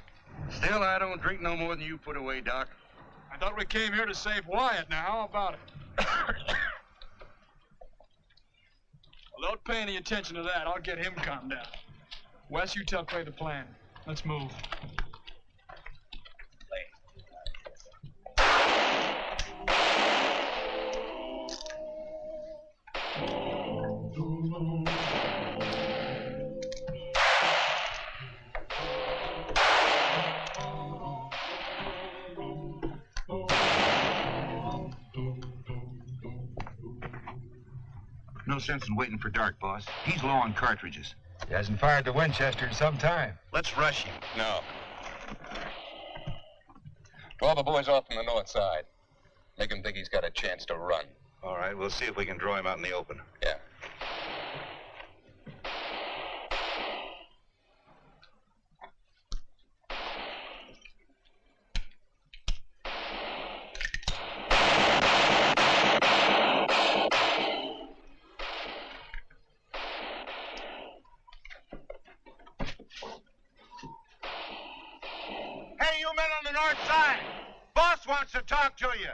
Still, I don't drink no more than you put away, Doc. I thought we came here to save Wyatt. Now, how about it? Well, don't pay any attention to that. I'll get him calmed down. Wes, you tell Clay the plan. Let's move. No sense in waiting for dark, boss. He's low on cartridges. He hasn't fired the Winchester in some time. Let's rush him. No. Draw the boys off from the north side. Make him think he's got a chance to run. All right, we'll see if we can draw him out in the open. Yeah. Hey, you men on the north side! Boss wants to talk to you.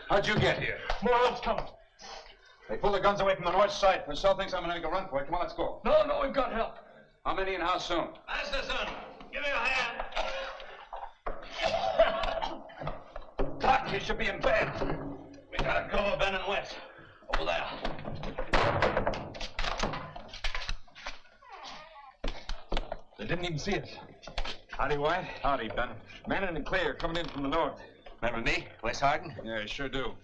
How'd you get here? More help's coming. They pull the guns away from the north side. Purcell thinks I'm gonna make a run for it. Come on, let's go. No, we've got help. How many and how soon? Masterson, give me a hand. Doc, you should be in bed. We gotta cover Ben and Wes. Over there. They didn't even see us. Howdy, White. Howdy, Ben. Manning and Clay are coming in from the north. Remember me, Wes Harden? Yeah, I sure do.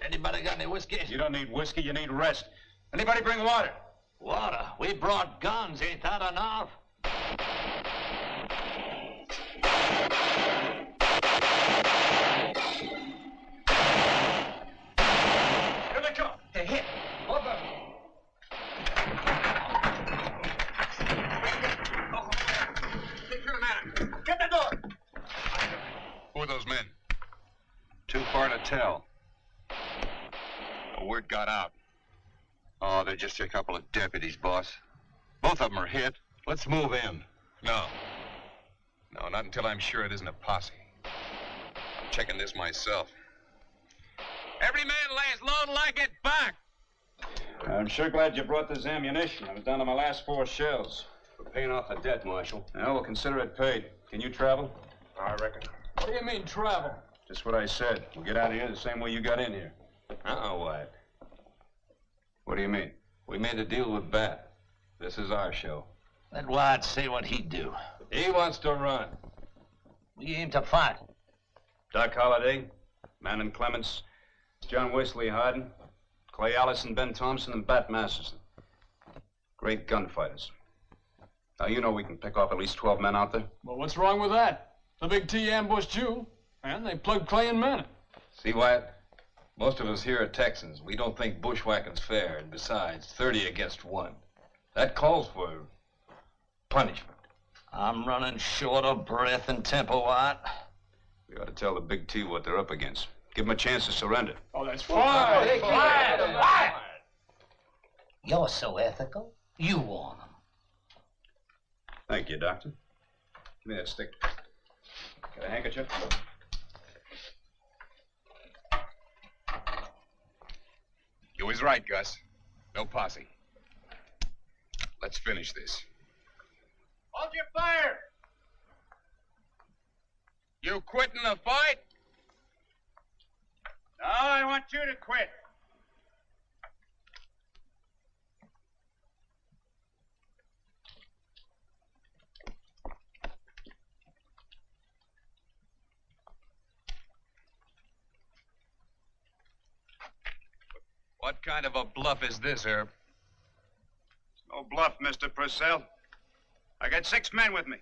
Anybody got any whiskey? You don't need whiskey, you need rest. Anybody bring water? Water? We brought guns. Ain't that enough? tell? The word got out. Oh, they're just a couple of deputies, boss. Both of them are hit. Let's move in. No. No, not until I'm sure it isn't a posse. I'm checking this myself. Every man lays low and like it back. I'm sure glad you brought this ammunition. I was down to my last 4 shells. We're paying off the debt, Marshal. Now we'll consider it paid. Can you travel? I reckon. What do you mean, travel? Just what I said. We'll get out of here the same way you got in here. Wyatt. What do you mean? We made a deal with Bat. This is our show. Let Wyatt say what he'd do. He wants to run. We aim to fight. Doc Holliday, Manon Clements, John Wesley Harden, Clay Allison, Ben Thompson, and Bat Masterson. Great gunfighters. Now, you know we can pick off at least 12 men out there. Well, what's wrong with that? The big T ambushed you, and they plugged Clay and Manon. See, Wyatt? Most of us here are Texans. We don't think bushwhacking's fair, and besides, 30 against 1. That calls for punishment. I'm running short of breath and temper, Wyatt. We ought to tell the big T what they're up against. Give them a chance to surrender. Oh, that's fine. Wyatt! You're so ethical. You warn them. Thank you, Doctor. Give me that stick. Got a handkerchief? You was right, Gus. No posse. Let's finish this. Hold your fire! You quitting the fight? No, I want you to quit. What kind of a bluff is this, Herb? No bluff, Mr. Purcell. I got 6 men with me.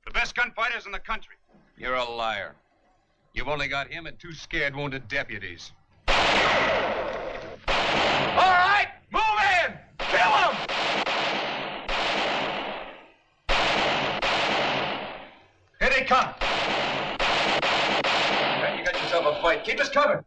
The best gunfighters in the country. You're a liar. You've only got him and 2 scared, wounded deputies. All right, move in! Kill him! Here they come. Then you got yourself a fight. Keep us covered.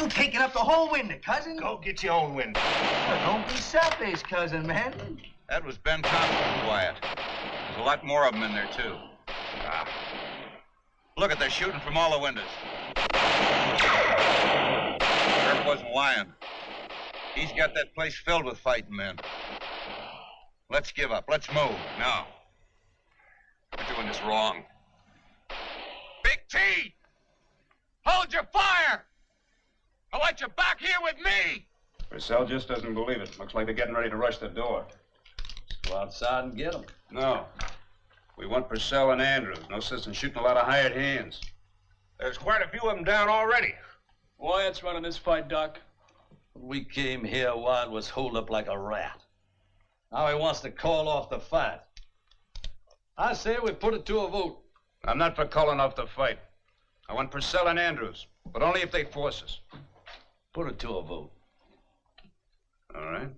Taking up the whole window, cousin. Go get your own window. Don't be selfish, cousin, man. That was Ben Thompson, Wyatt. There's a lot more of them in there, too. Ah. Look at, they're shooting from all the windows. Herb wasn't lying. He's got that place filled with fighting men. Let's give up. Let's move. No. We're doing this wrong. Big T! Hold your fire! I want you back here with me! Purcell just doesn't believe it. Looks like they're getting ready to rush the door. Let's go outside and get them. No. We want Purcell and Andrews. No sense in shooting a lot of hired hands. There's quite a few of them down already. Wyatt's running this fight, Doc. When we came here, Wyatt was holed up like a rat. Now he wants to call off the fight. I say we put it to a vote. I'm not for calling off the fight. I want Purcell and Andrews, but only if they force us. Put it to a vote. All right.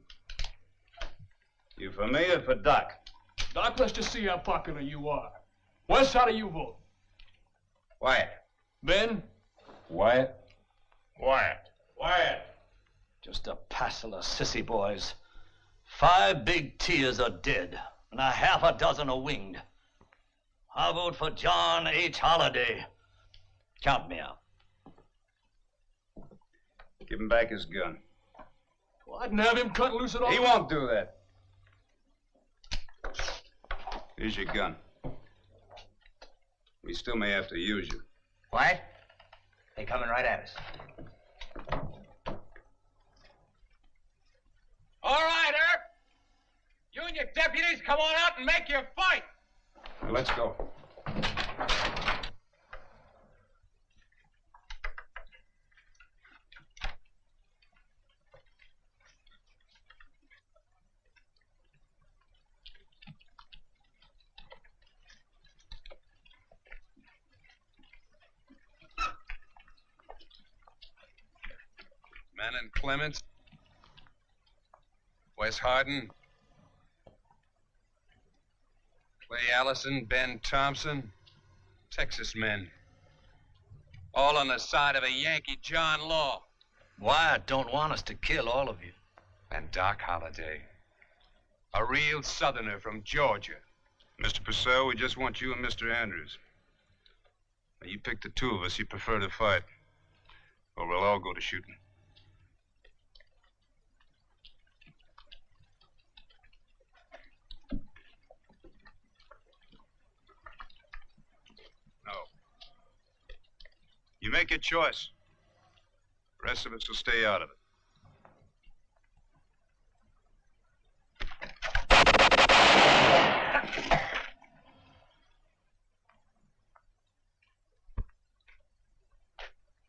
You for me or for Doc? Doc, let's just see how popular you are. Wes, how do you vote? Wyatt. Ben? Wyatt. Wyatt. Wyatt. Just a passel of sissy boys. 5 big T's are dead, and a half a dozen are winged. I vote for John H. Holliday. Count me out. Give him back his gun. Well, I'd have him cut loose at all. He won't do that. Here's your gun. We still may have to use you. Quiet. They're coming right at us. All right, Herb. You and your deputies come on out and make your fight. Let's go. Manning Clements, Wes Harden, Clay Allison, Ben Thompson, Texas men. All on the side of a Yankee John Law. Wyatt don't want us to kill all of you. And Doc Holliday, a real Southerner from Georgia. Mr. Purcell, we just want you and Mr. Andrews. Now, you pick the two of us you prefer to fight, or we'll all go to shooting. No. You make your choice. The rest of us will stay out of it.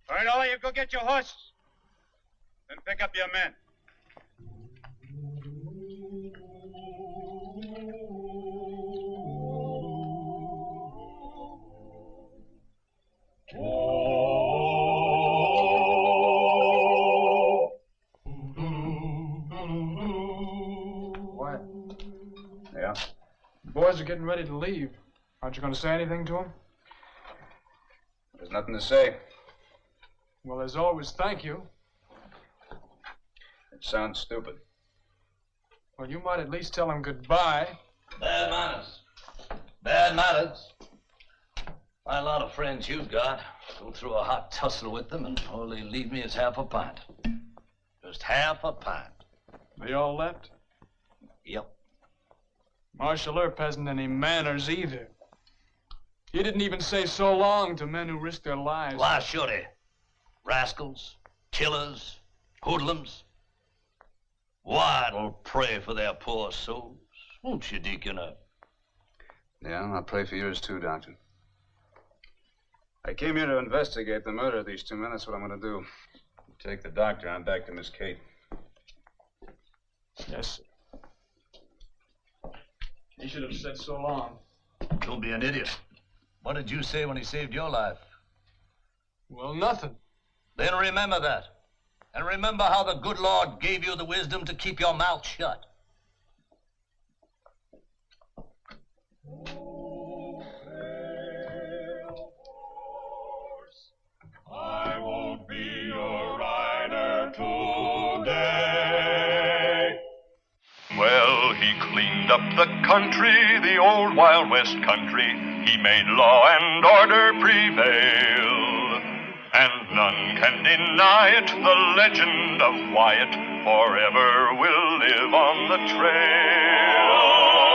All right, all of you, go get your horses. Then pick up your men. What? Yeah? The boys are getting ready to leave. Aren't you going to say anything to them? There's nothing to say. Well, as always, thank you. It sounds stupid. Well, you might at least tell them goodbye. Bad manners. Bad manners. My lot of friends you've got. Go through a hot tussle with them, and all they leave me is half a pint. Just half a pint. They all left? Yep. Marshal Earp hasn't any manners either. He didn't even say so long to men who risk their lives. Why should he? Rascals, killers, hoodlums. Wyatt'll pray for their poor souls. Won't you, Deacon Earp? Yeah, I'll pray for yours too, Doctor. I came here to investigate the murder of these two men. That's what I'm going to do. Take the doctor on back to Miss Kate. Yes, sir. He should have said so long. Don't be an idiot. What did you say when he saved your life? Well, nothing. Then remember that. And remember how the good Lord gave you the wisdom to keep your mouth shut. I won't be your rider today. Well, he cleaned up the country, the old Wild West country. He made law and order prevail. And none can deny it, the legend of Wyatt forever will live on the trail.